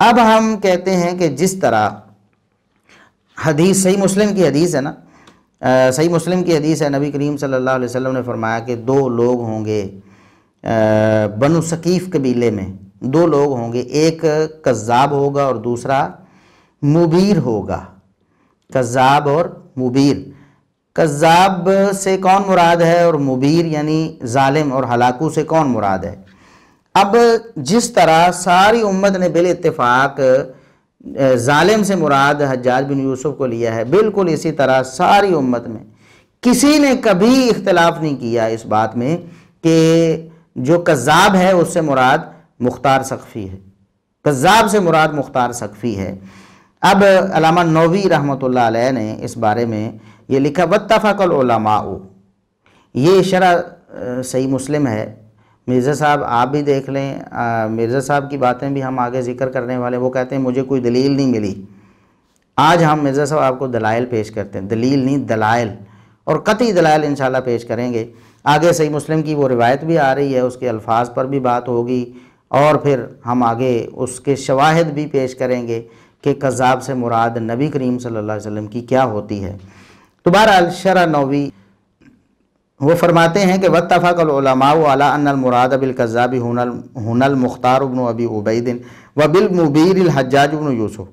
اب ہم کہتے ہیں کہ جس طرح حدیث صحیح مسلم کی حدیث ہے نا، صحیح مسلم کی حدیث ہے، نبی کریم صلی اللہ علیہ وسلم نے فرمایا کہ دو لوگ ہوں گے بنو ثقیف قبیلے میں، دو لوگ ہوں گے، ایک کذاب ہوگا اور دوسرا مبیر ہوگا۔ کذاب اور مبیر، کذاب سے کون مراد ہے اور مبیر یعنی ظالم اور ہلاکو سے کون مراد ہے؟ اب جس طرح ساری امت نے بالاتفاق ظالم سے مراد حجاج بن یوسف کو لیا ہے، بالکل اسی طرح ساری امت میں کسی نے کبھی اختلاف نہیں کیا اس بات میں کہ جو کذاب ہے اس سے مراد مختار ثقفی ہے، کذاب سے مراد مختار ثقفی ہے۔ اب علامہ نووی رحمۃ اللہ علیہ نے اس بارے میں یہ لکھا واتفق العلماء، یہ شرح صحیح مسلم ہے۔ مرزا صاحب آپ بھی دیکھ لیں، مرزا صاحب کی باتیں بھی ہم آگے ذکر کرنے والے، وہ کہتے ہیں مجھے کوئی دلیل نہیں ملی۔ آج ہم مرزا صاحب آپ کو دلائل پیش کرتے ہیں، دلیل نہیں دلائل، اور قطعی دلائل انشاءاللہ پیش کریں گے۔ آگے صحیح مسلم کی وہ روایت بھی آ رہی ہے، اس کے الفاظ پر بھی بات ہوگی، اور پھر ہم آگے اس کے شواہد بھی پیش کریں گے کہ کذاب سے مراد نبی کریم صلی اللہ علیہ وسلم کی کیا ہوتی ہے۔ تو بہرحال شرح نووی وہ فرماتے ہیں کہ واتفق العلماء علی ان المراد بالکذاب هنا المختار بن ابی عبید وبالمبیر الحجاج بن یوسف،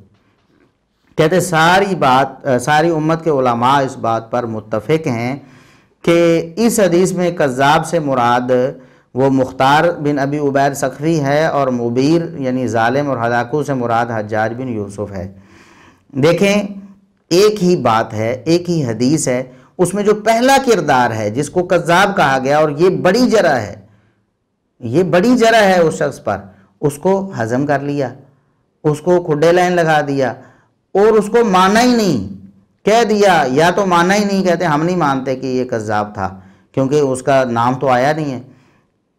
کہتے ساری امت کے علماء اس بات پر متفق ہیں کہ اس حدیث میں کذاب سے مراد وہ مختار بن ابی عبید ثقفی ہے، اور مبیر یعنی ظالم اور ہلاکو سے مراد حجاج بن یوسف ہے۔ دیکھیں ایک ہی بات ہے، ایک ہی حدیث ہے، اس میں جو پہلا کردار ہے جس کو کذاب کہا گیا، اور یہ بڑی جرح ہے، یہ بڑی جرح ہے اس شخص پر، اس کو ہضم کر لیا، اس کو کھڈے لائن لگا دیا، اور اس کو مانا ہی نہیں، کہہ دیا، یا تو مانا ہی نہیں، کہتے ہم نہیں مانتے کہ یہ کذاب تھا کیونکہ اس کا نام تو آیا نہیں ہے۔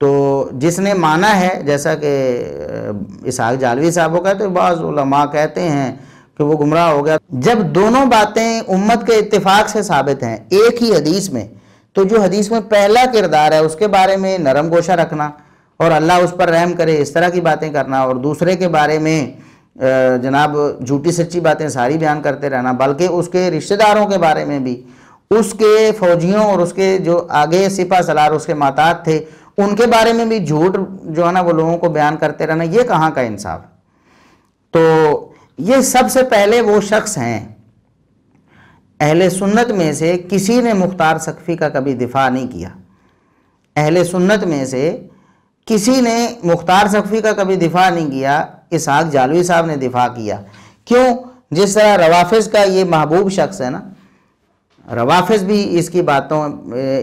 تو جس نے مانا ہے، جیسا کہ اسحاق جالوی صاحب وہ کہتے ہیں، بعض علماء کہتے ہیں کہ وہ گمراہ ہو گیا۔ جب دونوں باتیں امت کے اتفاق سے ثابت ہیں ایک ہی حدیث میں، تو جو حدیث میں پہلا کردار ہے اس کے بارے میں نرم گوشہ رکھنا اور اللہ اس پر رحم کرے اس طرح کی باتیں کرنا، اور دوسرے کے بارے میں جناب جھوٹی سچی باتیں ساری بیان کرتے رہنا، بلکہ اس کے رشتہ داروں کے بارے میں بھی، اس کے فوجیوں اور اس کے جو آگے سپہ سالار اس کے ماتحت تھے ان کے بارے میں بھی جھوٹ جو ہے نا وہ لوگوں کو بیان کرتے رہنا، یہ کہاں کا انصاف؟ تو یہ سب سے پہلے وہ شخص ہیں، اہل سنت میں سے کسی نے مختار ثقفی کا کبھی دفاع نہیں کیا، اہل سنت میں سے کسی نے مختار ثقفی کا کبھی دفاع نہیں کیا، اسحاق جالوی صاحب نے دفاع کیا۔ کیوں؟ جس طرح روافظ کا یہ محبوب شخص ہے نا، روافظ بھی اس کی باتوں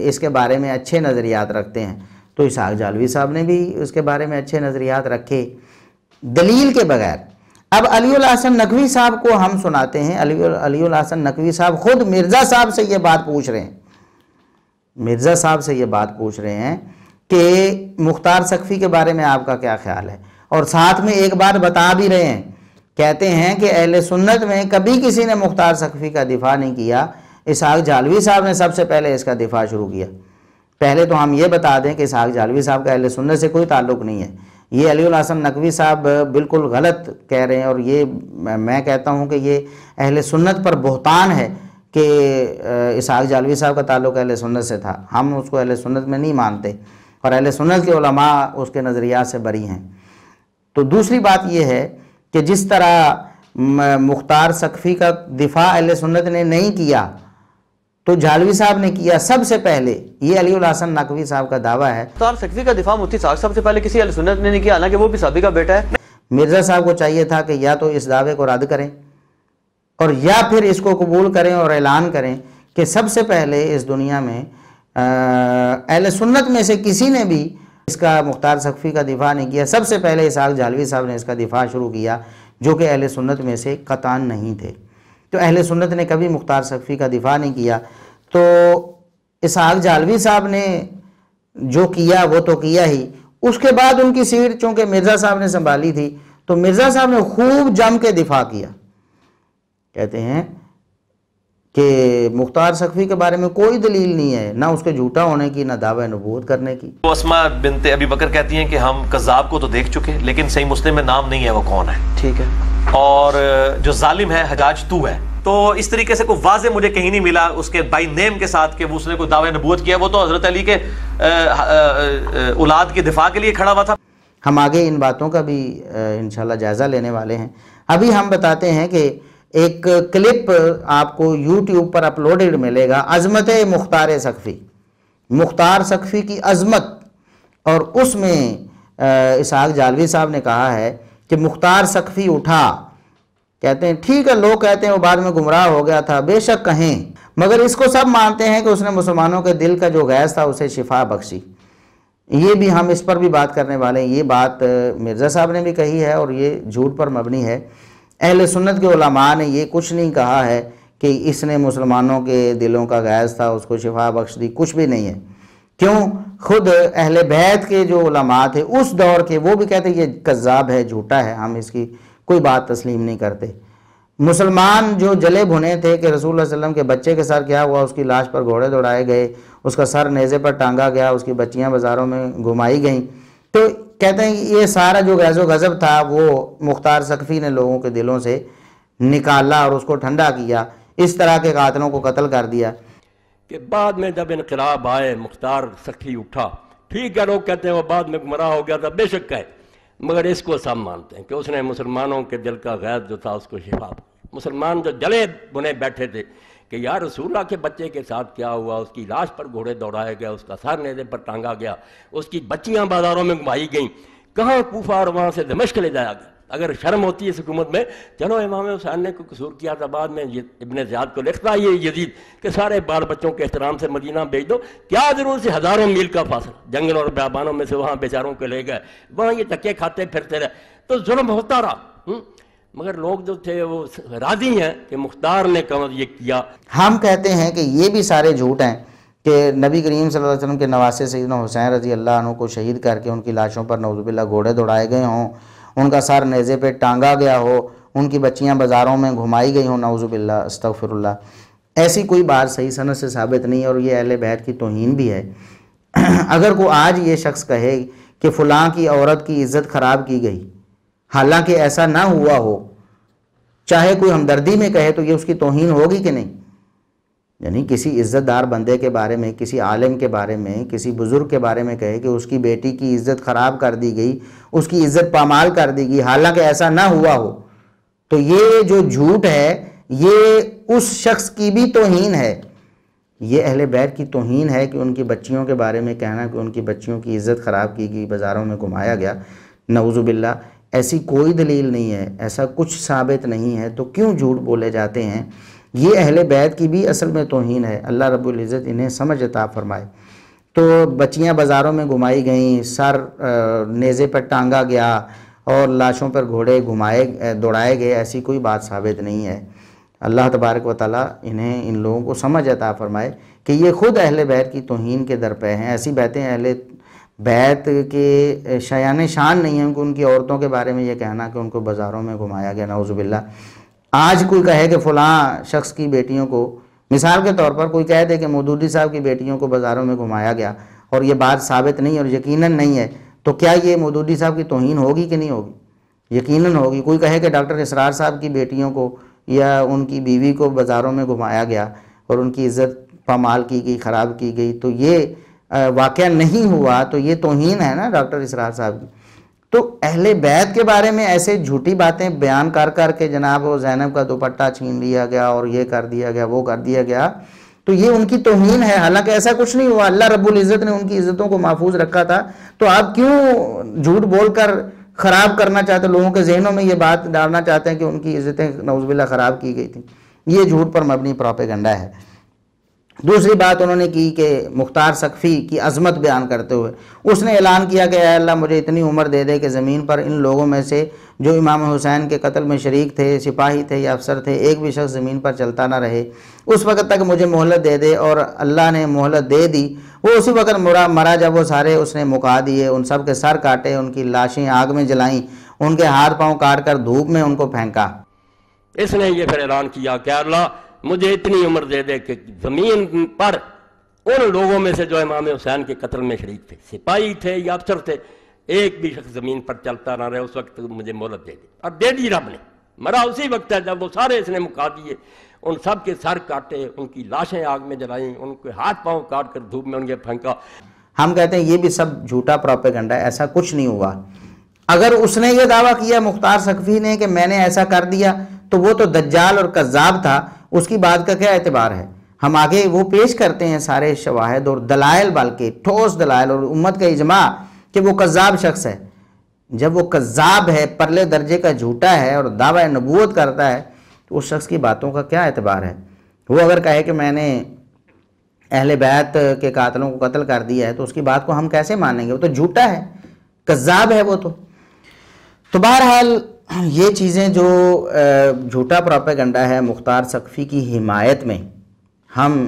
اس کے بارے میں اچھے نظریات رکھتے ہیں، تو اسحاق جالوی صاحب نے بھی اس کے بارے میں اچھے نظریات رکھے دلیل کے بغیر۔ اب علی الحسن نقوی صاحب کو ہم سناتے ہیں، علی الحسن نقوی صاحب خود مرزا صاحب سے یہ بات پوچھ رہے ہیں، مرزا صاحب سے یہ بات پوچھ رہے ہیں کہ مختار ثقفی کے بارے میں آپ کا کیا خیال ہے، اور ساتھ میں ایک بات بتا بھی رہے ہیں، کہتے ہیں کہ اہل سنت میں کبھی کسی نے مختار ثقفی کا دفاع نہیں کیا، اسحاق جالوی صاحب نے سب سے پہلے اس کا دفاع شروع کیا۔ پہلے تو ہم یہ بتا دیں کہ اسحاق جالوی صاحب کا اہل سنت سے کوئی تعلق نہیں ہے، یہ علی الحسن نقوی صاحب بالکل غلط کہہ رہے ہیں، اور یہ میں کہتا ہوں کہ یہ اہل سنت پر بہتان ہے کہ اسحاق جالوی صاحب کا تعلق اہل سنت سے تھا، ہم اس کو اہل سنت میں نہیں مانتے، اور اہل سنت کے علماء اس کے نظریات سے بری ہیں۔ تو دوسری بات یہ ہے کہ جس طرح مختار ثقفی کا دفاع اہل سنت نے نہیں کیا تو جالوی صاحب نے کیا سب سے پہلے، یہ علی الحسن نقوی صاحب کا دعویٰ ہے۔ مختار ثقفی کا دفاع مفتی صاحب سب سے پہلے کسی اہل سنت نے نہیں کیا، حالانکہ وہ بھی صحابی کا بیٹا ہے۔ مرزا صاحب کو چاہیے تھا کہ یا تو اس دعوے کو رد کریں اور یا پھر اس کو قبول کریں اور اعلان کریں کہ سب سے پہلے اس دنیا میں اہل سنت میں سے کسی نے بھی اس کا مختار ثقفی کا دفاع نہیں کیا، سب سے پہلے اسحاق جالوی صاحب نے اس کا دفاع شروع کیا، جو کہ اہل سنت میں سے قطعاً نہیں تھے۔ تو اہل سنت نے کبھی مختار ثقفی کا دفاع نہیں کیا، تو اسحاق جالوی صاحب نے جو کیا وہ تو کیا ہی، اس کے بعد ان کی سیٹ چونکہ مرزا صاحب نے سنبھالی تھی تو مرزا صاحب نے خوب جم کے دفاع کیا۔ کہتے ہیں کہ مختار سقفی کے بارے میں کوئی دلیل نہیں ہے، نہ اس کے جھوٹا ہونے کی، نہ دعوی نبوت کرنے کی۔ وہ اسما بنت ابی بکر کہتی ہیں کہ ہم کذاب کو تو دیکھ چکے لیکن صحیح مسلم میں نام نہیں ہے وہ کون ہے، ٹھیک ہے، اور جو ظالم ہے حجاج تو ہے۔ تو اس طریقے سے کوئی واضح مجھے کہیں نہیں ملا اس کے بائی نیم کے ساتھ کہ اس نے کوئی دعوی نبوت کیا، وہ تو حضرت علی کے اولاد کے دفاع کے لیے کھڑا ہوا تھا۔ ہم آگے ان باتوں کا بھی انشاءاللہ جائزہ لینے والے ہیں۔ ابھی ہم بتاتے ہیں کہ ایک کلپ آپ کو یوٹیوب پر اپلوڈڈ ملے گا، عظمت مختار سقفی، مختار سقفی کی عظمت، اور اس میں اسحاق جالوی صاحب نے کہا ہے کہ مختار سقفی اٹھا، کہتے ہیں ٹھیک ہے لوگ کہتے ہیں وہ بعد میں گمراہ ہو گیا تھا، بے شک کہیں، مگر اس کو سب مانتے ہیں کہ اس نے مسلمانوں کے دل کا جو غیظ تھا اسے شفا بخشی۔ یہ بھی ہم اس پر بھی بات کرنے والے ہیں۔ یہ بات مرزا صاحب نے بھی کہی ہے اور یہ جھوٹ پر مبنی ہے۔ اہل سنت کے علماء نے یہ کچھ نہیں کہا ہے کہ اس نے مسلمانوں کے دلوں کا غیظ تھا اس کو شفا بخش دی، کچھ بھی نہیں ہے۔ کیوں؟ خود اہل بیت کے جو علماء تھے اس دور کے، وہ بھی کہتے ہیں یہ کذاب ہے، جھوٹا ہے، ہم اس کی کوئی بات تسلیم نہیں کرتے۔ مسلمان جو جلے بھنے تھے کہ رسول اللہ صلی اللہ علیہ وسلم کے بچے کے ساتھ کیا ہوا، اس کی لاش پر گھوڑے دوڑائے گئے، اس کا سر نیزے پر ٹانگا گیا، اس کی بچیاں بازاروں میں گھمائی گئیں، تو کہتے ہیں کہ یہ سارا جو غیظ و غضب تھا وہ مختار سقفی نے لوگوں کے دلوں سے نکالا اور اس کو ٹھنڈا کیا، اس طرح کے قاتلوں کو قتل کر دیا۔ کہ بعد میں جب انقلاب آئے مختار سقفی اٹھا، ٹھیک ہے لوگ کہتے ہیں وہ بعد میں گمراہ ہو گیا تھا، بے شک ہے، مگر اس کو سب مانتے ہیں کہ اس نے مسلمانوں کے دل کا غیظ جو تھا اس کو شفا۔ مسلمان جو جلے بنے بیٹھے تھے کہ یا رسول اللہ کے بچے کے ساتھ کیا ہوا، اس کی لاش پر گھوڑے دوڑائے گئے، اس کا سر نیزے پر ٹانگا گیا، اس کی بچیاں بازاروں میں گھمائی گئیں، کہاں کوفہ اور وہاں سے دمشق لے جایا گیا۔ اگر شرم ہوتی ہے اس حکومت میں، چلو امام حسین نے کوئی قصور کیا تھا، بعد میں ابن زیاد کو لکھتا ہے یہ یزید کہ سارے بال بچوں کے احترام سے مدینہ بھیج دو، کیا ضرور سے ہزاروں میل کا فاصلہ، جنگل اور بیابانوں میں سے وہاں بیچاروں کو لے گئے، وہاں یہ دھکے کھاتے پھرتے رہے، تو ظلم ہوتا رہا۔ مگر لوگ جو تھے وہ راضی ہیں کہ مختار نے یہ کیا۔ ہم کہتے ہیں کہ یہ بھی سارے جھوٹ ہیں کہ نبی کریم صلی اللہ علیہ وسلم کے نواسے سیدنا حسین رضی اللہ عنہ کو شہید کر کے ان کی لاشوں پر نعوذ باللہ گھوڑے دوڑائے گئے ہوں، ان کا سر نیزے پہ ٹانگا گیا ہو، ان کی بچیاں بازاروں میں گھمائی گئی ہوں، نعوذ باللہ استغفر اللہ۔ ایسی کوئی بات صحیح سند سے ثابت نہیں ہے اور یہ اہل بیت کی توہین بھی ہے۔ اگر کوئی آج یہ شخص کہے کہ فلاں کی عورت کی عزت خراب کی گئی، حالانکہ ایسا نہ ہوا ہو، چاہے کوئی ہمدردی میں کہے تو یہ اس کی توہین ہوگی کہ نہیں؟ یعنی کسی عزت دار بندے کے بارے میں، کسی عالم کے بارے میں، کسی بزرگ کے بارے میں کہے کہ اس کی بیٹی کی عزت خراب کر دی گئی، اس کی عزت پامال کر دی گئی، حالانکہ ایسا نہ ہوا ہو، تو یہ جو جھوٹ ہے یہ اس شخص کی بھی توہین ہے۔ یہ اہل بیت کی توہین ہے کہ ان کی بچیوں کے بارے میں کہنا کہ ان کی بچیوں کی عزت خراب کی گئی، بازاروں میں گھمایا گیا، نعوذ باللہ۔ ایسی کوئی دلیل نہیں ہے، ایسا کچھ ثابت نہیں ہے، تو کیوں جھوٹ بولے جاتے ہیں؟ یہ اہل بیت کی بھی اصل میں توہین ہے۔ اللہ رب العزت انہیں سمجھ عطا فرمائے۔ تو بچیاں بازاروں میں گھمائی گئیں، سر نیزے پر ٹانگا گیا اور لاشوں پر گھوڑے دوڑائے گئے، ایسی کوئی بات ثابت نہیں ہے۔ اللہ تبارک و تعالیٰ انہیں ان لوگوں کو سمجھ عطا فرمائے کہ یہ خود اہل بیت کی توہین کے درپے ہیں۔ ایسی باتیں اہل بیت کے شایان شان نہیں ہیں کہ ان کی عورتوں کے بارے میں یہ کہنا کہ ان کو بازاروں میں گھمایا گیا، نعوذ باللہ۔ آج کوئی کہے کہ فلاں شخص کی بیٹیوں کو، مثال کے طور پر کوئی کہہ دے کہ مودودی صاحب کی بیٹیوں کو بازاروں میں گھمایا گیا اور یہ بات ثابت نہیں اور یقیناً نہیں ہے، تو کیا یہ مودودی صاحب کی توہین ہوگی کہ نہیں ہوگی؟ یقیناً ہوگی۔ کوئی کہے کہ ڈاکٹر اسرار صاحب کی بیٹیوں کو یا ان کی بیوی کو بازاروں میں گھمایا گیا اور ان کی عزت پامال کی گئی، خراب کی گئی، تو یہ واقعہ نہیں ہوا، تو یہ توہین ہے نا ڈاکٹر اسرار صاحب کی۔ تو اہل بیت کے بارے میں ایسے جھوٹی باتیں بیان کر کے جناب وہ زینب کا دوپٹہ چھین لیا گیا اور یہ کر دیا گیا، وہ کر دیا گیا، تو یہ ان کی توہین ہے، حالانکہ ایسا کچھ نہیں ہوا۔ اللہ رب العزت نے ان کی عزتوں کو محفوظ رکھا تھا، تو آپ کیوں جھوٹ بول کر خراب کرنا چاہتے ہیں؟ لوگوں کے ذہنوں میں یہ بات ڈالنا چاہتے ہیں کہ ان کی عزتیں نعوذ باللہ خراب کی گئی تھیں۔ یہ جھوٹ پر مبنی پروپیگنڈا ہے۔ دوسری بات انہوں نے کی کہ مختار سقفی کی عظمت بیان کرتے ہوئے اس نے اعلان کیا کہ اے اللہ مجھے اتنی عمر دے دے کہ زمین پر ان لوگوں میں سے جو امام حسین کے قتل میں شریک تھے، سپاہی تھے یا افسر تھے، ایک بھی شخص زمین پر چلتا نہ رہے، اس وقت تک مجھے مہلت دے دے۔ اور اللہ نے مہلت دے دی۔ وہ اسی وقت مرا جب وہ سارے اس نے مکا دیے، ان سب کے سر کاٹے، ان کی لاشیں آگ میں جلائیں، ان کے ہاتھ پاؤں کاٹ کر دھوپ میں ان کو پھینکا۔ اس نے یہ پھر اعلان کیا کہ اللہ مجھے اتنی عمر دے دے کہ زمین پر ان لوگوں میں سے جو امام حسین کے قتل میں شریک تھے، سپاہی تھے یا افسر تھے، ایک بھی شخص زمین پر چلتا نہ رہے، اس وقت مجھے مہلت دے دی، اور دے دی رب نے۔ مرا اسی وقت ہے جب وہ سارے اس نے مکا دیے، ان سب کے سر کاٹے، ان کی لاشیں آگ میں جلائیں، ان کے ہاتھ پاؤں کاٹ کر دھوپ میں ان کے پھینکا۔ ہم کہتے ہیں یہ بھی سب جھوٹا پروپیگنڈا ہے، ایسا کچھ نہیں ہوا۔ اگر اس نے یہ دعویٰ کیا مختار سقفی نے کہ میں نے ایسا کر دیا تو وہ تو دجال اور کذاب تھا، اس کی بات کا کیا اعتبار ہے؟ ہم آگے وہ پیش کرتے ہیں سارے شواہد اور دلائل، بلکہ ٹھوس دلائل اور امت کا اجماع کہ وہ کذاب شخص ہے۔ جب وہ کذاب ہے، پرلے درجے کا جھوٹا ہے اور دعویٰ نبوت کرتا ہے تو اس شخص کی باتوں کا کیا اعتبار ہے؟ وہ اگر کہے کہ میں نے اہل بیت کے قاتلوں کو قتل کر دیا ہے تو اس کی بات کو ہم کیسے مانیں گے؟ وہ تو جھوٹا ہے، کذاب ہے وہ تو بہرحال یہ چیزیں جو جھوٹا پروپیگنڈا ہے مختار سقفی کی حمایت میں، ہم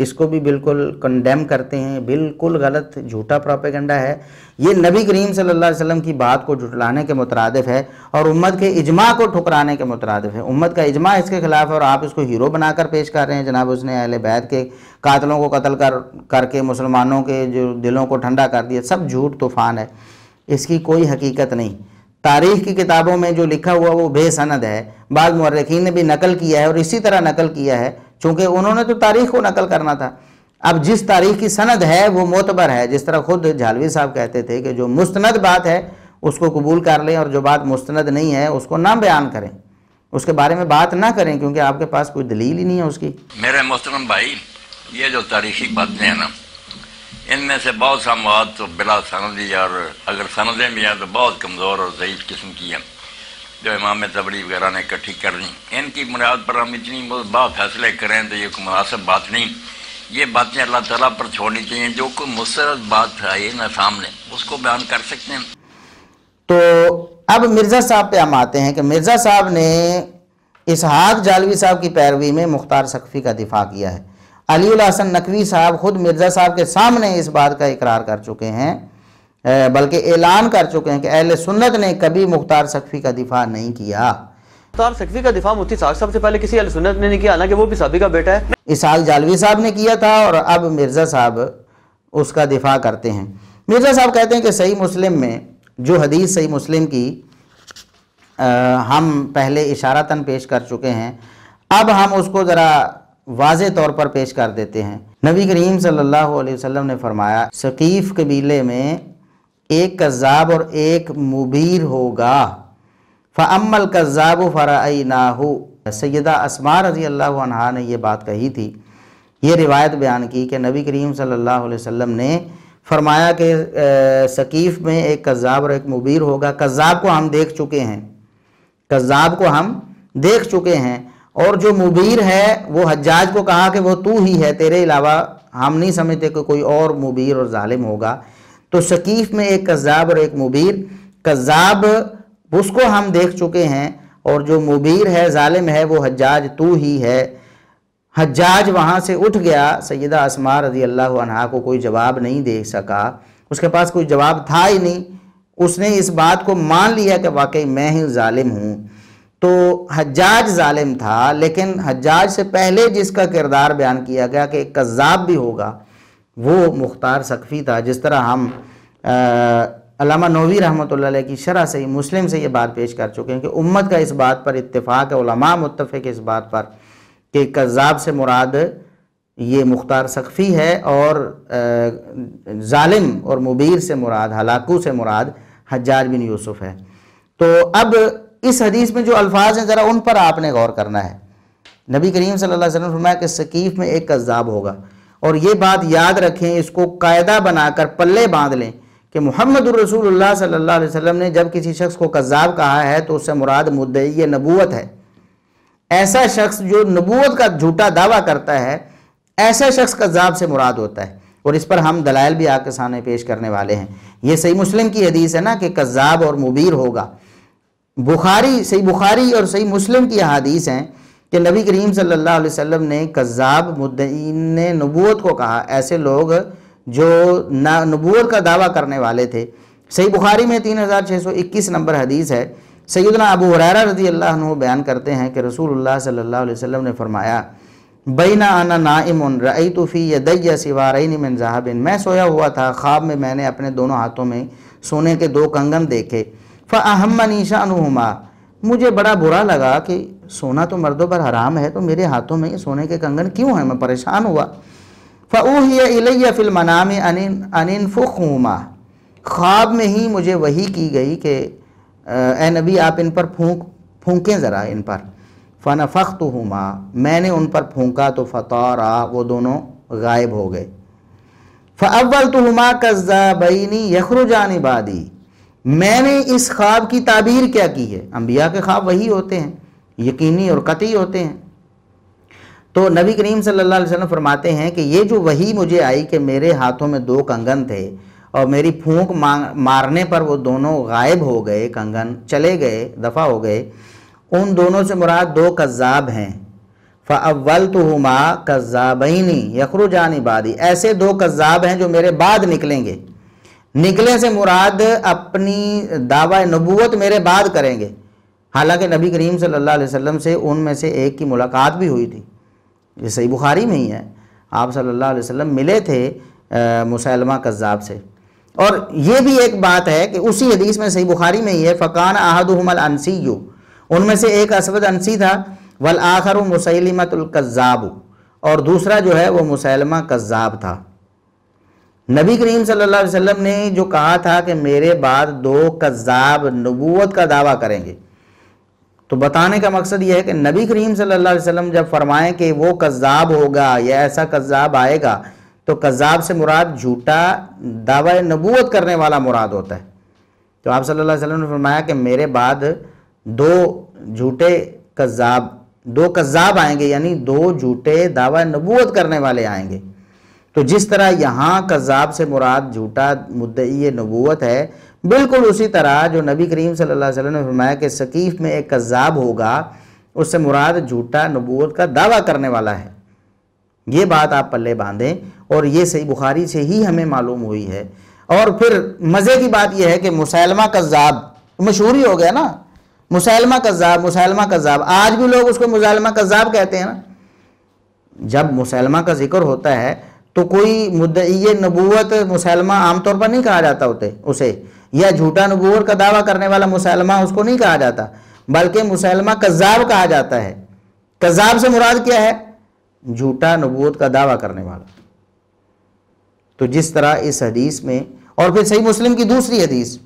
اس کو بھی بالکل کنڈیم کرتے ہیں، بالکل غلط جھوٹا پروپیگنڈا ہے۔ یہ نبی کریم صلی اللہ علیہ وسلم کی بات کو جھٹلانے کے مترادف ہے اور امت کے اجماع کو ٹھکرانے کے مترادف ہے۔ امت کا اجماع اس کے خلاف ہے اور آپ اس کو ہیرو بنا کر پیش کر رہے ہیں، جناب اس نے اہل بیت کے قاتلوں کو قتل کر کے مسلمانوں کے جو دلوں کو ٹھنڈا کر دیا۔ سب جھوٹ طوفان ہے، اس کی کوئی حقیقت نہیں۔ تاریخ کی کتابوں میں جو لکھا ہوا وہ بے سند ہے، بعض مورخین نے بھی نقل کیا ہے اور اسی طرح نقل کیا ہے، چونکہ انہوں نے تو تاریخ کو نقل کرنا تھا۔ اب جس تاریخ کی سند ہے وہ معتبر ہے، جس طرح خود جھالوی صاحب کہتے تھے کہ جو مستند بات ہے اس کو قبول کر لیں اور جو بات مستند نہیں ہے اس کو نہ بیان کریں، اس کے بارے میں بات نہ کریں، کیونکہ آپ کے پاس کوئی دلیل ہی نہیں ہے اس کی۔ میرے محترم بھائی، یہ جو تاریخی باتیں ہیں نا، ان میں سے بہت سا مواد تو بلا سندی، اور اگر سندیں بھی ہیں تو بہت کمزور اور ضعیف قسم کی ہیں، جو امام تبری وغیرہ نے اکٹھی کر لی۔ ان کی بنیاد پر ہم اتنی بات فیصلے کریں تو یہ کوئی مناسب بات نہیں۔ یہ باتیں اللہ تعالیٰ پر چھوڑنی چاہیے، جو کوئی مسترد بات ہے نا سامنے اس کو بیان کر سکتے ہیں۔ تو اب مرزا صاحب پہ ہم آتے ہیں کہ مرزا صاحب نے اسحاق جالوی صاحب کی پیروی میں مختار سقفی کا دفاع کیا ہے۔ علی الحسن نقوی صاحب خود مرزا صاحب کے سامنے اس بات کا اقرار کر چکے ہیں، بلکہ اعلان کر چکے ہیں کہ اہل سنت نے کبھی مختار سقفی کا دفاع نہیں کیا۔ مختار سقفی کا دفاع مفتی اسحاق صاحب سے پہلے کسی اہل سنت نے نہیں کیا، حالانکہ وہ بھی صحابی کا بیٹا ہے۔ اسحاق جالوی صاحب نے کیا تھا اور اب مرزا صاحب اس کا دفاع کرتے ہیں۔ مرزا صاحب کہتے ہیں کہ صحیح مسلم میں جو حدیث صحیح مسلم کی ہم پہلے اشارتاً پیش کر چکے ہیں، اب ہم اس کو ذرا واضح طور پر پیش کر دیتے ہیں۔ نبی کریم صلی اللہ علیہ وسلم نے فرمایا ثقیف قبیلے میں ایک کذاب اور ایک مبیر ہوگا، فَأَمَّا الْكَذَّابُ فَرَأَيْنَاهُ۔ سیدہ اسماء رضی اللہ عنہا نے یہ بات کہی تھی، یہ روایت بیان کی کہ نبی کریم صلی اللہ علیہ وسلم نے فرمایا کہ ثقیف میں ایک کذاب اور ایک مبیر ہوگا۔ کذاب کو ہم دیکھ چکے ہیں، کذاب کو ہم دیکھ چکے ہیں، اور جو مبیر ہے وہ حجاج کو کہا کہ وہ تو ہی ہے، تیرے علاوہ ہم نہیں سمجھتے کہ کوئی اور مبیر اور ظالم ہوگا۔ تو ثقیف میں ایک کذاب اور ایک مبیر، کذاب اس کو ہم دیکھ چکے ہیں اور جو مبیر ہے ظالم ہے وہ حجاج تو ہی ہے۔ حجاج وہاں سے اٹھ گیا، سیدہ اسماء رضی اللہ عنہا کو کوئی جواب نہیں دے سکا، اس کے پاس کوئی جواب تھا ہی نہیں، اس نے اس بات کو مان لیا کہ واقعی میں ہی ظالم ہوں۔ تو حجاج ظالم تھا، لیکن حجاج سے پہلے جس کا کردار بیان کیا گیا کہ ایک کذاب بھی ہوگا وہ مختار سقفی تھا۔ جس طرح ہم علامہ نووی رحمۃ اللہ علیہ کی شرح صحیح مسلم سے یہ بات پیش کر چکے ہیں کہ امت کا اس بات پر اتفاق ہے، علماء متفق اس بات پر کہ کذاب سے مراد یہ مختار سقفی ہے اور ظالم اور مبیر سے مراد، ہلاکو سے مراد حجاج بن یوسف ہے۔ تو اب اس حدیث میں جو الفاظ ہیں ذرا ان پر آپ نے غور کرنا ہے۔ نبی کریم صلی اللہ علیہ وسلم نے فرمایا کہ ثقیف میں ایک کذاب ہوگا، اور یہ بات یاد رکھیں، اس کو قاعدہ بنا کر پلے باندھ لیں کہ محمد الرسول اللہ صلی اللہ علیہ وسلم نے جب کسی شخص کو کذاب کہا ہے تو اس سے مراد مدعی نبوت ہے۔ ایسا شخص جو نبوت کا جھوٹا دعویٰ کرتا ہے، ایسا شخص کذاب سے مراد ہوتا ہے، اور اس پر ہم دلائل بھی آپ کے سامنے پیش کرنے والے ہیں۔ یہ صحیح مسلم کی حدیث ہے نا کہ کذاب اور مبیر ہوگا۔ صحیح بخاری اور صحیح مسلم کی حدیث ہیں کہ نبی کریم صلی اللہ علیہ وسلم نے کذاب مدعین نبوت کو کہا، ایسے لوگ جو نبوت کا دعویٰ کرنے والے تھے۔ صحیح بخاری میں 3621 نمبر حدیث ہے، سیدنا ابو ہریرہ رضی اللہ عنہ بیان کرتے ہیں کہ رسول اللہ صلی اللہ علیہ وسلم نے فرمایا بینا انا نائم رأیت فی یدی سوارین من ذہب، میں سویا ہوا تھا، خواب میں نے اپنے دونوں ہاتھوں میں سونے کے 2 کنگن دیکھے، فأہمنی شأنہما، مجھے بڑا برا لگا کہ سونا تو مردوں پر حرام ہے، تو میرے ہاتھوں میں یہ سونے کے کنگن کیوں ہیں؟ میں پریشان ہوا۔ فأوحی الی فی المنام ان انفخہما، خواب میں ہی مجھے وحی کی گئی کہ اے نبی آپ ان پر پھونکیں ذرا ان پر۔ فنفختہما، میں نے ان پر پھونکا تو فطارا، وہ دونوں غائب ہو گئے۔ فاولتہما کذابین یخرجان بعدی، میں نے اس خواب کی تعبیر کیا کی ہے؟ انبیاء کے خواب وہی ہوتے ہیں، یقینی اور قطعی ہوتے ہیں۔ تو نبی کریم صلی اللہ علیہ وسلم فرماتے ہیں کہ یہ جو وحی مجھے آئی کہ میرے ہاتھوں میں 2 کنگن تھے اور میری پھونک مارنے پر وہ دونوں غائب ہو گئے، کنگن چلے گئے، دفع ہو گئے، ان دونوں سے مراد 2 کذاب ہیں۔ فَأَوَّلْتُهُمَا كَذَّابَيْنِ يَخْرُجَانِ بَعْدِي، ایسے 2 کذاب ہیں جو میرے بعد نکلیں گے۔ نکلے سے مراد اپنی دعوی نبوت میرے بعد کریں گے، حالانکہ نبی کریم صلی اللہ علیہ وسلم سے ان میں سے ایک کی ملاقات بھی ہوئی تھی، یہ صحیح بخاری میں ہی ہے، آپ صلی اللہ علیہ وسلم ملے تھے مسیلمہ کذاب سے۔ اور یہ بھی ایک بات ہے کہ اسی حدیث میں صحیح بخاری میں ہی ہے، فَقَانَ أَحَدُهُمَا الْأَنْسِيُّ، ان میں سے ایک اسود انسی تھا، وَالْآخَرُ مُسَيْلِمَةُ الْكَذَّابُ، اور دوسرا جو ہے وہ مسیلمہ کذاب تھا۔ نبی کریم صلی اللہ علیہ وسلم نے جو کہا تھا کہ میرے بعد 2 کذاب نبوت کا دعویٰ کریں گے، تو بتانے کا مقصد یہ ہے کہ نبی کریم صلی اللہ علیہ وسلم جب فرمائیں کہ وہ کذاب ہوگا یا ایسا کذاب آئے گا، تو کذاب سے مراد جھوٹا دعوی نبوت کرنے والا مراد ہوتا ہے۔ تو آپ صلی اللہ علیہ وسلم نے فرمایا کہ میرے بعد 2 جھوٹے کذاب، 2 کذاب آئیں گے، یعنی 2 جھوٹے دعوی نبوت کرنے والے آئیں گے۔ تو جس طرح یہاں کذاب سے مراد جھوٹا مدعی نبوت ہے، بالکل اسی طرح جو نبی کریم صلی اللہ علیہ وسلم نے فرمایا کہ ثقیف میں ایک کذاب ہوگا، اس سے مراد جھوٹا نبوت کا دعویٰ کرنے والا ہے۔ یہ بات آپ پلے باندھیں، اور یہ صحیح بخاری سے ہی ہمیں معلوم ہوئی ہے۔ اور پھر مزے کی بات یہ ہے کہ مسیلمہ کذاب مشہور ہی ہو گیا نا، مسیلمہ کذاب، مسیلمہ کذاب، آج بھی لوگ اس کو مسیلمہ کذاب کہتے ہیں نا۔ جب مسیلمہ کا ذکر ہوتا ہے تو کوئی مدعی نبوت مسیلمہ عام طور پر نہیں کہا جاتا ہوتے اسے، یا جھوٹا نبوت کا دعویٰ کرنے والا مسیلمہ اس کو نہیں کہا جاتا، بلکہ مسیلمہ کذاب کہا جاتا ہے۔ کذاب سے مراد کیا ہے؟ جھوٹا نبوت کا دعویٰ کرنے والا۔ تو جس طرح اس حدیث میں، اور پھر صحیح مسلم کی دوسری حدیث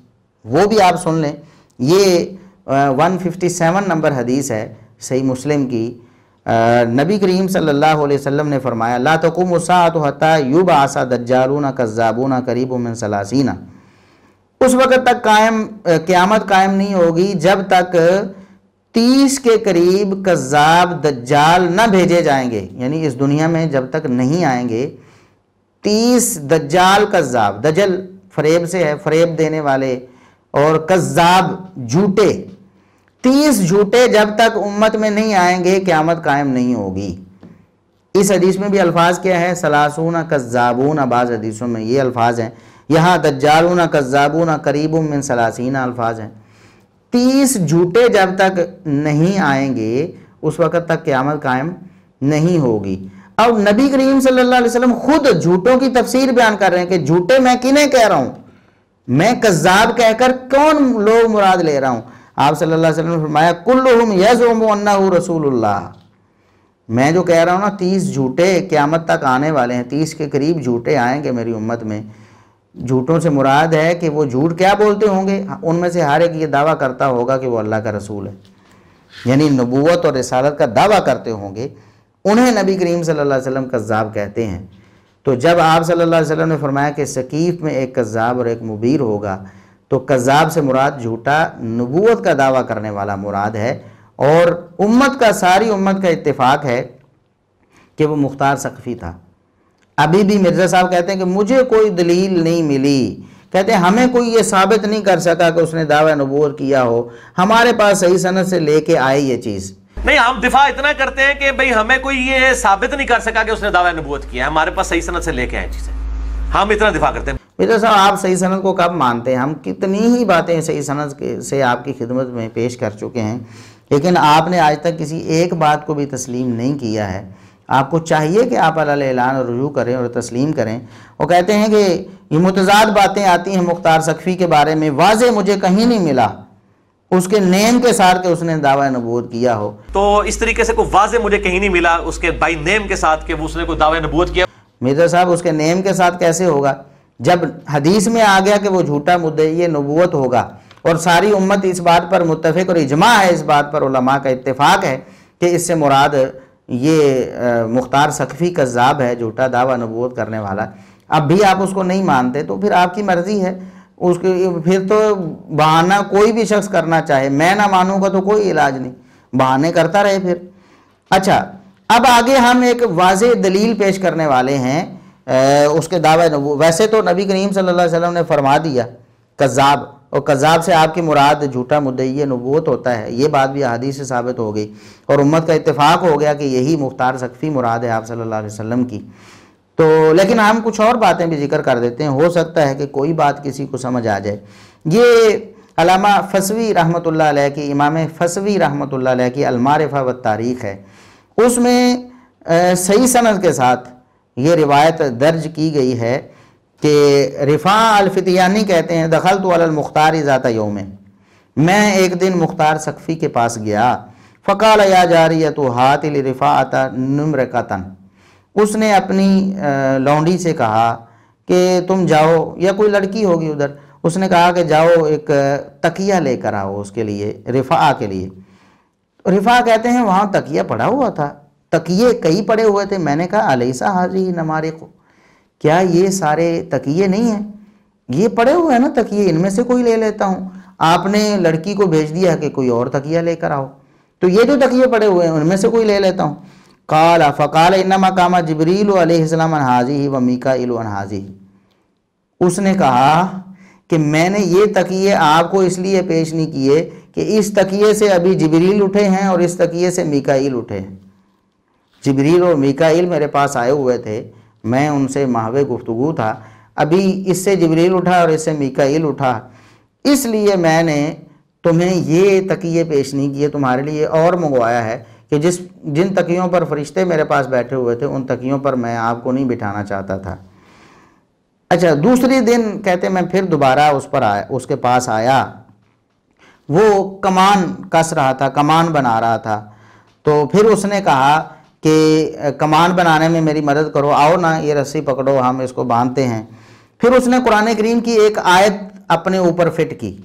وہ بھی آپ سن لیں، یہ 157 نمبر حدیث ہے صحیح مسلم کی۔ نبی کریم صلی اللہ علیہ وسلم نے فرمایا لا تقوم الساعة حتى يبعث دجالون کذابون قریب من 30، اس وقت تک قیامت قائم نہیں ہوگی جب تک 30 کے قریب کذاب دجال نہ بھیجے جائیں گے، یعنی اس دنیا میں جب تک نہیں آئیں گے 30 دجال کذاب، دجل فریب سے ہے، فریب دینے والے، اور کذاب جھوٹے، 30 جھوٹے جب تک امت میں نہیں آئیں گے قیامت قائم نہیں ہوگی۔ اس حدیث میں بھی الفاظ کیا ہے؟ 30 کذابون، بعض حدیثوں میں یہ الفاظ ہیں، یہاں دجالون کذابون قریب من 30 الفاظ ہیں۔ 30 جھوٹے جب تک نہیں آئیں گے اس وقت تک قیامت قائم نہیں ہوگی۔ اب نبی کریم صلی اللہ علیہ وسلم خود جھوٹوں کی تفسیر بیان کر رہے ہیں کہ جھوٹے میں کنہیں کہہ رہا ہوں، میں کذاب کہہ کر کون لوگ مراد لے رہا ہوں؟ آپ صلی اللہ علیہ وسلم نے فرمایا کلہم یزعم انہ رسول اللہ، میں جو کہہ رہا ہوں نا 30 جھوٹے قیامت تک آنے والے ہیں، 30 کے قریب جھوٹے آئیں گے میری امت میں، جھوٹوں سے مراد ہے کہ وہ جھوٹ کیا بولتے ہوں گے؟ ان میں سے ہر ایک یہ دعویٰ کرتا ہوگا کہ وہ اللہ کا رسول ہے، یعنی نبوت اور رسالت کا دعویٰ کرتے ہوں گے، انہیں نبی کریم صلی اللہ علیہ وسلم کذاب کہتے ہیں۔ تو جب آپ صلی اللہ علیہ وسلم نے فرمایا کہ ثقیف میں ایک کذاب اور ایک مبیر ہوگا، تو کذاب سے مراد جھوٹا نبوت کا دعویٰ کرنے والا مراد ہے، اور امت کا، ساری امت کا اتفاق ہے کہ وہ مختار ثقفی تھا۔ ابھی بھی مرزا صاحب کہتے ہیں کہ مجھے کوئی دلیل نہیں ملی، کہتے ہیں ہمیں کوئی یہ ثابت نہیں کر سکا کہ اس نے دعویٰ نبوت کیا ہو، ہمارے پاس صحیح سند سے لے کے آئی یہ چیز نہیں۔ ہم دفاع اتنا کرتے ہیں کہ بھئی ہمیں کوئی یہ ثابت نہیں کر سکا کہ اس نے دعویٰ نبوت کیا ہے، ہمارے پاس صحیح سند سے لے کے آئے چیزیں، ہم اتنا دفاع کرتے ہیں۔ مرزا صاحب آپ صحیح سند کو کب مانتے ہیں؟ ہم کتنی ہی باتیں صحیح سند سے آپ کی خدمت میں پیش کر چکے ہیں، لیکن آپ نے آج تک کسی ایک بات کو بھی تسلیم نہیں کیا ہے۔ آپ کو چاہیے کہ آپ علی اعلان اور رجوع کریں اور تسلیم کریں۔ وہ کہتے ہیں کہ یہ متضاد باتیں آتی ہیں مختار سقفی کے بارے میں، واضح مجھے کہیں نہیں ملا اس کے نیم کے ساتھ کہ اس نے دعویٰ نبوت کیا ہو۔ تو اس طریقے سے کوئی واضح مجھے کہیں نہیں ملا اس کے بائی نیم کے ساتھ کہ اس نے کوئی دعویٰ نبوت کیا۔ مرزا صاحب اس کے نیم کے ساتھ کیسے ہوگا جب حدیث میں آ گیا کہ وہ جھوٹا مدعی نبوت ہوگا، اور ساری امت اس بات پر متفق اور اجماع ہے، اس بات پر علماء کا اتفاق ہے کہ اس سے مراد یہ مختار سقفی کذاب ہے، جھوٹا دعویٰ نبوت کرنے والا۔ اب بھی آپ اس کو نہیں مانتے تو پھر آپ کی مرضی ہے، اس کی پھر تو بہانہ کوئی بھی شخص کرنا چاہے، میں نہ مانوں گا تو کوئی علاج نہیں، بہانے کرتا رہے پھر۔ اچھا، اب آگے ہم ایک واضح دلیل پیش کرنے والے ہیں اس کے دعویٰ نبوت۔ ویسے تو نبی کریم صلی اللہ علیہ وسلم نے فرما دیا کذاب، اور کذاب سے آپ کی مراد جھوٹا مدعی نبوت ہوتا ہے، یہ بات بھی احادیث سے ثابت ہو گئی، اور امت کا اتفاق ہو گیا کہ یہی مختار سقفی مراد ہے آپ صلی اللہ علیہ وسلم کی۔ تو لیکن ہم کچھ اور باتیں بھی ذکر کر دیتے ہیں، ہو سکتا ہے کہ کوئی بات کسی کو سمجھ آ جائے۔ یہ علامہ فسوی رحمۃ اللہ علیہ کی، امام فسوی رحمۃ اللہ علیہ کی المعرفہ والتاریخ ہے، اس میں صحیح سند کے ساتھ یہ روایت درج کی گئی ہے کہ رفاع الفتیانی کہتے ہیں دخلت علی المختار ذات یوم، میں ایک دن مختار سقفی کے پاس گیا، فقال یا جاریۃ ہات لرفاعۃ نمرقۃ، اس نے اپنی لونڈی سے کہا کہ تم جاؤ، یا کوئی لڑکی ہوگی ادھر، اس نے کہا کہ جاؤ ایک تکیہ لے کر آؤ اس کے لیے، رفاع کے لیے۔ رفاع کہتے ہیں وہاں تکیہ پڑا ہوا تھا، تکیے کئی پڑے ہوئے تھے، میں نے کہا الیسا حاضی نمارق، کیا یہ سارے تکیے نہیں ہیں؟ یہ پڑے ہوئے ہیں نا تکیے، ان میں سے کوئی لے لیتا ہوں۔ آپ نے لڑکی کو بھیج دیا کہ کوئی اور تکیہ لے کر آؤ، تو یہ جو تکیے پڑے ہوئے ہیں ان میں سے کوئی لے لیتا ہوں۔ قال فقال انما قام جبریل علیہ السلام عن هذه ومیکائیل عن هذه، اس نے کہا کہ میں نے یہ تکیے آپ کو اس لیے پیش نہیں کیے کہ اس تکیے سے ابھی جبریل اٹھے ہیں اور اس تکیے سے میکائیل اٹھے ہیں۔ جبریل اور میکائیل میرے پاس آئے ہوئے تھے، میں ان سے محو گفتگو تھا، ابھی اس سے جبریل اٹھا اور اس سے میکائیل اٹھا، اس لیے میں نے تمہیں یہ تکیے پیش نہیں کیے، تمہارے لیے اور منگوایا ہے کہ جن تکیوں پر فرشتے میرے پاس بیٹھے ہوئے تھے ان تکیوں پر میں آپ کو نہیں بٹھانا چاہتا تھا۔ اچھا، دوسری دن کہتے میں پھر دوبارہ اس کے پاس آیا، وہ کمان کس رہا تھا، کمان بنا رہا تھا، تو پھر اس نے کہا کہ کمان بنانے میں میری مدد کرو، آؤ نا یہ رسی پکڑو ہم اس کو باندھتے ہیں۔ پھر اس نے قرآن کریم کی ایک آیت اپنے اوپر فٹ کی۔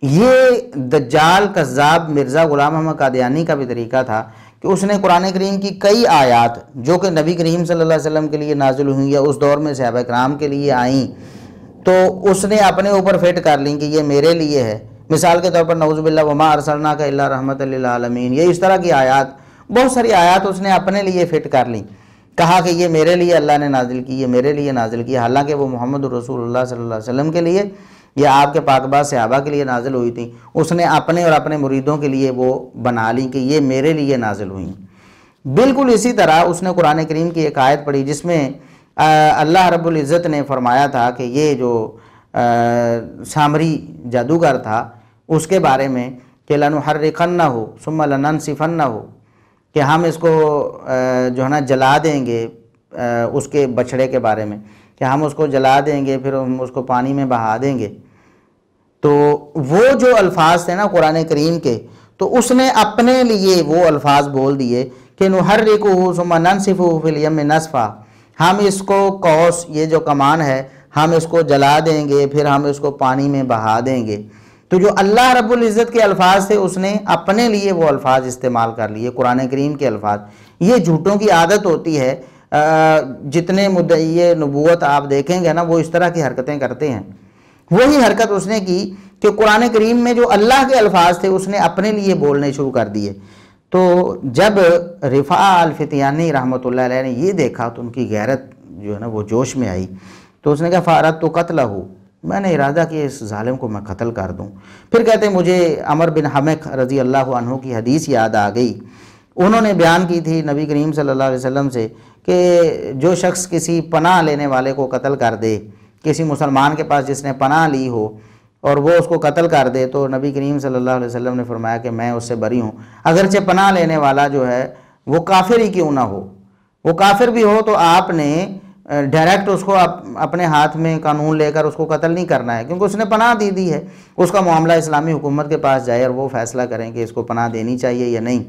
یہ دجال کذاب مرزا غلام احمد قادیانی کا بھی طریقہ تھا کہ اس نے قرآن کریم کی کئی آیات جو کہ نبی کریم صلی اللہ علیہ وسلم کے لیے نازل ہوئیں یا اس دور میں صحابہ کرام کے لیے آئیں، تو اس نے اپنے اوپر فٹ کر لیں کہ یہ میرے لیے ہے۔ مثال کے طور پر نعوذ باللہ وما ارسلناک الا رحمۃ للعالمین، یہ اس طرح کی آیات، بہت ساری آیات اس نے اپنے لیے فٹ کر لیں، کہا کہ یہ میرے لیے اللہ نے نازل کی، یہ میرے لیے نازل کی، حالانکہ وہ محمد رسول اللہ صلی اللہ علیہ وسلم کے لیے یا آپ کے پاک باز صحابہ کے لیے نازل ہوئی تھی، اس نے اپنے اور اپنے مریدوں کے لیے وہ بنا لی کہ یہ میرے لیے نازل ہوئیں۔ بالکل اسی طرح اس نے قرآن کریم کی ایک آیت پڑھی جس میں اللہ رب العزت نے فرمایا تھا کہ یہ جو سامری جادوگر تھا اس کے بارے میں کہ لَنُحَرِّقَنَّهُ ثُمَّ لَنَنْسِفَنَّهُ، کہ ہم اس کو جو ہے نا جلا دیں گے، اس کے بچھڑے کے بارے میں کہ ہم اس کو جلا دیں گے پھر ہم اس کو پانی میں بہا دیں گے۔ تو وہ جو الفاظ تھے نا قرآن کریم کے، تو اس نے اپنے لیے وہ الفاظ بول دیے کہ نُحَرِّقُهُ ثُمَّ نَنْسِفُهُ فِي الْيَمِّ نَسْفًا، ہم اس کو قوس، یہ جو کمان ہے، ہم اس کو جلا دیں گے پھر ہم اس کو پانی میں بہا دیں گے۔ تو جو اللہ رب العزت کے الفاظ تھے اس نے اپنے لیے وہ الفاظ استعمال کر لیے، قرآن کریم کے الفاظ۔ یہ جھوٹوں کی عادت ہوتی ہے، جتنے مدعی نبوت آپ دیکھیں گے نا وہ اس طرح کی حرکتیں کرتے ہیں۔ وہی حرکت اس نے کی کہ قرآن کریم میں جو اللہ کے الفاظ تھے اس نے اپنے لیے بولنے شروع کر دیے۔ تو جب رفاع الفتیانی رحمۃ اللہ علیہ نے یہ دیکھا تو ان کی غیرت جو ہے نا وہ جوش میں آئی، تو اس نے کہا فَأَرَدْتُ قَتْلَهُ، میں نے ارادہ کیا اس ظالم کو میں قتل کر دوں۔ پھر کہتے ہیں مجھے عمر بن حمق رضی اللہ عنہ کی حدیث یاد آ گئی، انہوں نے بیان کی تھی نبی کریم صلی اللہ علیہ وسلم سے کہ جو شخص کسی پناہ لینے والے کو قتل کر دے، کسی مسلمان کے پاس جس نے پناہ لی ہو اور وہ اس کو قتل کر دے، تو نبی کریم صلی اللہ علیہ وسلم نے فرمایا کہ میں اس سے بری ہوں، اگرچہ پناہ لینے والا جو ہے وہ کافر ہی کیوں نہ ہو، وہ کافر بھی ہو تو آپ نے ڈائریکٹ اس کو اپنے ہاتھ میں قانون لے کر اس کو قتل نہیں کرنا ہے، کیونکہ اس نے پناہ دی ہے۔ اس کا معاملہ اسلامی حکومت کے پاس جائے اور وہ فیصلہ کریں کہ اس کو پناہ دینی چاہیے یا نہیں۔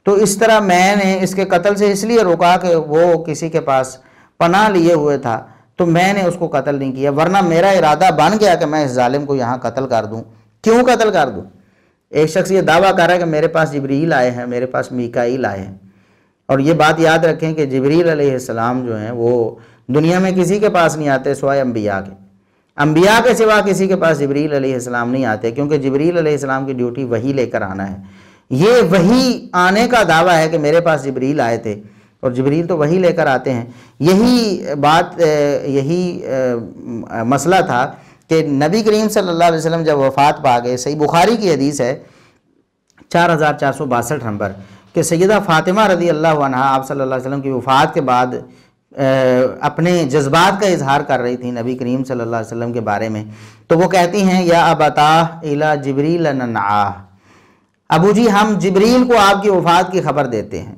تو اس طرح میں نے اس کے قتل سے اس لیے روکا کہ وہ کسی کے پاس پناہ لیے ہوئے تھا، تو میں نے اس کو قتل نہیں کیا، ورنہ میرا ارادہ بن گیا کہ میں اس ظالم کو یہاں قتل کر دوں۔ کیوں قتل کر دوں؟ ایک شخص یہ دعویٰ کر رہا ہے کہ میرے پاس جبریل آئے ہیں، میرے پاس میکائیل آئے ہیں، اور یہ بات یاد رکھیں کہ جبریل علیہ السلام جو ہیں وہ دنیا میں کسی کے پاس نہیں آتے سوائے انبیاء کے، انبیاء کے سوا کسی کے پاس جبریل علیہ السلام نہیں آتے، کیونکہ جبریل علیہ السلام کی ڈیوٹی وحی لے کر آنا ہے۔ یہ وحی آنے کا دعویٰ ہے کہ میرے پاس جبریل آئے تھے، اور جبریل تو وحی لے کر آتے ہیں۔ یہی بات، یہی مسئلہ تھا کہ نبی کریم صلی اللہ علیہ وسلم جب وفات پا گئے، صحیح بخاری کی حدیث ہے 4462 نمبر، کہ سیدہ فاطمہ رضی اللہ عنہ آپ صلی اللہ علیہ وسلم کی وفات کے بعد اپنے جذبات کا اظہار کر رہی تھی نبی کریم صلی اللہ علیہ وسلم کے بارے میں، تو وہ کہتی ہیں یا ابتاہ الی جبریل ننعاہ، ابو جی ہم جبریل کو آپ کی وفات کی خبر دیتے ہیں،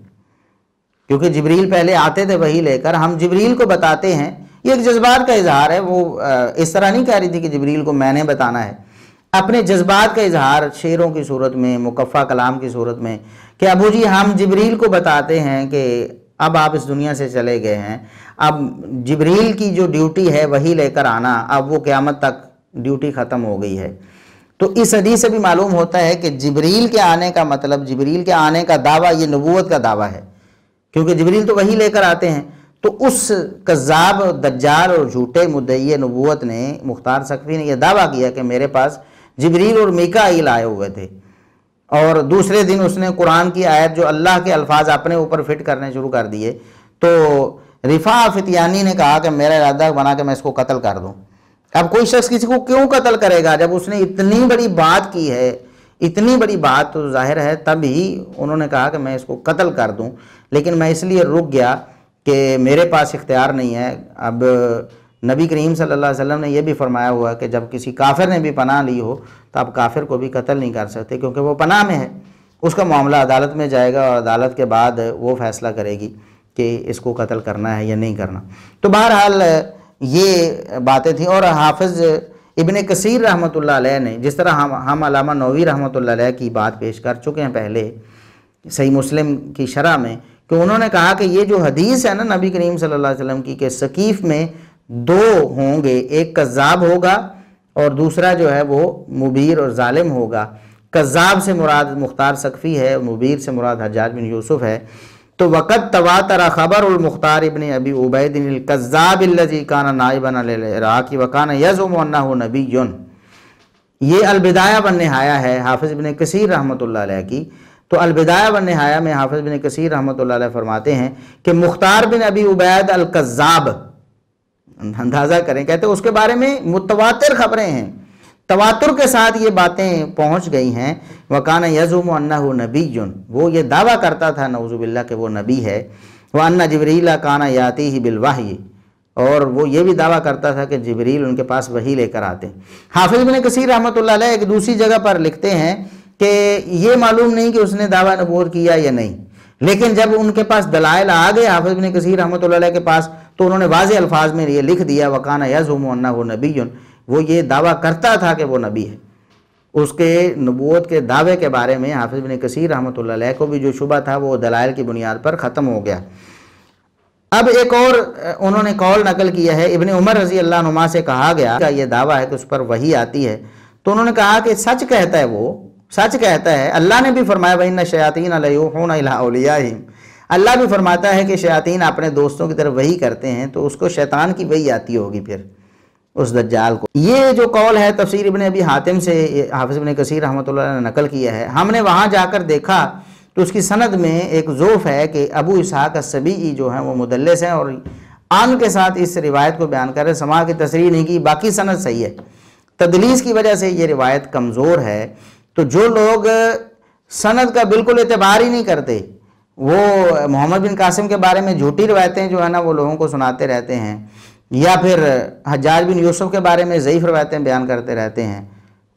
کیونکہ جبریل پہلے آتے تھے وحی لے کر، ہم جبریل کو بتاتے ہیں۔ یہ ایک جذبات کا اظہار ہے، وہ اس طرح نہیں کہہ رہی تھی کہ جبریل کو میں نے بتانا ہے، اپنے جذبات کا اظہار شعروں کی صورت میں، مکفہ کلام کی صورت میں، کہ ابو جی ہم جبریل کو بتاتے ہیں کہ اب آپ اس دنیا سے چلے گئے ہیں، اب جبریل کی جو ڈیوٹی ہے وحی لے کر آنا، اب وہ قیامت تک ڈیوٹی ختم ہو گئی ہے۔ تو اس حدیث سے بھی معلوم ہوتا ہے کہ جبریل کے آنے کا مطلب، جبریل کے آنے کا دعویٰ یہ نبوت کا دعویٰ ہے، کیونکہ جبریل تو وحی لے کر آتے ہیں۔ تو اس کذاب، دجال اور جھوٹے مدعی نبوت نے، مختار سقفی نے یہ دعویٰ کیا کہ میرے پاس جبریل اور میکائیل آئے ہوئے تھے، اور دوسرے دن اس نے قرآن کی آیت جو اللہ کے الفاظ اپنے اوپر فٹ کرنے شروع کر دیے۔ تو رفاع فتیانی نے کہا کہ میرا ارادہ بنا کہ میں اس کو قتل کر دوں۔ اب کوئی شخص کسی کو کیوں قتل کرے گا جب اس نے اتنی بڑی بات کی ہے، اتنی بڑی بات، تو ظاہر ہے تب ہی انہوں نے کہا کہ میں اس کو قتل کر دوں، لیکن میں اس لیے رک گیا کہ میرے پاس اختیار نہیں ہے۔ اب نبی کریم صلی اللہ علیہ وسلم نے یہ بھی فرمایا ہوا کہ جب کسی کافر نے بھی پناہ لی ہو تو آپ کافر کو بھی قتل نہیں کر سکتے، کیونکہ وہ پناہ میں ہے، اس کا معاملہ عدالت میں جائے گا، اور عدالت کے بعد وہ فیصلہ کرے گی کہ اس کو قتل کرنا ہے یا نہیں کرنا۔ تو بہرحال یہ باتیں تھیں۔ اور حافظ ابن کثیر رحمۃ اللہ علیہ نے، جس طرح ہم علامہ نووی رحمۃ اللہ علیہ کی بات پیش کر چکے ہیں پہلے صحیح مسلم کی شرح میں، کہ انہوں نے کہا کہ یہ جو حدیث ہے نا نبی کریم صلی اللہ علیہ وسلم کی کہ ثقیف میں دو ہوں گے، ایک کذاب ہوگا اور دوسرا جو ہے وہ مبیر اور ظالم ہوگا۔ کذاب سے مراد مختار سقفی ہے، مبیر سے مراد حجاج بن یوسف ہے۔ تو وقت تواتر خبر المختار ابن ابی عبید الکذاب الذی کان نائبا للعراق وکان یزعم انہ نبی۔ یہ البدایہ والنہایہ ہے حافظ ابن کثیر رحمۃ اللہ علیہ کی۔ تو البدایہ والنہایہ میں حافظ ابن کثیر رحمۃ اللہ علیہ فرماتے ہیں کہ مختار بن ابی عبید الکذاب، اندازہ کریں، کہتے ہیں اس کے بارے میں متواتر خبریں ہیں، تواتر کے ساتھ یہ باتیں پہنچ گئی ہیں۔ وَكَانَ يَزُمُ أَنَّهُ نَبِيٌّ، وہ یہ دعویٰ کرتا تھا نعوذ باللہ کہ وہ نبی ہے۔ وَأَنَّ جِبْرِيلَ كَانَ يَأْتِيهِ بِالْوَحْيِ، اور وہ یہ بھی دعویٰ کرتا تھا کہ جبریل ان کے پاس وحی لے کر آتے ہیں۔ حافظ ابن کثیر رحمۃ اللہ علیہ ایک دوسری جگہ پر لکھتے ہیں کہ یہ معلوم نہیں کہ اس نے دعویٰ نبوت کیا یا نہیں، لیکن جب ان کے پاس دلائل آ گئے حافظ ابن کثیر رحمۃ اللہ علیہ کے پاس، تو انہوں نے واضح الفاظ میں یہ لکھ دیا وَكَانَ يَزْعُمُ أَنَّهُ نَبِيٌّ، وہ یہ دعویٰ کرتا تھا کہ وہ نبی ہے۔ اس کے نبوت کے دعوے کے بارے میں حافظ ابن کثیر رحمۃ اللہ علیہ کو بھی جو شبہ تھا وہ دلائل کی بنیاد پر ختم ہو گیا۔ اب ایک اور انہوں نے قول نقل کیا ہے، ابن عمر رضی اللہ عنہما سے کہا گیا کہ یہ دعویٰ ہے کہ اس پر وحی آتی ہے، تو انہوں نے کہا کہ سچ کہتا ہے، وہ سچ کہتا ہے۔ اللہ نے بھی فرمایا وَإِنَّ الشَّيَاطِينَ لَيُوحُونَ إِلَىٰ أَوْلِيَائِهِمْ، اللہ بھی فرماتا ہے کہ شیاطین اپنے دوستوں کی طرف وحی کرتے ہیں، تو اس کو شیطان کی وحی آتی ہوگی پھر اس دجال کو۔ یہ جو قول ہے تفسیر ابن ابی حاتم سے حافظ ابن کثیر رحمۃ اللہ علیہ نے نقل کیا ہے۔ ہم نے وہاں جا کر دیکھا تو اس کی سند میں ایک ضعف ہے کہ ابو اسحاق السبیعی جو ہیں وہ مدلس ہیں، اور آن کے ساتھ اس روایت کو بیان کر رہے، سماع کی تصریح نہیں کی، باقی سند صحیح ہے۔ تدلیس کی وجہ سے یہ روایت کمزور ہے۔ تو جو لوگ سند کا بالکل اعتبار ہی نہیں کرتے، وہ محمد بن قاسم کے بارے میں جھوٹی روایتیں جو ہے نا وہ لوگوں کو سناتے رہتے ہیں، یا پھر حجاج بن یوسف کے بارے میں ضعیف روایتیں بیان کرتے رہتے ہیں،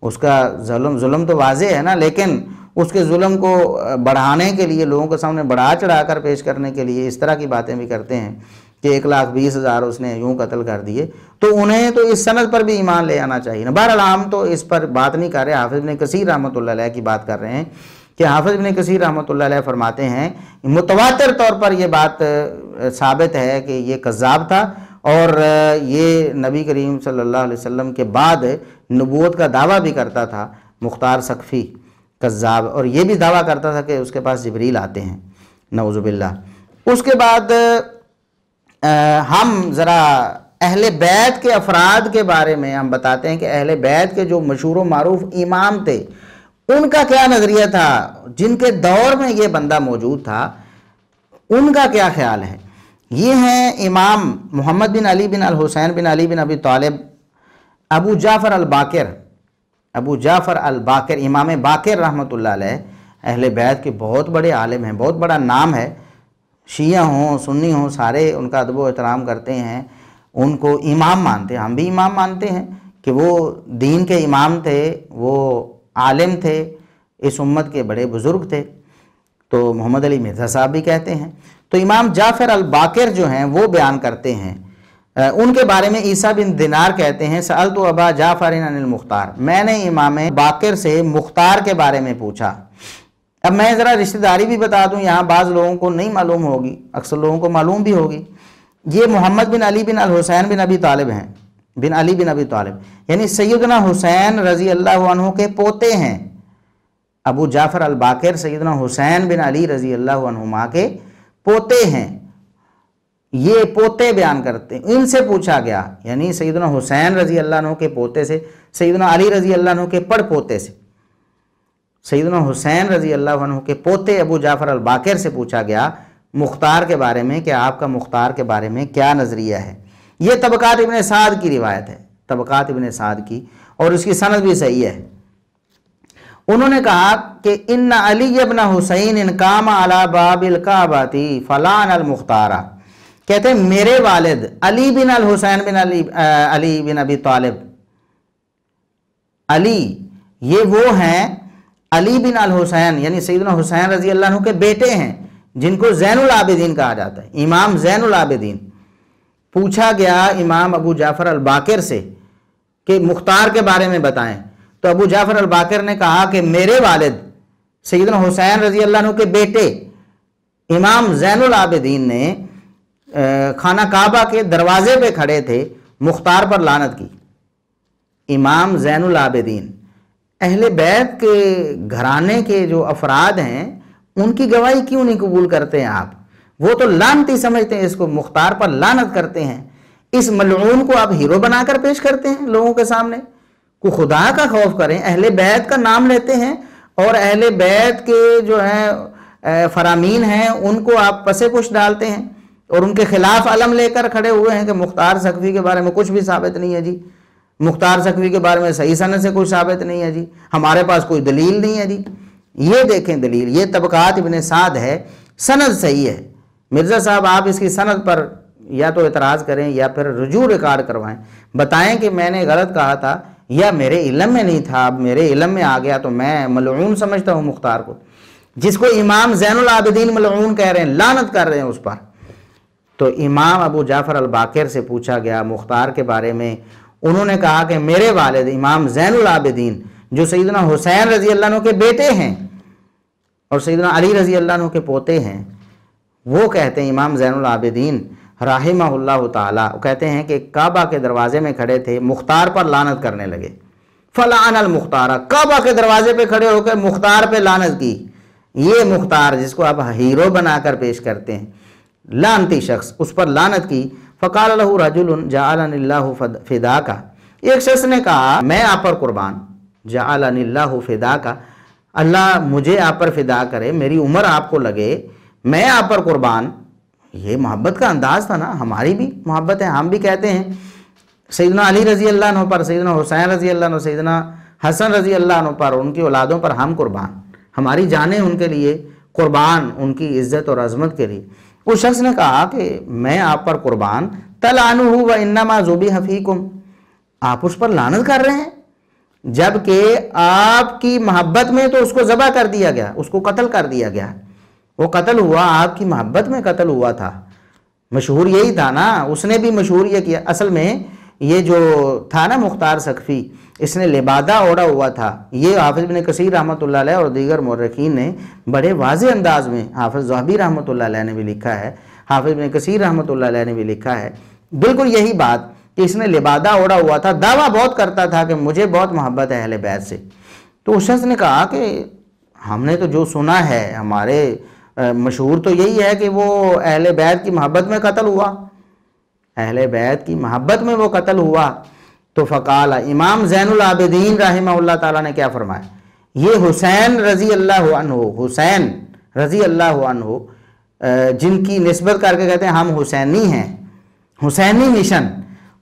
اس کا ظلم تو واضح ہے نا، لیکن اس کے ظلم کو بڑھانے کے لیے، لوگوں کے سامنے بڑھا چڑھا کر پیش کرنے کے لیے اس طرح کی باتیں بھی کرتے ہیں کہ 1,20,000 اس نے یوں قتل کر دیے، تو انہیں تو اس سند پر بھی ایمان لے آنا چاہیے نا۔ بہرحال ہم تو اس پر بات نہیں کر رہے، حافظ ابن کثیر رحمۃ اللہ علیہ کی بات کر رہے ہیں کہ حافظ ابن کثیر رحمۃ اللہ علیہ فرماتے ہیں متواتر طور پر یہ بات ثابت ہے کہ یہ کذاب تھا، اور یہ نبی کریم صلی اللہ علیہ وسلم کے بعد نبوت کا دعویٰ بھی کرتا تھا مختار ثقفی کذاب، اور یہ بھی دعویٰ کرتا تھا کہ اس کے پاس جبریل آتے ہیں، نعوذ باللہ۔ اس کے بعد ہم ذرا اہل بیت کے افراد کے بارے میں ہم بتاتے ہیں کہ اہل بیت کے جو مشہور و معروف امام تھے ان کا کیا نظریہ تھا، جن کے دور میں یہ بندہ موجود تھا ان کا کیا خیال ہے۔ یہ ہیں امام محمد بن علی بن الحسین بن علی بن ابی طالب، ابو جعفر الباقر، ابو جعفر الباقر، امام باقر رحمۃ اللہ علیہ، اہل بیت کے بہت بڑے عالم ہیں، بہت بڑا نام ہے، شیعہ ہوں سنی ہوں سارے ان کا ادب و احترام کرتے ہیں، ان کو امام مانتے ہیں، ہم بھی امام مانتے ہیں کہ وہ دین کے امام تھے، وہ عالم تھے، اس امت کے بڑے بزرگ تھے، تو محمد علی مرزا صاحب بھی کہتے ہیں۔ تو امام جعفر الباقر جو ہیں وہ بیان کرتے ہیں، ان کے بارے میں عیسیٰ بن دینار کہتے ہیں سألت ابا جعفر عن المختار، میں نے امام باقر سے مختار کے بارے میں پوچھا۔ اب میں ذرا رشتہ داری بھی بتا دوں، یہاں بعض لوگوں کو نہیں معلوم ہوگی، اکثر لوگوں کو معلوم بھی ہوگی۔ یہ محمد بن علی بن الحسین بن ابی طالب ہیں، بن علی بن ابی طالب، یعنی سیدنا حسین رضی اللہ عنہ کے پوتے ہیں۔ ابو جعفر الباقر سیدنا حسین بن علی رضی اللہ عنہما کے پوتے ہیں، یہ پوتے بیان کرتے ہیں۔ ان سے پوچھا گیا، یعنی سیدنا حسین رضی اللہ عنہ کے پوتے سے، سیدنا علی رضی اللہ عنہ کے پڑ پوتے سے، سیدنا حسین رضی اللہ عنہ کے پوتے ابو جعفر الباقر سے پوچھا گیا مختار کے بارے میں کہ آپ کا مختار کے بارے میں کیا نظریہ ہے۔ یہ طبقات ابن سعد کی روایت ہے، طبقات ابن سعد کی، اور اس کی سند بھی صحیح ہے۔ انہوں نے کہا کہ ان علی ابن حسین ان قام علی باب الکعبۃ فلان المختارہ، کہتے ہیں میرے والد علی بن الحسین بن علی بن ابی طالب، علی یہ وہ ہیں علی بن الحسین یعنی سیدنا حسین رضی اللہ عنہ کے بیٹے ہیں، جن کو زین العابدین کہا جاتا ہے، امام زین العابدین۔ پوچھا گیا امام ابو جعفر الباقر سے کہ مختار کے بارے میں بتائیں، تو ابو جعفر الباقر نے کہا کہ میرے والد سیدنا حسین رضی اللہ عنہ کے بیٹے امام زین العابدین نے خانہ کعبہ کے دروازے پہ کھڑے تھے، مختار پر لعنت کی۔ امام زین العابدین، اہل بیت کے گھرانے کے جو افراد ہیں ان کی گواہی کیوں نہیں قبول کرتے ہیں آپ؟ وہ تو لعنتی سمجھتے ہیں اس کو، مختار پر لعنت کرتے ہیں، اس ملعون کو آپ ہیرو بنا کر پیش کرتے ہیں لوگوں کے سامنے۔ کو خدا کا خوف کریں، اہل بیت کا نام لیتے ہیں اور اہل بیت کے جو ہیں فرامین ہیں ان کو آپ پسے پش ڈالتے ہیں اور ان کے خلاف علم لے کر کھڑے ہوئے ہیں کہ مختار ثقفی کے بارے میں کچھ بھی ثابت نہیں ہے جی، مختار ثقفی کے بارے میں صحیح سند سے کوئی ثابت نہیں ہے جی، ہمارے پاس کوئی دلیل نہیں ہے جی۔ یہ دیکھیں دلیل، یہ طبقات ابن سعد ہے، سند صحیح ہے۔ مرزا صاحب آپ اس کی سند پر یا تو اعتراض کریں یا پھر رجوع ریکارڈ کروائیں، بتائیں کہ میں نے غلط کہا تھا یا میرے علم میں نہیں تھا، اب میرے علم میں آ گیا تو میں ملعون سمجھتا ہوں مختار کو، جس کو امام زین العابدین ملعون کہہ رہے ہیں، لعنت کر رہے ہیں اس پر۔ تو امام ابو جعفر الباقر سے پوچھا گیا مختار کے بارے میں، انہوں نے کہا کہ میرے والد امام زین العابدین جو سیدنا حسین رضی اللہ عنہ کے بیٹے ہیں اور سیدنا علی رضی اللہ عنہ کے پوتے ہیں، وہ کہتے ہیں امام زین العابدین رحمہ اللہ تعالی، وہ کہتے ہیں کہ کعبہ کے دروازے میں کھڑے تھے، مختار پر لعنت کرنے لگے۔ فلعن المختار، کعبہ کے دروازے پہ کھڑے ہو کر مختار پہ لعنت کی۔ یہ مختار جس کو آپ ہیرو بنا کر پیش کرتے ہیں، لعنتی شخص، اس پر لعنت کی۔ فقال له رجل جعلني الله فداك، ایک شخص نے کہا میں آپ پر قربان، جعلني الله فداك، اللہ مجھے آپ پر فدا کرے، میری عمر آپ کو لگے، میں آپ پر قربان۔ یہ محبت کا انداز تھا نا، ہماری بھی محبت ہے، ہم بھی کہتے ہیں سیدنا علی رضی اللہ عنہ پر، سیدنا حسین رضی اللہ عنہ، سیدنا حسن رضی اللہ عنہ پر، ان کی اولادوں پر ہم قربان، ہماری جانیں ان کے لیے قربان، ان کی عزت اور عظمت کے لیے۔ اس شخص نے کہا کہ میں آپ پر قربان، تلعنہ وانما ذبح فیکم، آپ اس پر لعنت کر رہے ہیں، جبکہ آپ کی محبت میں تو اس کو ذبح کر دیا گیا، اس کو قتل کر دیا گیا، وہ قتل ہوا آپ کی محبت میں قتل ہوا تھا، مشہور یہی تھا نا، اس نے بھی مشہور یہ کیا۔ اصل میں یہ جو تھا نا مختار سقفی، اس نے لبادہ اوڑا ہوا تھا، یہ حافظ ابن کثیر رحمۃ اللہ علیہ اور دیگر مورخین نے بڑے واضح انداز میں، حافظ ذہبی رحمۃ اللہ علیہ نے بھی لکھا ہے، حافظ ابن کثیر رحمۃ اللہ علیہ نے بھی لکھا ہے بالکل یہی بات کہ اس نے لبادہ اوڑا ہوا تھا، دعویٰ بہت کرتا تھا کہ مجھے بہت محبت ہے اہل بیت سے۔ تو اس شخص نے کہا کہ ہم نے تو جو سنا ہے، ہمارے مشہور تو یہی ہے کہ وہ اہل بیت کی محبت میں قتل ہوا، اہل بیت کی محبت میں وہ قتل ہوا۔ تو فقال، امام زین العابدین رحمہ اللہ تعالیٰ نے کیا فرمایا، یہ حسین رضی اللہ عنہ، حسین رضی اللہ عنہ جن کی نسبت کر کے کہتے ہیں ہم حسینی ہیں، حسینی مشن،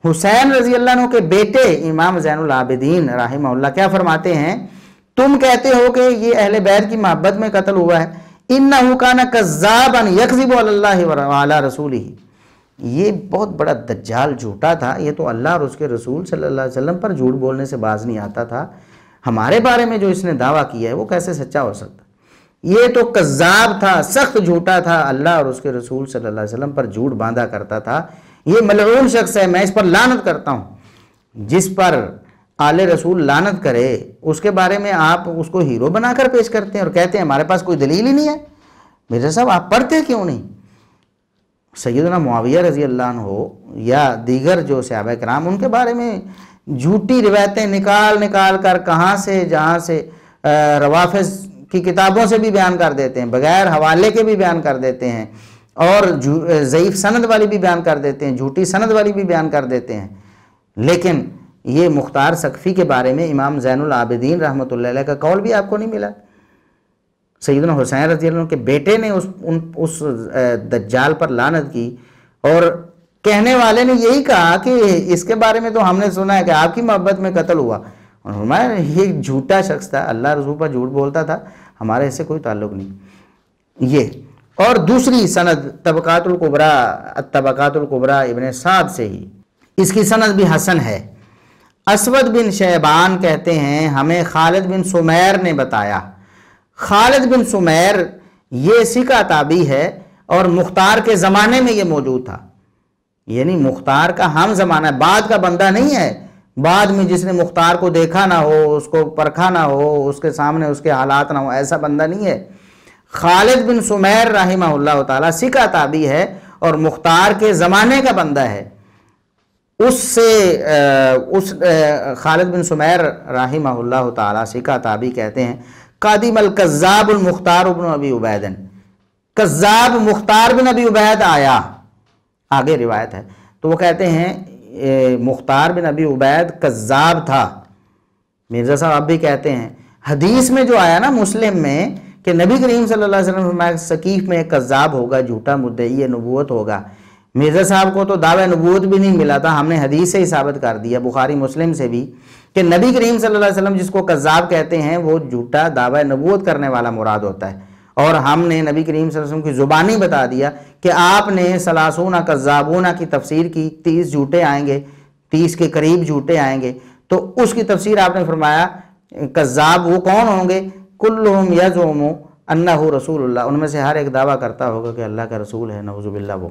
حسین رضی اللہ عنہ کے بیٹے امام زین العابدین رحمہ اللہ کیا فرماتے ہیں، تم کہتے ہو کہ یہ اہل بیت کی محبت میں قتل ہوا ہے، انہ کان کذابا یکذب علی اللہ وعلی رسولہ، یہ بہت بڑا دجال جھوٹا تھا، یہ تو اللہ اور اس کے رسول صلی اللہ علیہ وسلم پر جھوٹ بولنے سے باز نہیں آتا تھا، ہمارے بارے میں جو اس نے دعویٰ کیا ہے وہ کیسے سچا ہو سکتا، یہ تو کذاب تھا، سخت جھوٹا تھا، اللہ اور اس کے رسول صلی اللہ علیہ وسلم پر جھوٹ باندھا کرتا تھا، یہ ملعون شخص ہے، میں اس پر لعنت کرتا ہوں۔ جس پر آل رسول لعنت کرے اس کے بارے میں آپ اس کو ہیرو بنا کر پیش کرتے ہیں اور کہتے ہیں ہمارے پاس کوئی دلیل ہی نہیں ہے۔ مرزا صاحب آپ پڑھتے کیوں نہیں؟ سیدنا معاویہ رضی اللہ عنہ یا دیگر جو صحابہ کرام، ان کے بارے میں جھوٹی روایتیں نکال کر کہاں سے جہاں سے روافض کی کتابوں سے بھی بیان کر دیتے ہیں، بغیر حوالے کے بھی بیان کر دیتے ہیں، اور ضعیف سند والی بھی بیان کر دیتے ہیں، جھوٹی سند والی بھی بیان کر دیتے ہیں۔ لیکن یہ مختار سقفی کے بارے میں امام زین العابدین رحمۃ اللہ علیہ کا قول بھی آپ کو نہیں ملا۔ سیدنا حسین رضی اللہ عنہ کے بیٹے نے اس دجال پر لعنت کی، اور کہنے والے نے یہی کہا کہ اس کے بارے میں تو ہم نے سنا ہے کہ آپ کی محبت میں قتل ہوا، اور فرمایا یہ جھوٹا شخص تھا، اللہ رسول پر جھوٹ بولتا تھا، ہمارے اس سے کوئی تعلق نہیں۔ یہ اور دوسری سند طبقات الکبریٰ ابن سعد سے ہی، اس کی سند بھی حسن ہے۔ اسود بن شیبان کہتے ہیں ہمیں خالد بن سمیر نے بتایا، خالد بن سمیر یہ سکہ تابعی ہے اور مختار کے زمانے میں یہ موجود تھا، یعنی مختار کا ہم زمانہ، بعد کا بندہ نہیں ہے، بعد میں جس نے مختار کو دیکھا نہ ہو، اس کو پرکھا نہ ہو، اس کے سامنے اس کے حالات نہ ہو، ایسا بندہ نہیں ہے۔ خالد بن سمیر رحمہ اللہ تعالیٰ سکہ تابعی ہے اور مختار کے زمانے کا بندہ ہے۔ خالد بن سمیر رحمہ اللہ تعالیٰ سکہ تابعی کہتے ہیں قادم الکذاب المختار بن ابی عبید، کذاب مختار بن ابی عبید آیا، آگے روایت ہے، تو وہ کہتے ہیں مختار بن ابی عبید کذاب تھا۔ مرزا صاحب آپ بھی کہتے ہیں حدیث میں جو آیا نا مسلم میں کہ نبی کریم صلی اللہ علیہ وسلم فرمایا ثقیف میں ایک کذاب ہوگا، جھوٹا مدعی نبوت ہوگا۔ مرزا صاحب کو تو دعوی نبوت بھی نہیں ملا تھا، ہم نے حدیث سے ہی ثابت کر دیا، بخاری مسلم سے بھی، کہ نبی کریم صلی اللہ علیہ وسلم جس کو کذاب کہتے ہیں وہ جھوٹا دعوی نبوت کرنے والا مراد ہوتا ہے، اور ہم نے نبی کریم صلی اللہ علیہ وسلم کی زبانی بتا دیا کہ آپ نے ثلاثون کذابون کی تفسیر کی، 30 جھوٹے آئیں گے، 30 کے قریب جھوٹے آئیں گے، تو اس کی تفسیر آپ نے فرمایا کذاب وہ کون ہوں گے، کلہم یزعم انہ رسول اللہ، ان میں سے ہر ایک دعویٰ کرتا ہوگا کہ اللہ کا رسول ہے، نعوذ باللہ وہ۔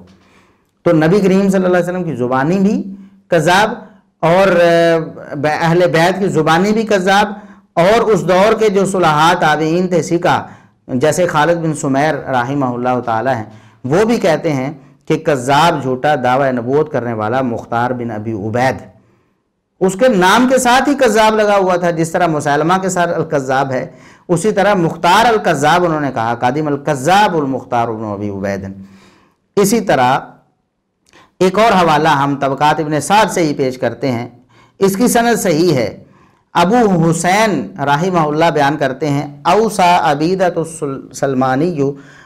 تو نبی کریم صلی اللہ علیہ وسلم کی زبانی بھی کذاب، اور اہل بیت کی زبانی بھی کذاب، اور اس دور کے جو صلحاء تابعین تھے سکہ جیسے خالد بن سمیر رحمہ اللہ تعالیٰ ہیں، وہ بھی کہتے ہیں کہ کذاب جھوٹا دعوی نبوت کرنے والا مختار بن ابی عبید، اس کے نام کے ساتھ ہی کذاب لگا ہوا تھا، جس طرح مسلمہ کے ساتھ الکذاب ہے، اسی طرح مختار الکذاب انہوں نے کہا، قادم الکذاب المختار بن ابی عبید۔ اسی طرح ایک اور حوالہ ہم طبقات ابن سعد سے ہی پیش کرتے ہیں، اس کی سند صحیح ہے۔ ابو حسین رحمہ اللہ بیان کرتے ہیں اوصى عبیدۃ السلمانی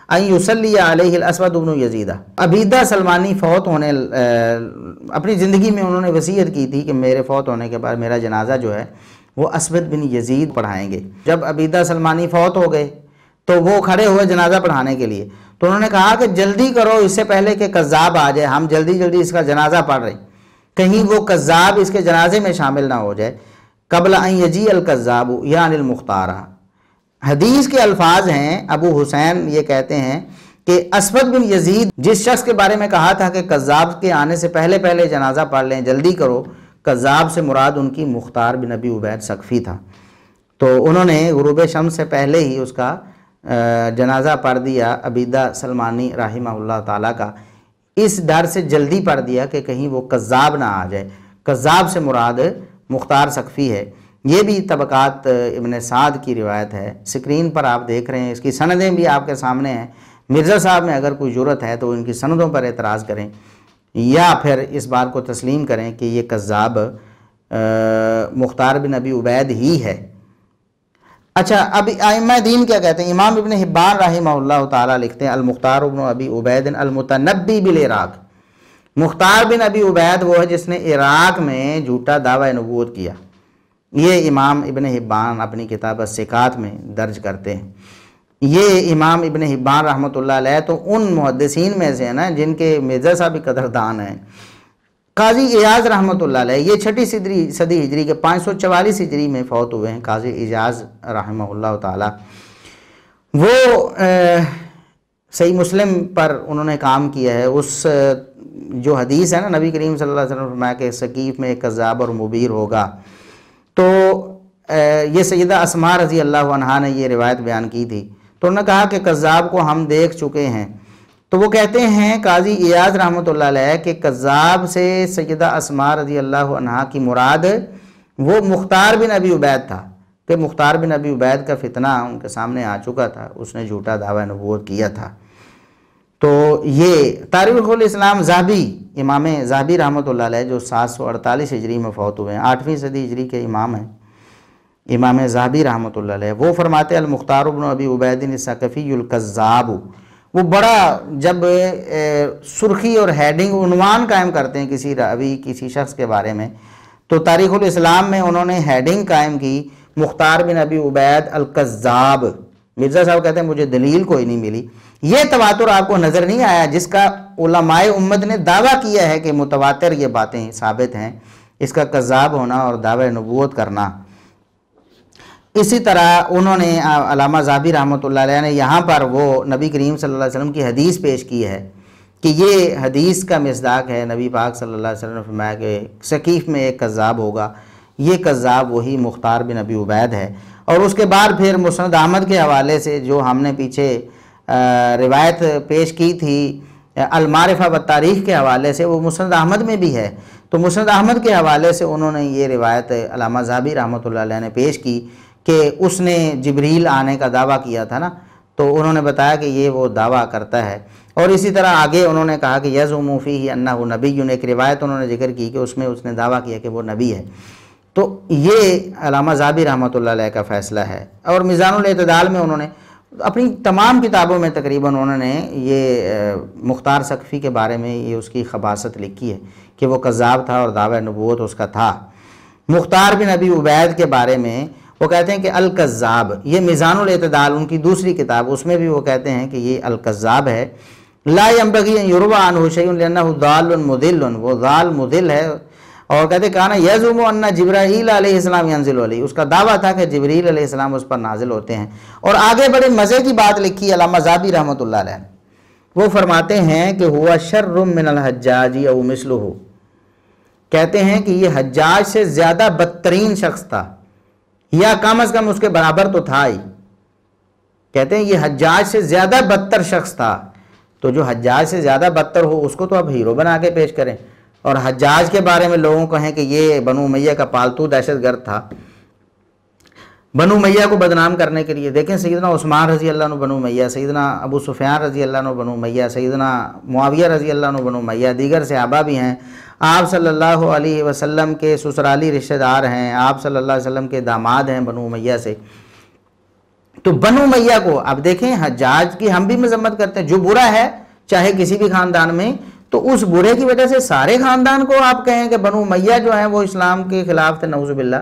ان یصلی علیہ الاسود بن یزید، عبیدہ سلمانی فوت ہونے اپنی زندگی میں انہوں نے وصیت کی تھی کہ میرے فوت ہونے کے بعد میرا جنازہ جو ہے وہ اسود بن یزید پڑھائیں گے۔ جب عبیدہ سلمانی فوت ہو گئے تو وہ کھڑے ہوئے جنازہ پڑھانے کے لیے، تو انہوں نے کہا کہ جلدی کرو اس سے پہلے کہ کذاب آ جائے، ہم جلدی اس کا جنازہ پڑھ رہے ہیں، کہیں وہ کذاب اس کے جنازے میں شامل نہ ہو جائے۔ قبل ان یجی الکذاب یعنی المختارہ۔ حدیث کے الفاظ ہیں، ابو حسین یہ کہتے ہیں کہ اسود بن یزید جس شخص کے بارے میں کہا تھا کہ کذاب کے آنے سے پہلے پہلے جنازہ پڑھ لیں، جلدی کرو، کذاب سے مراد ان کی مختار بن ابی عبید ثقفی تھا۔ تو انہوں نے غروب شمس سے پہلے ہی اس کا جنازہ پڑھ دیا، عبیدہ سلمانی رحمہ اللہ تعالیٰ کا، اس ڈر سے جلدی پڑھ دیا کہ کہیں وہ کذاب نہ آ جائے۔ کذاب سے مراد مختار ثقفی ہے۔ یہ بھی طبقات ابن سعد کی روایت ہے، سکرین پر آپ دیکھ رہے ہیں، اس کی سندیں بھی آپ کے سامنے ہیں۔ مرزا صاحب میں اگر کوئی جرت ہے تو ان کی سندوں پر اعتراض کریں یا پھر اس بات کو تسلیم کریں کہ یہ کذاب مختار بن ابی عبید ہی ہے۔ اچھا، اب ائمہ دین کیا کہتے ہیں؟ امام ابن حبان رحمہ اللہ تعالیٰ لکھتے ہیں المختار بن ابی عبید المتنبی بالعراق۔ مختار بن ابی عبید وہ ہے جس نے عراق میں جھوٹا دعوی نبوت کیا۔ یہ امام ابن حبان اپنی کتاب الثقات میں درج کرتے ہیں۔ یہ امام ابن حبان رحمۃ اللہ علیہ تو ان محدثین میں سے ہیں نا جن کے مرزا صاحب بھی قدردان ہیں۔ قاضی ایاز رحمۃ اللہ علیہ یہ 6 صدی ہجری کے 544 ہجری میں فوت ہوئے ہیں، قاضی ایاز رحمہ اللہ تعالی۔ وہ صحیح مسلم پر انہوں نے کام کیا ہے۔ اس جو حدیث ہے نا، نبی کریم صلی اللہ علیہ وسلم نے فرمایا کہ ثقیف میں ایک کذاب اور مبیر ہوگا، تو یہ سیدہ اسماء رضی اللہ عنہا نے یہ روایت بیان کی تھی، تو انہوں نے کہا کہ کذاب کو ہم دیکھ چکے ہیں۔ تو وہ کہتے ہیں قاضی ایاز رحمۃ اللہ علیہ کہ کذاب سے سیدہ اسماء رضی اللہ عنہا کی مراد وہ مختار بن ابی عبید تھا، کہ مختار بن ابی عبید کا فتنہ ان کے سامنے آ چکا تھا، اس نے جھوٹا دعوی نبوت کیا تھا۔ تو یہ تاریخ الاسلام ذہبی، امام ذہبی رحمۃ اللہ علیہ جو 748 ہجری میں فوت ہوئے ہیں، 8ویں صدی ہجری کے امام ہیں امام ذہبی رحمۃ اللہ علیہ، وہ فرماتے ہیں المختار بن ابی عبید الثقفی الکذاب۔ وہ بڑا جب سرخی اور ہیڈنگ عنوان قائم کرتے ہیں کسی راوی کسی شخص کے بارے میں، تو تاریخ الاسلام میں انہوں نے ہیڈنگ قائم کی مختار بن ابی عبید الکذاب۔ مرزا صاحب کہتے ہیں مجھے دلیل کوئی نہیں ملی۔ یہ تواتر آپ کو نظر نہیں آیا جس کا علماء امت نے دعویٰ کیا ہے کہ متواتر یہ باتیں ثابت ہیں، اس کا کذاب ہونا اور دعوی نبوت کرنا۔ اسی طرح انہوں نے علامہ ذہبی رحمۃ اللہ علیہ نے یہاں پر وہ نبی کریم صلی اللہ علیہ وسلم کی حدیث پیش کی ہے کہ یہ حدیث کا مصداق ہے، نبی پاک صلی اللہ علیہ وسلم نے فرمایا کہ ثقیف میں ایک کذاب ہوگا، یہ کذاب وہی مختار بن ابی عبید ہے۔ اور اس کے بعد پھر مسند احمد کے حوالے سے جو ہم نے پیچھے روایت پیش کی تھی المعرفہ والتاریخ کے حوالے سے، وہ مسند احمد میں بھی ہے۔ تو مسند احمد کے حوالے سے انہوں نے یہ روایت علامہ ذہبی رحمۃ اللہ علیہ نے پیش کی کہ اس نے جبریل آنے کا دعویٰ کیا تھا نا، تو انہوں نے بتایا کہ یہ وہ دعویٰ کرتا ہے۔ اور اسی طرح آگے انہوں نے کہا کہ یزعم فیہ انہ نبی، ایک روایت انہوں نے ذکر کی کہ اس میں اس نے دعویٰ کیا کہ وہ نبی ہے۔ تو یہ علامہ ذہبی رحمۃ اللہ علیہ کا فیصلہ ہے۔ اور میزان الاعتدال میں انہوں نے اپنی تمام کتابوں میں تقریباً انہوں نے یہ مختار ثقفی کے بارے میں یہ اس کی خباثت لکھی ہے کہ وہ کذاب تھا اور دعوی نبوت اس کا تھا۔ مختار بن ابی عبید کے بارے میں وہ کہتے ہیں کہ الکذاب، یہ میزان الاعتدال ان کی دوسری کتاب، اس میں بھی وہ کہتے ہیں کہ یہ الکذاب ہے۔ لا ينبغي ان يروى عنه شيء لانه ضال مضل، وہ ضال مضل ہے۔ اور کہتے کہا نا یزعم ان جبرائیل علیہ السلام ينزل علیہ، اس کا دعویٰ تھا کہ جبریل علیہ السلام اس پر نازل ہوتے ہیں۔ اور آگے بڑے مزے کی بات لکھی علامہ ذہبی رحمۃ اللہ علیہ، وہ فرماتے ہیں کہ ہوا شر من الحجاج او مثلہ، کہتے ہیں کہ یہ حجاج سے زیادہ بدترین شخص تھا، یا کم از کم اس کے برابر تو تھا ہی۔ کہتے ہیں یہ حجاج سے زیادہ بدتر شخص تھا، تو جو حجاج سے زیادہ بدتر ہو اس کو تو اب ہیرو بنا کے پیش کریں، اور حجاج کے بارے میں لوگوں کو کہیں کہ یہ بنو امیہ کا پالتو دہشت گرد تھا۔ بنو امیہ کو بدنام کرنے کے لیے دیکھیں سیدنا عثمان رضی اللہ عنہ بنو امیہ، سیدنا ابو سفیان رضی اللہ عنہ بنو امیہ، سیدنا معاویہ رضی اللہ عنہ بنو امیہ، دیگر صحابہ بھی ہیں، آپ صلی اللہ علیہ وسلم کے سسرالی رشتہ دار ہیں، آپ صلی اللہ علیہ وسلم کے داماد ہیں بنو امیہ سے۔ تو بنو امیہ کو اب دیکھیں، حجاج کی ہم بھی مذمت کرتے ہیں، جو برا ہے چاہے کسی بھی خاندان میں، تو اس برے کی وجہ سے سارے خاندان کو آپ کہیں کہ بنو امیہ جو ہیں وہ اسلام کے خلاف تھے، نعوذ باللہ۔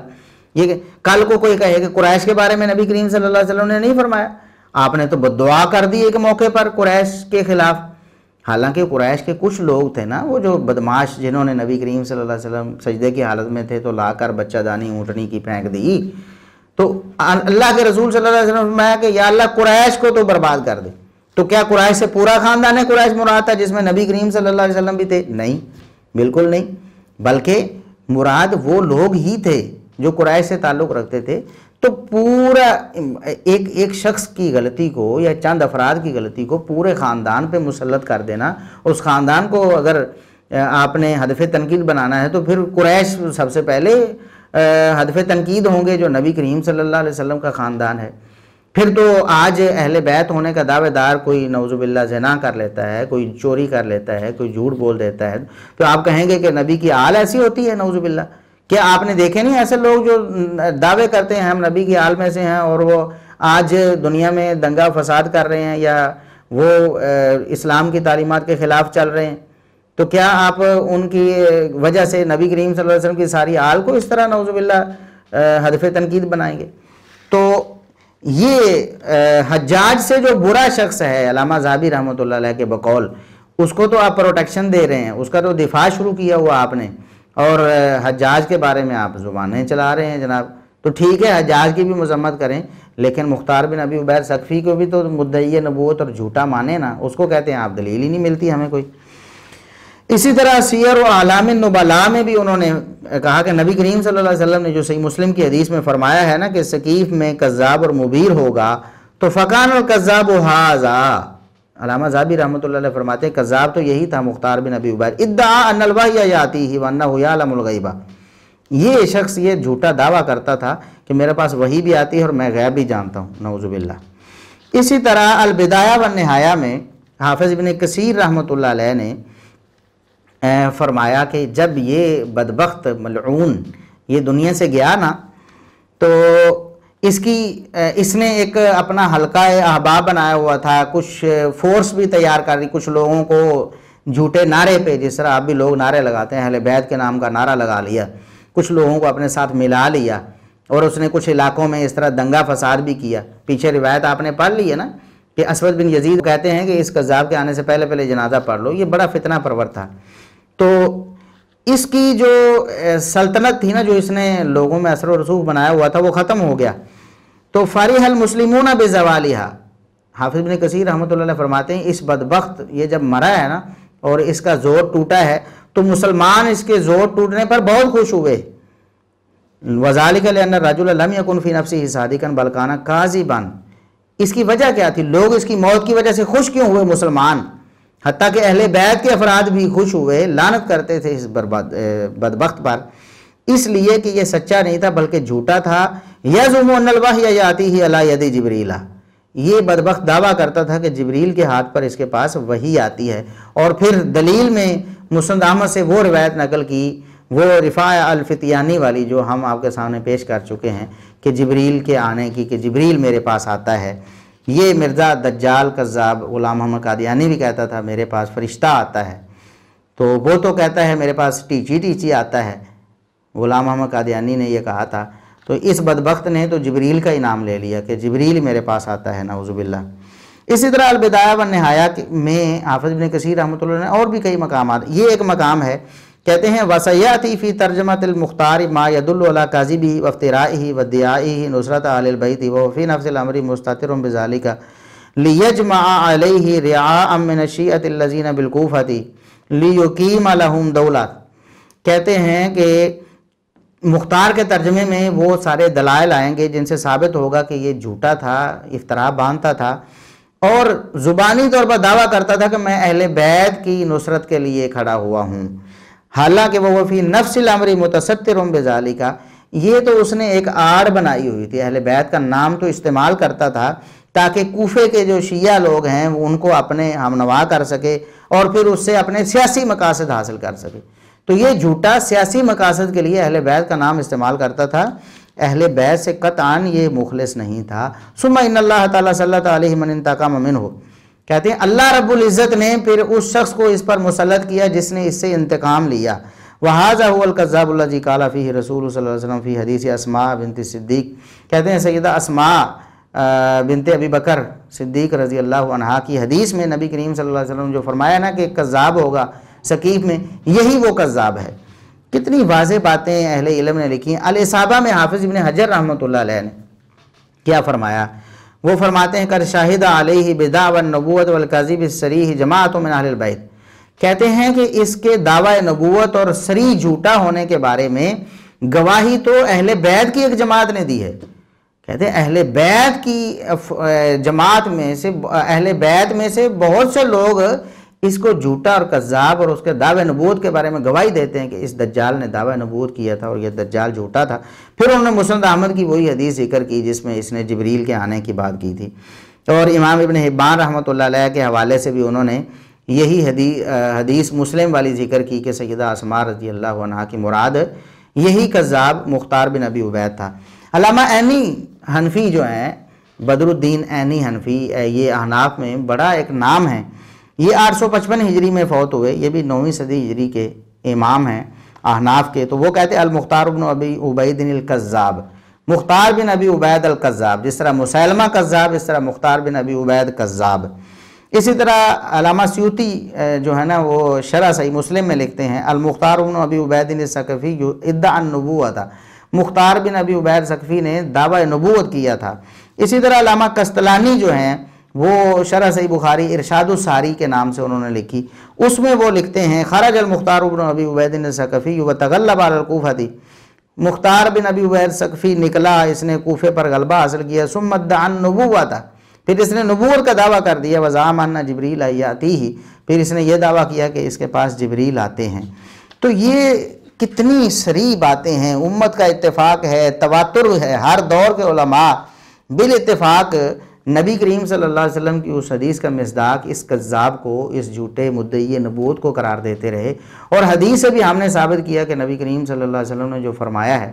یہ کل کو کوئی کہے کہ قریش کے بارے میں نبی کریم صلی اللہ علیہ وسلم نے نہیں فرمایا، آپ نے تو بد دعا کر دی ایک موقع پر قریش کے خلاف، حالانکہ قریش کے کچھ لوگ تھے نا وہ جو بدماش، جنہوں نے نبی کریم صلی اللہ علیہ وسلم سجدے کی حالت میں تھے تو لا کر بچہ دانی اونٹنی کی پھینک دی، تو اللہ کے رسول صلی اللہ علیہ وسلم نے فرمایا کہ یا اللہ قریش کو تو برباد کر دے. تو کیا قریش سے پورا خاندان ہے قریش مراد تھا جس میں نبی کریم صلی اللہ علیہ وسلم بھی تھے؟ نہیں، بالکل نہیں، بلکہ مراد وہ لوگ ہی تھے جو قریش سے تعلق رکھتے تھے. تو پورا ایک شخص کی غلطی کو یا چند افراد کی غلطی کو پورے خاندان پہ مسلط کر دینا، اس خاندان کو اگر آپ نے ہدف تنقید بنانا ہے تو پھر قریش سب سے پہلے ہدف تنقید ہوں گے جو نبی کریم صلی اللہ علیہ وسلم کا خاندان ہے. پھر تو آج اہل بیت ہونے کا دعوے دار کوئی نعوذ باللہ زنا کر لیتا ہے، کوئی چوری کر لیتا ہے، کوئی جھوٹ بول دیتا ہے، تو آپ کہیں گے کہ نبی کی آل ایسی ہوتی ہے نعوذ باللہ. کیا آپ نے دیکھے نہیں ایسے لوگ جو دعوے کرتے ہیں ہم نبی کی آل میں سے ہیں اور وہ آج دنیا میں دنگا فساد کر رہے ہیں یا وہ اسلام کی تعلیمات کے خلاف چل رہے ہیں؟ تو کیا آپ ان کی وجہ سے نبی کریم صلی اللہ علیہ وسلم کی ساری آل کو اس طرح نعوذ باللہ ہدف تنقید بنائیں گے؟ تو یہ حجاج سے جو برا شخص ہے علامہ ذہبی رحمۃ اللہ علیہ کے بقول، اس کو تو آپ پروٹیکشن دے رہے ہیں، اس کا تو دفاع شروع کیا ہوا آپ نے، اور حجاج کے بارے میں آپ زبانیں چلا رہے ہیں جناب. تو ٹھیک ہے حجاج کی بھی مذمت کریں، لیکن مختار بن ابی عبید ثقفی کو بھی تو مدعی نبوت اور جھوٹا مانے نا، اس کو کہتے ہیں آپ دلیل ہی نہیں ملتی ہمیں کوئی. اسی طرح سیر و اعلام النبلاء میں بھی انہوں نے کہا کہ نبی کریم صلی اللہ علیہ وسلم نے جو صحیح مسلم کی حدیث میں فرمایا ہے نا کہ ثقیف میں کذاب اور مبیر ہوگا، تو فکان الکذاب ھذا، علامہ ذہبی رحمۃ اللہ علیہ فرماتے ہیں کذاب تو یہی تھا مختار بن ابی عبید، ادعا ان الوحی یاتیہ وانہ یعلم الغیب، یہ شخص یہ جھوٹا دعویٰ کرتا تھا کہ میرے پاس وحی بھی آتی ہے اور میں غیب بھی جانتا ہوں نعوذ باللہ. اسی طرح البدایہ والنہایہ میں حافظ ابن کثیر رحمۃ اللہ علیہ نے فرمایا کہ جب یہ بدبخت ملعون یہ دنیا سے گیا نا تو اس نے ایک اپنا حلقہ احباب بنایا ہوا تھا، کچھ فورس بھی تیار کر دی، کچھ لوگوں کو جھوٹے نعرے پہ، جس طرح اب بھی لوگ نعرے لگاتے ہیں، اہل بیت کے نام کا نعرہ لگا لیا، کچھ لوگوں کو اپنے ساتھ ملا لیا، اور اس نے کچھ علاقوں میں اس طرح دنگا فساد بھی کیا. پیچھے روایت آپ نے پڑھ لی ہے نا کہ اسود بن یزید کہتے ہیں کہ اس کذاب کے آنے سے پہلے پہلے جنازہ پڑھ لو، یہ بڑا فتنہ پرور تھا. تو اس کی جو سلطنت تھی نا، جو اس نے لوگوں میں اثر و رسوخ بنایا ہوا تھا، وہ ختم ہو گیا. تو فرح المسلمون بزوالہا، حافظ ابن کثیر رحمۃ اللہ علیہ فرماتے ہیں اس بدبخت یہ جب مرا ہے نا اور اس کا زور ٹوٹا ہے تو مسلمان اس کے زور ٹوٹنے پر بہت خوش ہوئے. وذالک لأن الرجل لم يكن في نفسه صادقا بل كان كاذبا، اس کی وجہ کیا تھی؟ لوگ اس کی موت کی وجہ سے خوش کیوں ہوئے مسلمان؟ حتیٰ کہ اہل بیت کے افراد بھی خوش ہوئے، لعنت کرتے تھے اس بدبخت پر، اس لیے کہ یہ سچا نہیں تھا بلکہ جھوٹا تھا. یزعم ان الوحی یاتیہ علی ید جبریل، یہ بدبخت دعویٰ کرتا تھا کہ جبریل کے ہاتھ پر اس کے پاس وحی آتی ہے. اور پھر دلیل میں مسند احمد سے وہ روایت نقل کی، وہ رفاع الفتیانی والی جو ہم آپ کے سامنے پیش کر چکے ہیں کہ جبریل کے آنے کی، کہ جبریل میرے پاس آتا ہے. یہ مرزا دجال کذاب غلام محمد قادیانی بھی کہتا تھا میرے پاس فرشتہ آتا ہے، تو وہ تو کہتا ہے میرے پاس ٹیچی آتا ہے، غلام محمد قادیانی نے یہ کہا تھا. تو اس بدبخت نے تو جبریل کا انعام لے لیا کہ جبریل میرے پاس آتا ہے نعوذ باللہ. اسی طرح البدایہ والنہایہ میں حافظ ابن کثیر رحمۃ اللہ نے اور بھی کئی مقامات، یہ ایک مقام ہے، کہتے ہیں وَسَيَأْتِي فِي تَرْجَمَةِ الْمُخْتَارِ مَا يَدُلُّ عَلَى كَذِبِهِ وَافْتِرَائِهِ وَادِّعَائِهِ نُصْرَةَ أَهْلِ الْبَيْتِ وَهُوَ فِي نَفْسِ الْأَمْرِ مُسْتَتِرٌ بِذَلِكَ لِيَجْمَعَ عَلَيْهِ رِعَاءً مِّنَ الشِّيَّةِ الَّذِينَ بِالْكُوفَةِ لِيُقِيمَ لَهُمْ دَوْلَةً. کہتے ہیں کہ مختار کے ترجمے میں وہ سارے دلائل آئیں گے جن سے ثابت ہوگا کہ یہ جھوٹا تھا، افترا باندھتا تھا اور زبانی طور پر دعویٰ کرتا تھا کہ میں اہل بیت کی نصرت کے لیے کھڑا ہوا ہوں، حالانکہ وہ فی نفس الامر متستر بذالک، یہ تو اس نے ایک آڑ بنائی ہوئی تھی، اہل بیت کا نام تو استعمال کرتا تھا تاکہ کوفے کے جو شیعہ لوگ ہیں ان کو اپنے ہمنوا کر سکے اور پھر اس سے اپنے سیاسی مقاصد حاصل کر سکے. تو یہ جھوٹا سیاسی مقاصد کے لیے اہل بیت کا نام استعمال کرتا تھا، اہل بیت سے قطعاً یہ مخلص نہیں تھا. ثم ان اللہ تعالیٰ سلط علیہ من انتقم منہ، کہتے ہیں اللہ رب العزت نے پھر اس شخص کو اس پر مسلط کیا جس نے اس سے انتقام لیا. وَهَذَا هُوَ الْكَذَّابُ الَّذِي قَالَ فِيهِ رسول صلی اللہ علیہ وسلم فی حدیث اسماء بنت صدیق، کہتے ہیں سیدہ اسماء بنت ابی بکر صدیق رضی اللہ عنہا کی حدیث میں نبی کریم صلی اللہ علیہ وسلم جو فرمایا نا کہ کذاب ہوگا ثقیف میں، یہی وہ کذاب ہے۔ کتنی واضح باتیں اہل علم نے لکھی ہیں۔ الاصابہ میں حافظ ابن حجر رحمۃ اللہ علیہ نے کیا فرمایا؟ وہ فرماتے ہیں کہ شاہد علیہ بدعوی النبوت والکذب الصریح جماعت من اہل البیت، کہتے ہیں کہ اس کے دعوی نبوت اور صریح جھوٹا ہونے کے بارے میں گواہی تو اہل بیت کی ایک جماعت نے دی ہے۔ کہتے ہیں اہل بیت کی جماعت میں سے، اہل بیت میں سے بہت سے لوگ اس کو جھوٹا اور کذاب اور اس کے دعوی نبوت کے بارے میں گواہی دیتے ہیں کہ اس دجال نے دعوی نبوت کیا تھا اور یہ دجال جھوٹا تھا۔ پھر انہوں نے مسند احمد کی وہی حدیث ذکر کی جس میں اس نے جبریل کے آنے کی بات کی تھی، اور امام ابن حبان رحمۃ اللہ علیہ کے حوالے سے بھی انہوں نے یہی حدیث مسلم والی ذکر کی کہ سیدہ اسماء رضی اللہ عنہا کی مراد یہی کذاب مختار بن ابی عبید تھا۔ علامہ عینی حنفی جو ہیں، بدر الدین عینی حنفی، یہ احناف میں بڑا ایک نام ہے، یہ 855 ہجری میں فوت ہوئے، یہ بھی 9ویں صدی ہجری کے امام ہیں احناف کے۔ تو وہ کہتے ہیں المختار بن ابی عبید الکذاب، مختار بن ابی عبید الکذاب، جس طرح مسیلمہ کذاب اس طرح مختار بن ابی عبید کذاب۔ اسی طرح علامہ سیوطی جو ہے نا وہ شرح صحیح مسلم میں لکھتے ہیں المختار بن ابی عبید الثقفی ادعا النبوۃ، مختار بن ابی عبید ثقفی نے دعوی نبوت کیا تھا۔ اسی طرح علامہ قسطلانی جو ہیں وہ شرح صحیح بخاری ارشاد الساری کے نام سے انہوں نے لکھی، اس میں وہ لکھتے ہیں خرج المختار بن ابی عبید الثقفی وتغلب علی الکوفہ، مختار بن ابی عبید ثقفی نکلا، اس نے کوفے پر غلبہ حاصل کیا، ثم ادعا النبوۃ، پھر اس نے نبوت کا دعویٰ کر دیا، وزعم ان جبریل یاتیہ، پھر اس نے یہ دعویٰ کیا کہ اس کے پاس جبریل آتے ہیں۔ تو یہ کتنی صریح باتیں ہیں، امت کا اتفاق ہے، تواتر ہے، ہر دور کے علماء بالاتفاق نبی کریم صلی اللہ علیہ وسلم کی اس حدیث کا مصداق اس کذاب کو، اس جھوٹے مدعی نبوت کو قرار دیتے رہے، اور حدیث سے بھی ہم نے ثابت کیا کہ نبی کریم صلی اللہ علیہ وسلم نے جو فرمایا ہے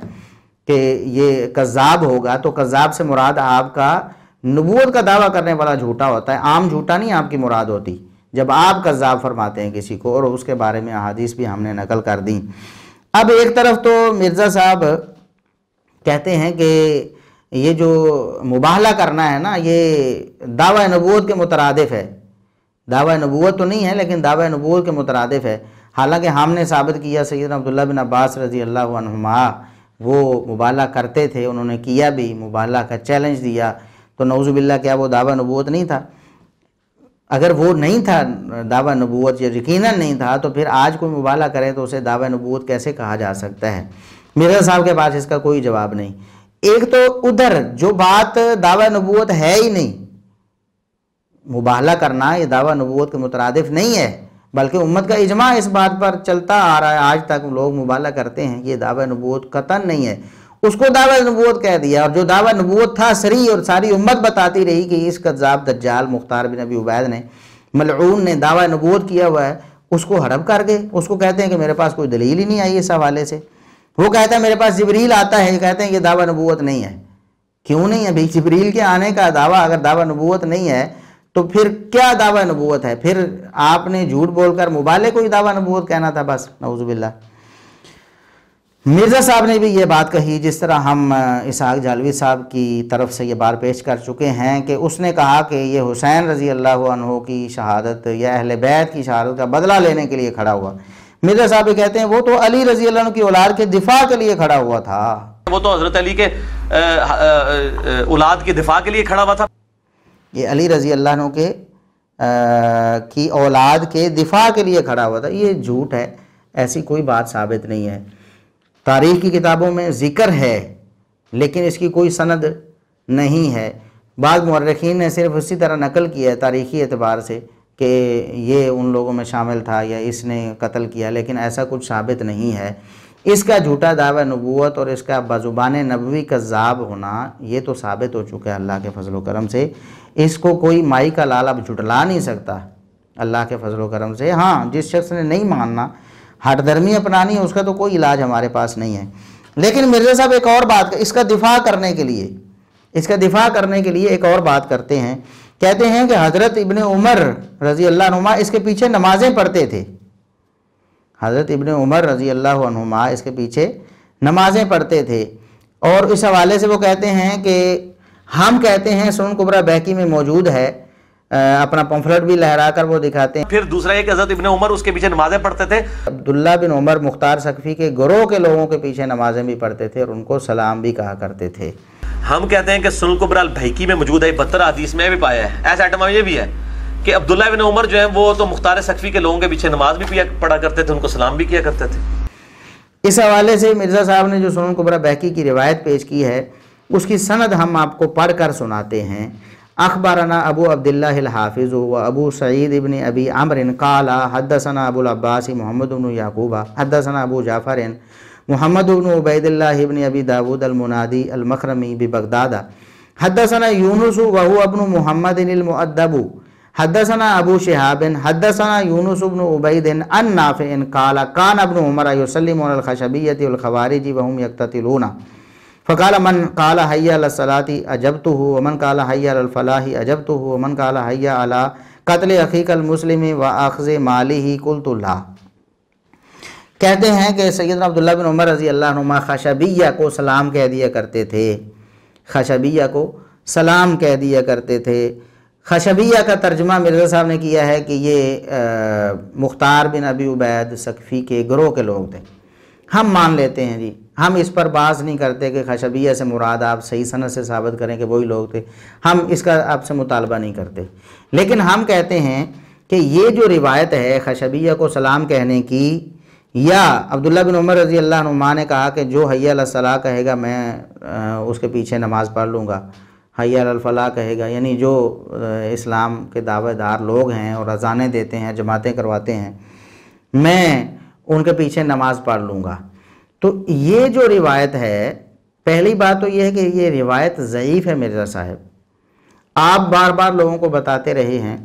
کہ یہ کذاب ہوگا، تو کذاب سے مراد آپ کا نبوت کا دعویٰ کرنے والا جھوٹا ہوتا ہے، عام جھوٹا نہیں آپ کی مراد ہوتی جب آپ کذاب فرماتے ہیں کسی کو، اور اس کے بارے میں احادیث بھی ہم نے نقل کر دیں۔ اب ایک طرف تو مرزا صاحب کہتے ہیں کہ یہ جو مباہلہ کرنا ہے نا یہ دعوی نبوت کے مترادف ہے، دعوی نبوت تو نہیں ہے لیکن دعوی نبوت کے مترادف ہے، حالانکہ ہم نے ثابت کیا سیدنا عبداللہ بن عباس رضی اللہ عنہما وہ مباہلہ کرتے تھے، انہوں نے کیا بھی، مباہلہ کا چیلنج دیا، تو نعوذ باللہ کیا وہ دعوی نبوت نہیں تھا؟ اگر وہ نہیں تھا دعوی نبوت، یا یقیناً نہیں تھا، تو پھر آج کوئی مباہلہ کرے تو اسے دعوی نبوت کیسے کہا جا سکتا ہے؟ مرزا صاحب کے پاس اس کا کوئی جواب نہیں۔ ایک تو ادھر جو بات دعوی نبوت ہے ہی نہیں، مباہلہ کرنا یہ دعوی نبوت کے مترادف نہیں ہے، بلکہ امت کا اجماع اس بات پر چلتا آ رہا ہے، آج تک لوگ مباہلہ کرتے ہیں، یہ دعوی نبوت قطعاً نہیں ہے، اس کو دعوی نبوت کہہ دیا، اور جو دعوی نبوت تھا صریح اور ساری امت بتاتی رہی کہ اس کذاب دجال مختار بن ابی عبید نے، ملعون نے دعوی نبوت کیا ہوا ہے، اس کو ہڑپ کر گئے، اس کو کہتے ہیں کہ میرے پاس کوئی دلیل ہی نہیں آئی اس حوالے سے، وہ کہتا ہے میرے پاس جبریل آتا ہے، کہتے ہیں یہ دعوی نبوت نہیں ہے۔ کیوں نہیں ہے بھئی؟ جبریل کے آنے کا دعویٰ اگر دعوی نبوت نہیں ہے تو پھر کیا دعوی نبوت ہے؟ پھر آپ نے جھوٹ بول کر مبالغے کو ہی دعوی نبوت کہنا تھا بس، نعوذ باللہ۔ مرزا صاحب نے بھی یہ بات کہی، جس طرح ہم اسحاق جالوی صاحب کی طرف سے یہ بات پیش کر چکے ہیں کہ اس نے کہا کہ یہ حسین رضی اللہ عنہ کی شہادت یا اہل بیت کی شہادت کا بدلہ لینے کے لیے کھڑا ہوا۔ مرزا صاحب یہ کہتے ہیں وہ تو علی رضی اللہ عنہ کی اولاد کے دفاع کے لیے کھڑا ہوا تھا، وہ تو حضرت علی کے اولاد کے دفاع کے لیے کھڑا ہوا تھا، یہ علی رضی اللہ عنہ کے کی اولاد کے دفاع کے لیے کھڑا ہوا تھا۔ یہ جھوٹ ہے، ایسی کوئی بات ثابت نہیں ہے۔ تاریخ کی کتابوں میں ذکر ہے لیکن اس کی کوئی سند نہیں ہے، بعض مورخین نے صرف اسی طرح نقل کیا ہے تاریخی اعتبار سے کہ یہ ان لوگوں میں شامل تھا یا اس نے قتل کیا، لیکن ایسا کچھ ثابت نہیں ہے۔ اس کا جھوٹا دعوی نبوت اور اس کا بزبان نبوی کذاب ہونا یہ تو ثابت ہو چکا ہے اللہ کے فضل و کرم سے، اس کو کوئی مائی کا لال اب جھٹلا نہیں سکتا اللہ کے فضل و کرم سے۔ ہاں، جس شخص نے نہیں ماننا، ہٹ درمی اپنانی ہے، اس کا تو کوئی علاج ہمارے پاس نہیں ہے۔ لیکن مرزا صاحب ایک اور بات، اس کا دفاع کرنے کے لیے ایک اور بات کرتے ہیں، کہتے ہیں کہ حضرت ابن عمر رضی اللہ عنہما اس کے پیچھے نمازیں پڑھتے تھے، حضرت ابن عمر رضی اللہ عنہما اس کے پیچھے نمازیں پڑھتے تھے، اور اس حوالے سے وہ کہتے ہیں کہ ہم کہتے ہیں سنن کبریٰ بہقی میں موجود ہے، اپنا پمفلٹ بھی لہرا کر وہ دکھاتے ہیں۔ پھر دوسرا یہ کہ حضرت ابن عمر اس کے پیچھے نمازیں پڑھتے تھے۔ عبداللہ بن عمر مختار ثقفی کے گروہ کے لوگوں کے پیچھے نمازیں بھی پڑھتے تھے اور ان کو سلام بھی کہا کرتے تھے۔ ہم کہتے ہیں کہ سنن کبریٰ البیہقی میں موجود ہے، 72 حدیث میں بھی پایا ہے۔ ایسا آئٹم یہ بھی ہے کہ عبداللہ بن عمر جو ہیں وہ تو مختار ثقفی کے لوگوں کے پیچھے نماز بھی پڑھا کرتے تھے، ان کو سلام بھی کیا کرتے تھے۔ اس حوالے سے مرزا صاحب نے جو سنن کبریٰ بہقی کی روایت پیش کی ہے اس کی سند ہم آپ کو پڑھ کر سناتے ہیں۔ اخبرنا ابو عبداللہ الحافظ و ابو سعید ابن ابی عمر قال حدثنا ابو العباس محمد بن یعقوب حدثنا ابو جعفر محمد بن عبید اللہ ابن ابی داود المنادی المخرمی ببغداد حدثنا یونس وهو ابن محمد المؤدب حدثنا ابو شہاب حدثنا یونس بن عبید عن نافع قال كان ابن عمر يسلم على الخشبیۃ والخوارج وهم يقتتلون فقال من قال حي على الصلاة اجبته ومن قال حي على الفلاح اجبته ومن قال حي على قتل اخيك المسلم واخذ ماله قلت لا۔ کہتے ہیں کہ سیدنا عبداللہ بن عمر رضی اللہ عنہما خشبیہ کو سلام کہہ دیا کرتے تھے، خشبیہ کو سلام کہہ دیا کرتے تھے۔ خشبیہ کا ترجمہ مرزا صاحب نے کیا ہے کہ یہ مختار بن ابی عبید ثقفی کے گروہ کے لوگ تھے۔ ہم مان لیتے ہیں جی، ہم اس پر بحث نہیں کرتے کہ خشبیہ سے مراد آپ صحیح سند سے ثابت کریں کہ وہی لوگ تھے، ہم اس کا آپ سے مطالبہ نہیں کرتے، لیکن ہم کہتے ہیں کہ یہ جو روایت ہے خشبیہ کو سلام کہنے کی، یا عبداللہ بن عمر رضی اللہ عنہ نے کہا کہ جو حی علی الصلاۃ کہے گا میں اس کے پیچھے نماز پڑھ لوں گا، حی علی الفلاح کہے گا، یعنی جو اسلام کے دعوے دار لوگ ہیں اور اذانیں دیتے ہیں، جماعتیں کرواتے ہیں، میں ان کے پیچھے نماز پڑھ لوں گا۔ تو یہ جو روایت ہے، پہلی بات تو یہ ہے کہ یہ روایت ضعیف ہے مرزا صاحب۔ آپ بار بار لوگوں کو بتاتے رہے ہیں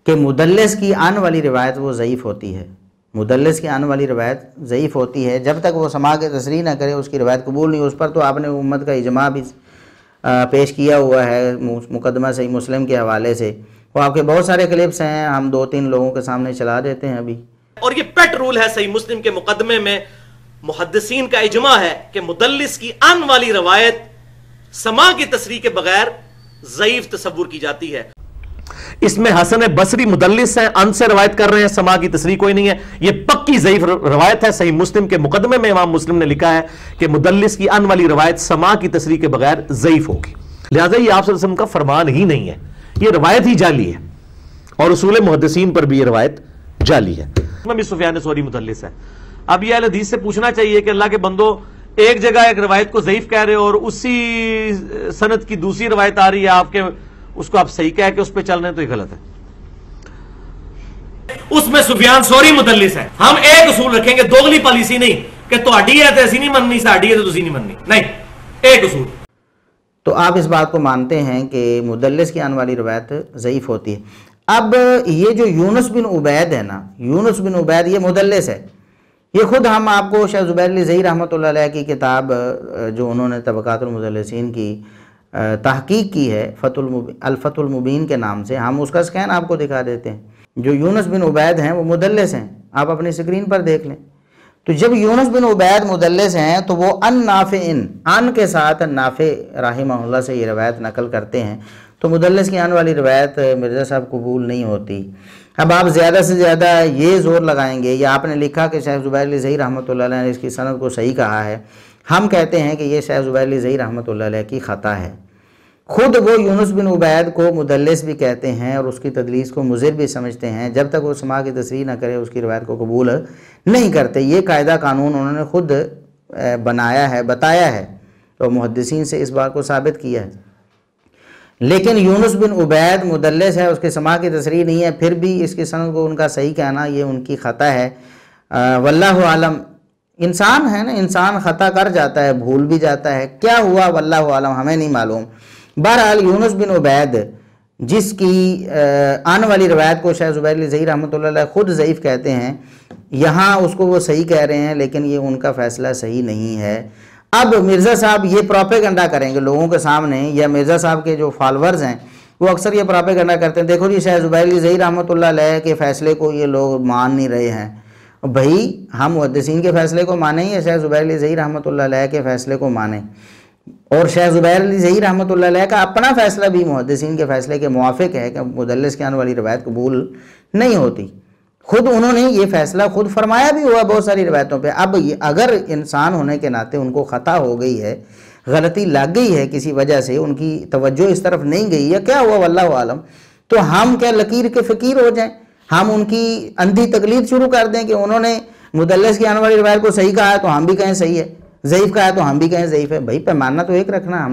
کہ مدلس کی آن والی روایت وہ ضعیف ہوتی ہے، مدلس کی آن والی روایت ضعیف ہوتی ہے، جب تک وہ سماع کے تصریح نہ کرے اس کی روایت قبول نہیں۔ اس پر تو آپ نے امت کا اجماع بھی پیش کیا ہوا ہے مقدمہ صحیح مسلم کے حوالے سے، وہ آپ کے بہت سارے کلپس ہیں، ہم 2-3 لوگوں کے سامنے چلا دیتے ہیں ابھی۔ اور یہ پیٹ رول ہے صحیح مسلم کے مقدمے میں، محدثین کا اجماع ہے کہ مدلس کی ان والی روایت سماع کی تصریح کے بغیر ضعیف تصور کی جاتی ہے۔ اس میں حسن بصری مدلس ہیں، ان سے روایت کر رہے ہیں، سماع کی تصریح کوئی نہیں ہے، یہ پکی ضعیف روایت ہے۔ صحیح مسلم کے مقدمے میں امام مسلم نے لکھا ہے کہ مدلس کی ان والی روایت سماع کی تصریح کے بغیر ضعیف ہوگی، لہذا یہ آپ صلی اللہ علیہ وسلم کا فرمان ہی نہیں ہے، یہ روایت ہی جعلی ہے، اور اصول محدثین پر بھی یہ روایت جعلی ہے۔ بھی سفیان ثوری مدلس ہے۔ اب یہ اہل حدیث سے پوچھنا چاہیے کہ اللہ کے بندو، ایک جگہ ایک روایت کو ضعیف کہہ رہے ہو اور اسی سند کی دوسری روایت آ رہی ہے آپ کے، اس کو آپ صحیح کہہ کے اس پہ چل رہے ہیں، تو یہ غلط ہے۔ اس میں سفیان ثوری مدلس ہے۔ ہم ایک اصول رکھیں گے، دوغلی پالیسی نہیں کہ تہاڈی ہے تے اسی نہیں مننی، ساڈی ہے تے تسی نہیں مننی، نہیں، ایک اصول۔ تو آپ اس بات کو مانتے ہیں کہ مدلس کی آن والی روایت ضعیف ہوتی ہے۔ اب یہ جو یونس بن عبید ہے نا، یونس بن عبید یہ مدلس ہے، یہ خود ہم آپ کو شیخ زبیر علی زئی رحمۃ اللہ علیہ کی کتاب جو انہوں نے طبقات المدلسین کی تحقیق کی ہے، الفتح المبین کے نام سے، ہم اس کا سکین آپ کو دکھا دیتے ہیں۔ جو یونس بن عبید ہیں وہ مدلس ہیں، آپ اپنی سکرین پر دیکھ لیں۔ تو جب یونس بن عبید مدلس ہیں تو وہ ان نافع ان کے ساتھ نافع رحمہ اللہ سے یہ روایت نقل کرتے ہیں، تو مدلس کی آن والی روایت مرزا صاحب قبول نہیں ہوتی۔ اب آپ زیادہ سے زیادہ یہ زور لگائیں گے، یا آپ نے لکھا کہ شیخ زبیر علی زئی رحمۃ اللہ علیہ نے اس کی سند کو صحیح کہا ہے، ہم کہتے ہیں کہ یہ شیخ زبیر علی زئی رحمۃ اللہ علیہ کی خطا ہے۔ خود وہ یونس بن عبید کو مدلس بھی کہتے ہیں اور اس کی تدلیس کو مضر بھی سمجھتے ہیں، جب تک وہ سماع کی تصریح نہ کرے اس کی روایت کو قبول نہیں کرتے۔ یہ قاعدہ قانون انہوں نے خود بنایا ہے، بتایا ہے، اور محدثین سے اس بات کو ثابت کیا ہے۔ لیکن یونس بن عبید مدلس ہے، اس کے سماع کی تصریح نہیں ہے، پھر بھی اس کی سند کو ان کا صحیح کہنا یہ ان کی خطا ہے۔ واللہ عالم، انسان ہے نا، انسان خطا کر جاتا ہے، بھول بھی جاتا ہے، کیا ہوا واللہ عالم ہمیں نہیں معلوم۔ بہرحال یونس بن عبید جس کی آنے والی روایت کو شیخ زبیر علی زئی رحمۃ اللہ علیہ خود ضعیف کہتے ہیں، یہاں اس کو وہ صحیح کہہ رہے ہیں، لیکن یہ ان کا فیصلہ صحیح نہیں ہے۔ اب مرزا صاحب یہ پروپیگنڈا کریں گے لوگوں کے سامنے، یا مرزا صاحب کے جو فالورز ہیں وہ اکثر یہ پروپیگنڈا کرتے ہیں، دیکھو جی شیخ زبیر علی زئی رحمۃ اللہ علیہ کے فیصلے کو یہ لوگ مان نہیں رہے ہیں۔ بھائی ہم محدثین کے فیصلے کو مانیں یا شیخ زبیر علی زئی رحمۃ اللہ علیہ کے فیصلے کو مانیں؟ اور شیخ زبیر علی زئی رحمۃ اللہ علیہ کا اپنا فیصلہ بھی محدثین کے فیصلے کے موافق ہے کہ مدلس کے آنے والی روایت قبول نہیں ہوتی. خود انہوں نے یہ فیصلہ خود فرمایا بھی ہوا بہت ساری روایتوں پہ. اب اگر انسان ہونے کے ناطے ان کو خطا ہو گئی ہے، غلطی لگ گئی ہے کسی وجہ سے، ان کی توجہ اس طرف نہیں گئی یا کیا ہوا واللہ عالم، تو ہم کیا لکیر کے فقیر ہو جائیں؟ ہم ان کی اندھی تقلید شروع کر دیں کہ انہوں نے مدلس کی آنے والی روایت کو صحیح کہا ہے تو ہم بھی کہیں صحیح ہے، ضعیف کہا ہے تو ہم بھی کہیں ضعیف ہے؟ بھائی پیمانہ تو ایک رکھنا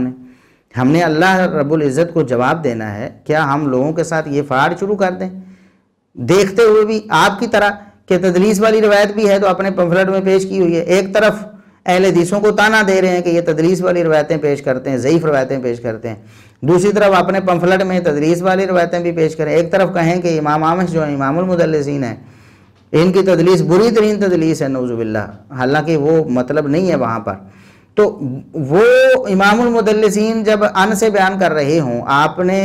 ہم نے اللہ رب العزت کو جواب دینا ہے. کیا ہم لوگوں کے ساتھ یہ فراڈ شروع کر دیں دیکھتے ہوئے بھی آپ کی طرح کہ تدلیس والی روایت بھی ہے تو اپنے پمفلٹ میں پیش کی ہوئی ہے؟ ایک طرف اہل حدیثوں کو تانا دے رہے ہیں کہ یہ تدلیس والی روایتیں پیش کرتے ہیں، ضعیف روایتیں پیش کرتے ہیں، دوسری طرف اپنے پمفلٹ میں تدلیس والی روایتیں بھی پیش کریں. ایک طرف کہیں کہ امام اعمش جو ہیں امام المدلسین ہیں، ان کی تدلیس بری ترین تدلیس ہے نعوذ باللہ، حالانکہ وہ مطلب نہیں ہے وہاں پر. تو وہ امام المدلسین جب ان سے بیان کر رہے ہوں، آپ نے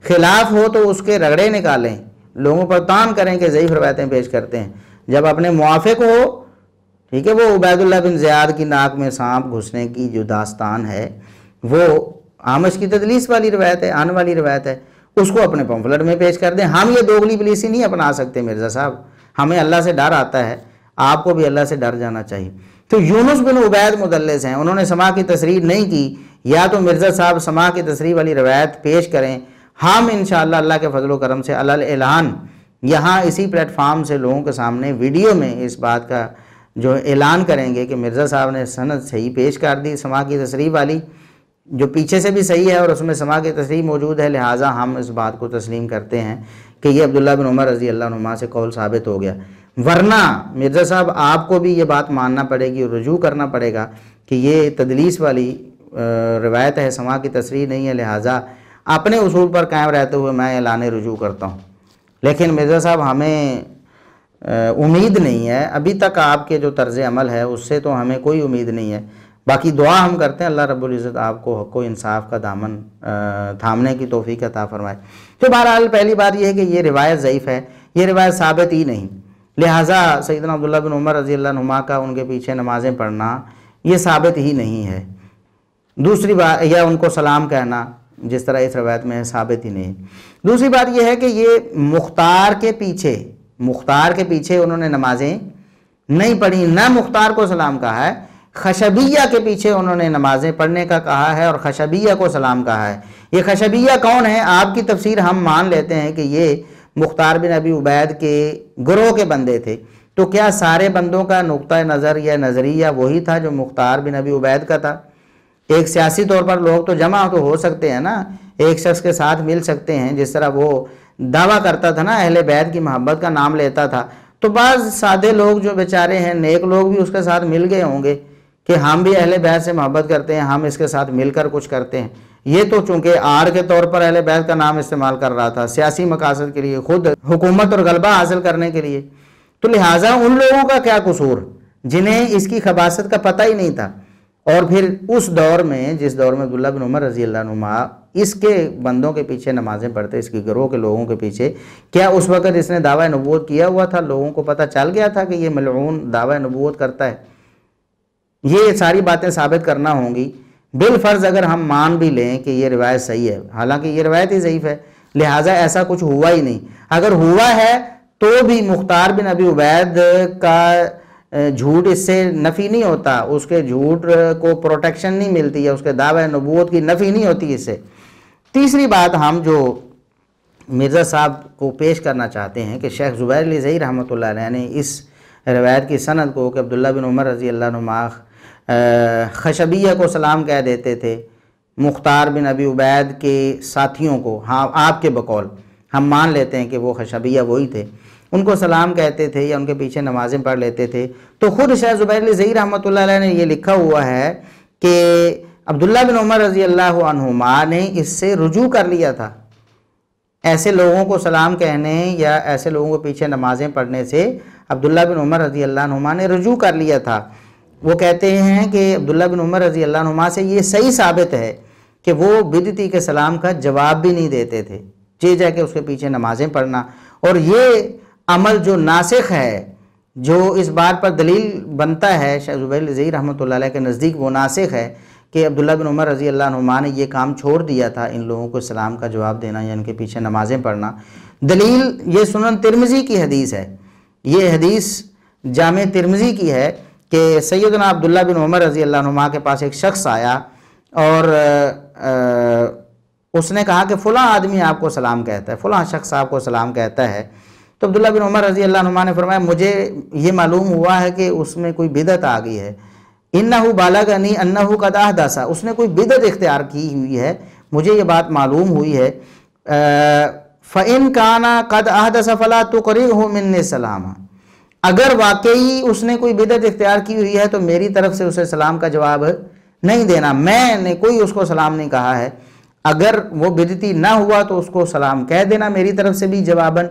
خلاف ہو تو اس کے رگڑے نکالیں، لوگوں پر تان کریں کہ ضعیف روایتیں پیش کرتے ہیں. جب اپنے موافق ہو، ٹھیک ہے، وہ عبید اللہ بن زیاد کی ناک میں سانپ گھسنے کی جو داستان ہے وہ اعمش کی تدلیس والی روایت ہے، آن والی روایت ہے، اس کو اپنے پمفلٹ میں پیش کر دیں. ہم یہ دوگلی پلیسی نہیں اپنا سکتے مرزا صاحب، ہمیں اللہ سے ڈر آتا ہے، آپ کو بھی اللہ سے ڈر جانا چاہیے. تو یونس بن عبید مدلس ہیں، انہوں نے سماع کی تصریح نہیں کی، یا تو مرزا صاحب سماع کی تصریح والی روایت پیش کریں. ہم انشاءاللہ اللہ کے فضل و کرم سے علی الاعلان یہاں اسی پلیٹ فارم سے لوگوں کے سامنے ویڈیو میں اس بات کا جو اعلان کریں گے کہ مرزا صاحب نے سند صحیح پیش کر دی سماع کی تصریح والی، جو پیچھے سے بھی صحیح ہے اور اس میں سماع کی تصریح موجود ہے، لہٰذا ہم اس بات کو تسلیم کرتے ہیں کہ یہ عبداللہ بن عمر رضی اللہ عنہما سے قول ثابت ہو گیا. ورنہ مرزا صاحب آپ کو بھی یہ بات ماننا پڑے گی اور رجوع کرنا پڑے گا کہ یہ تدلیس والی روایت ہے، سماع کی تصریح نہیں ہے، لہٰذا اپنے اصول پر قائم رہتے ہوئے میں اعلان رجوع کرتا ہوں. لیکن مرزا صاحب ہمیں امید نہیں ہے ابھی تک، آپ کے جو طرز عمل ہے اس سے تو ہمیں کوئی امید نہیں ہے. باقی دعا ہم کرتے ہیں اللہ رب العزت آپ کو حق و انصاف کا دامن تھامنے کی توفیق عطا فرمائے. تو بہرحال پہلی بات یہ ہے کہ یہ روایت ضعیف ہے، یہ روایت ثابت ہی نہیں، لہٰذا سیدنا عبداللہ بن عمر رضی اللہ عنہما کا ان کے پیچھے نمازیں پڑھنا یہ ثابت ہی نہیں ہے. دوسری بات، یا ان کو سلام کہنا جس طرح اس روایت میں ہے، ثابت ہی نہیں. دوسری بات یہ ہے کہ یہ مختار کے پیچھے انہوں نے نمازیں نہیں پڑھی، نہ مختار کو سلام کہا ہے، خشبیہ کے پیچھے انہوں نے نمازیں پڑھنے کا کہا ہے اور خشبیہ کو سلام کہا ہے. یہ خشبیہ کون ہے؟ آپ کی تفسیر ہم مان لیتے ہیں کہ یہ مختار بن ابی عبید کے گروہ کے بندے تھے. تو کیا سارے بندوں کا نقطہ نظر یا نظریہ وہی تھا جو مختار بن ابی عبید کا تھا؟ ایک سیاسی طور پر لوگ تو جمع تو ہو سکتے ہیں نا، ایک شخص کے ساتھ مل سکتے ہیں، جس طرح وہ دعویٰ کرتا تھا نا اہل بیت کی محبت کا نام لیتا تھا، تو بعض سادے لوگ جو بیچارے ہیں نیک لوگ بھی اس کے ساتھ مل گئے ہوں گے کہ ہم بھی اہل بیت سے محبت کرتے ہیں، ہم اس کے ساتھ مل کر کچھ کرتے ہیں. یہ تو چونکہ آڑ کے طور پر اہل بیت کا نام استعمال کر رہا تھا سیاسی مقاصد کے لیے، خود حکومت اور غلبہ حاصل کرنے کے لیے، تو لہٰذا ان لوگوں کا کیا قصور جنہیں اس کی خباثت کا پتہ ہی نہیں تھا. اور پھر اس دور میں جس دور میں عبداللہ بن عمر رضی اللہ عنہما اس کے بندوں کے پیچھے نمازیں پڑھتے، اس کی گروہ کے لوگوں کے پیچھے، کیا اس وقت اس نے دعویٰ نبوت کیا ہوا تھا؟ لوگوں کو پتہ چل گیا تھا کہ یہ ملعون دعویٰ نبوت کرتا ہے؟ یہ ساری باتیں ثابت کرنا ہوں گی. بالفرض اگر ہم مان بھی لیں کہ یہ روایت صحیح ہے، حالانکہ یہ روایت ہی ضعیف ہے، لہٰذا ایسا کچھ ہوا ہی نہیں. اگر ہوا ہے تو بھی مختار بن ابی عبید کا جھوٹ اس سے نفی نہیں ہوتا، اس کے جھوٹ کو پروٹیکشن نہیں ملتی ہے، اس کے دعوی نبوت کی نفی نہیں ہوتی اس سے. تیسری بات ہم جو مرزا صاحب کو پیش کرنا چاہتے ہیں کہ شیخ زبیر علی زئی رحمۃ اللہ علیہ نے اس روایت کی سند کو کہ عبداللہ بن عمر رضی اللہ عنہما خشبیہ کو سلام کہہ دیتے تھے، مختار بن ابی عبید کے ساتھیوں کو، ہاں آپ کے بقول ہم مان لیتے ہیں کہ وہ خشبیہ وہی تھے، ان کو سلام کہتے تھے یا ان کے پیچھے نمازیں پڑھ لیتے تھے. تو خود شیخ زبیر علی زئی رحمۃ اللہ علیہ نے یہ لکھا ہوا ہے کہ عبداللہ بن عمر رضی اللہ عنہما نے اس سے رجوع کر لیا تھا. ایسے لوگوں کو سلام کہنے یا ایسے لوگوں کو پیچھے نمازیں پڑھنے سے عبداللہ بن عمر رضی اللہ عنہما نے رجوع کر لیا تھا. وہ کہتے ہیں کہ عبداللہ بن عمر رضی اللہ عنہما سے یہ صحیح ثابت ہے کہ وہ بدعتی کے سلام کا جواب بھی نہیں دیتے تھے، جا کے اس کے پیچھے نمازیں پڑھنا. اور یہ عمل جو ناسخ ہے، جو اس بات پر دلیل بنتا ہے شیخ زبیر علی زئی رحمۃ اللہ علیہ کے نزدیک وہ ناسخ ہے کہ عبداللہ بن عمر رضی اللہ عنہما نے یہ کام چھوڑ دیا تھا ان لوگوں کو سلام کا جواب دینا یا ان کے پیچھے نمازیں پڑھنا. دلیل یہ سنن ترمذی کی حدیث ہے، یہ حدیث جامع ترمذی کی ہے کہ سیدنا عبداللہ بن عمر رضی اللہ عنہما کے پاس ایک شخص آیا اور اس نے کہا کہ فلاں آدمی آپ کو سلام کہتا ہے، فلاں شخص آپ کو سلام کہتا ہے. تو عبداللہ بن عمر رضی اللہ عنہما نے فرمایا مجھے یہ معلوم ہوا ہے کہ اس میں کوئی بدعت آ گئی ہے. انہو بالغنی انہو قد احدث، اس نے کوئی بدعت اختیار کی ہوئی ہے، مجھے یہ بات معلوم ہوئی ہے. فَإِن كَانَ قَدْ أَحْدَثَ فَلَا تُقْرِئْهُ مِنِّي السَّلَامَ، اگر واقعی اس نے کوئی بدعت اختیار کی ہوئی ہے تو میری طرف سے اسے سلام کا جواب نہیں دینا. میں نے کوئی اس کو سلام نہیں کہا ہے، اگر وہ بدعتی نہ ہوا تو اس کو سلام کہہ دینا میری طرف سے بھی جواباً،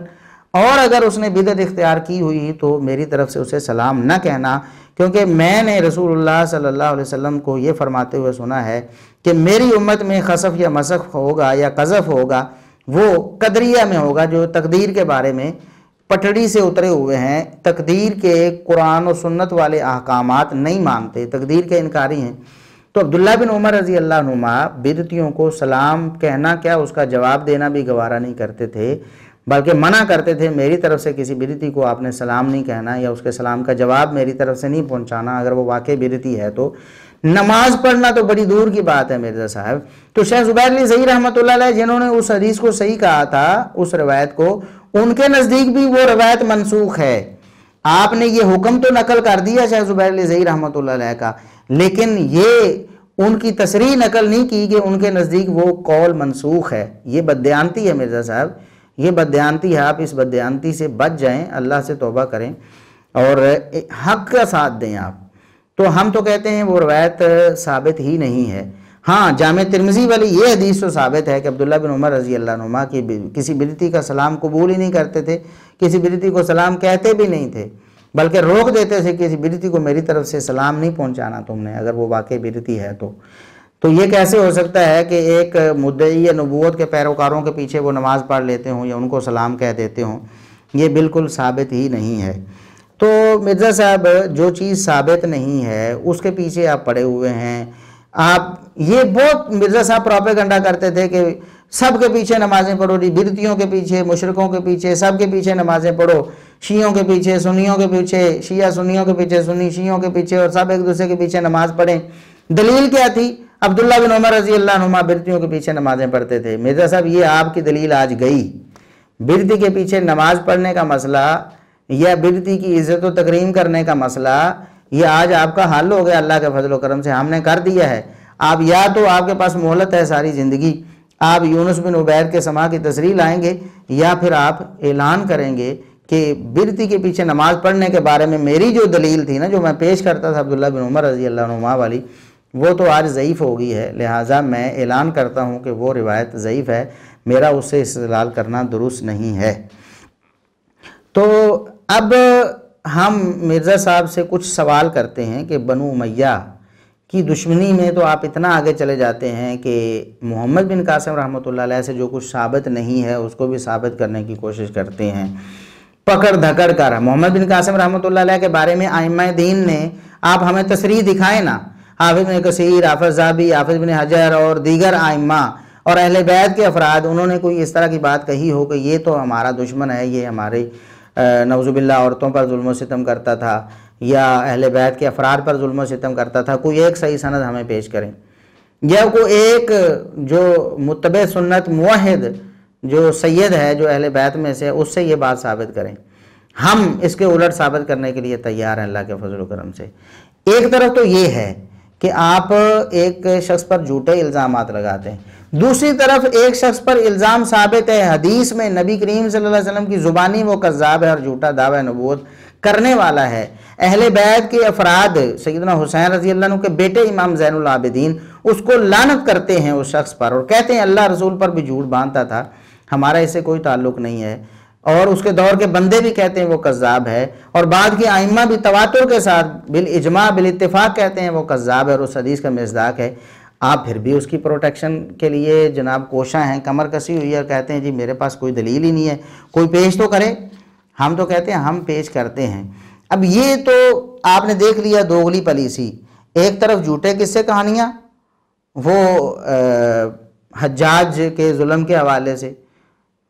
اور اگر اس نے بدعت اختیار کی ہوئی تو میری طرف سے اسے سلام نہ کہنا، کیونکہ میں نے رسول اللہ صلی اللہ علیہ وسلم کو یہ فرماتے ہوئے سنا ہے کہ میری امت میں خسف یا مسخ ہوگا یا قذف ہوگا، وہ قدریہ میں ہوگا جو تقدیر کے بارے میں پٹڑی سے اترے ہوئے ہیں، تقدیر کے قرآن و سنت والے احکامات نہیں مانتے، تقدیر کے انکاری ہیں. تو عبداللہ بن عمر رضی اللہ عنہما بدعتیوں کو سلام کہنا کیا اس کا جواب دینا بھی گوارا نہیں کرتے تھے، بلکہ منع کرتے تھے میری طرف سے کسی بدعتی کو آپ نے سلام نہیں کہنا یا اس کے سلام کا جواب میری طرف سے نہیں پہنچانا اگر وہ واقعی بدعتی ہے تو. نماز پڑھنا تو بڑی دور کی بات ہے مرزا صاحب. تو شیخ زبیر علی زئی رحمۃ اللہ علیہ جنہوں نے اس حدیث کو صحیح کہا تھا، اس روایت کو، ان کے نزدیک بھی وہ روایت منسوخ ہے. آپ نے یہ حکم تو نقل کر دیا شیخ زبیر علی زئی رحمۃ اللہ علیہ کا، لیکن یہ ان کی تصریح نقل نہیں کی کہ ان کے نزدیک وہ قول منسوخ ہے. یہ بددیانتی ہے مرزا صاحب، یہ بددیانتی ہے. آپ اس بددیانتی سے بچ جائیں، اللہ سے توبہ کریں اور حق کا ساتھ دیں آپ. تو ہم تو کہتے ہیں وہ روایت ثابت ہی نہیں ہے. ہاں جامع ترمذی والی یہ حدیث تو ثابت ہے کہ عبداللہ بن عمر رضی اللہ عنہما کی کسی بدعتی کا سلام قبول ہی نہیں کرتے تھے، کسی بدعتی کو سلام کہتے بھی نہیں تھے، بلکہ روک دیتے تھے کسی بدعتی کو میری طرف سے سلام نہیں پہنچانا تم نے اگر وہ واقعی بدعتی ہے تو. تو یہ کیسے ہو سکتا ہے کہ ایک مدعی نبوت کے پیروکاروں کے پیچھے وہ نماز پڑھ لیتے ہوں یا ان کو سلام کہہ دیتے ہوں؟ یہ بالکل ثابت ہی نہیں ہے. تو مرزا صاحب جو چیز ثابت نہیں ہے اس کے پیچھے آپ پڑے ہوئے ہیں. آپ یہ بہت مرزا صاحب پروپیگنڈا کرتے تھے کہ سب کے پیچھے نمازیں پڑھو، بدعتیوں کے پیچھے، مشرکوں کے پیچھے، سب کے پیچھے نمازیں پڑھو، شیعوں کے پیچھے، سنیوں کے پیچھے، شیعہ سنیوں کے پیچھے، سنی شیعوں کے پیچھے، اور سب ایک دوسرے کے پیچھے نماز پڑھیں. دلیل کیا تھی؟ عبداللہ بن عمر رضی اللہ عنہما بدعتیوں کے پیچھے نمازیں پڑھتے تھے. مرزا صاحب یہ آپ کی دلیل آج گئی. بدعتی کے پیچھے نماز پڑھنے کا مسئلہ یا بدعتی کی عزت و تکریم کرنے کا مسئلہ یہ آج آپ کا حل ہو گیا. اللہ کے فضل و کرم سے ہم نے کر دیا ہے. آپ یا تو آپ کے پاس مہلت ہے ساری زندگی، آپ یونس بن عبید کے سما کی تصریح لائیں گے، یا پھر آپ اعلان کریں گے کہ بدعتی کے پیچھے نماز پڑھنے کے بارے میں میری جو دلیل تھی نا، جو میں پیش کرتا تھا عبداللہ بن عمر رضی اللہ عنہما والی، وہ تو آج ضعیف ہو گئی ہے. لہٰذا میں اعلان کرتا ہوں کہ وہ روایت ضعیف ہے، میرا اس سے استدلال کرنا درست نہیں ہے. تو اب ہم مرزا صاحب سے کچھ سوال کرتے ہیں کہ بنو امیہ کی دشمنی میں تو آپ اتنا آگے چلے جاتے ہیں کہ محمد بن قاسم رحمۃ اللہ علیہ سے جو کچھ ثابت نہیں ہے اس کو بھی ثابت کرنے کی کوشش کرتے ہیں پکڑ دھکڑ کر. محمد بن قاسم رحمۃ اللہ علیہ کے بارے میں ائمہ دین نے آپ ہمیں تصریح دکھائیں نا، حافظ بن کثیر، حافظ ذہبی، حافظ بن حجر اور دیگر ائمہ اور اہل بیت کے افراد، انہوں نے کوئی اس طرح کی بات کہی ہو کہ یہ تو ہمارا دشمن ہے، یہ ہمارے نعوذ باللہ عورتوں پر ظلم و ستم کرتا تھا یا اہل بیت کے افراد پر ظلم و ستم کرتا تھا، کوئی ایک صحیح سند ہمیں پیش کریں، یا کوئی ایک جو متبع سنت موحد جو سید ہے جو اہل بیت میں سے، اس سے یہ بات ثابت کریں. ہم اس کے الٹ ثابت کرنے کے لیے تیار ہیں اللہ کے فضل و کرم سے. ایک طرف تو یہ ہے کہ آپ ایک شخص پر جھوٹے الزامات لگاتے ہیں، دوسری طرف ایک شخص پر الزام ثابت ہے حدیث میں نبی کریم صلی اللہ علیہ وسلم کی زبانی وہ کذاب ہے اور جھوٹا دعوی نبوت کرنے والا ہے. اہل بیت کے افراد سیدنا حسین رضی اللہ عنہ کے بیٹے امام زین العابدین اس کو لعنت کرتے ہیں اس شخص پر اور کہتے ہیں اللہ رسول پر بھی جھوٹ باندھتا تھا، ہمارا اس سے کوئی تعلق نہیں ہے. اور اس کے دور کے بندے بھی کہتے ہیں وہ کذاب ہے، اور بعد کے ائمہ بھی تواتر کے ساتھ بالاجماع بالاتفاق کہتے ہیں وہ کذاب ہے اور اس حدیث کا مصداق ہے. آپ پھر بھی اس کی پروٹیکشن کے لیے جناب کوشاں ہیں، کمر کسی ہوئی ہے، اور کہتے ہیں جی میرے پاس کوئی دلیل ہی نہیں ہے، کوئی پیش تو کرے. ہم تو کہتے ہیں ہم پیش کرتے ہیں. اب یہ تو آپ نے دیکھ لیا دوغلی پالیسی، ایک طرف جھوٹے قصے کہانیاں وہ حجاج کے ظلم کے حوالے سے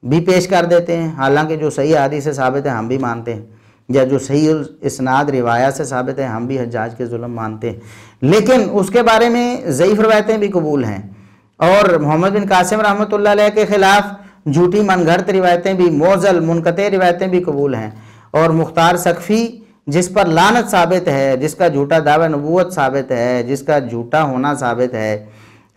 بھی پیش کر دیتے ہیں، حالانکہ جو صحیح حدیث سے ثابت ہے ہم بھی مانتے ہیں، یا جو صحیح اسناد روایات سے ثابت ہے ہم بھی حجاج کے ظلم مانتے ہیں، لیکن اس کے بارے میں ضعیف روایتیں بھی قبول ہیں، اور محمد بن قاسم رحمۃ اللہ علیہ کے خلاف جھوٹی من گھڑت روایتیں بھی، موزل منقطع روایتیں بھی قبول ہیں، اور مختار سقفی جس پر لعنت ثابت ہے، جس کا جھوٹا دعوی نبوت ثابت ہے، جس کا جھوٹا ہونا ثابت ہے،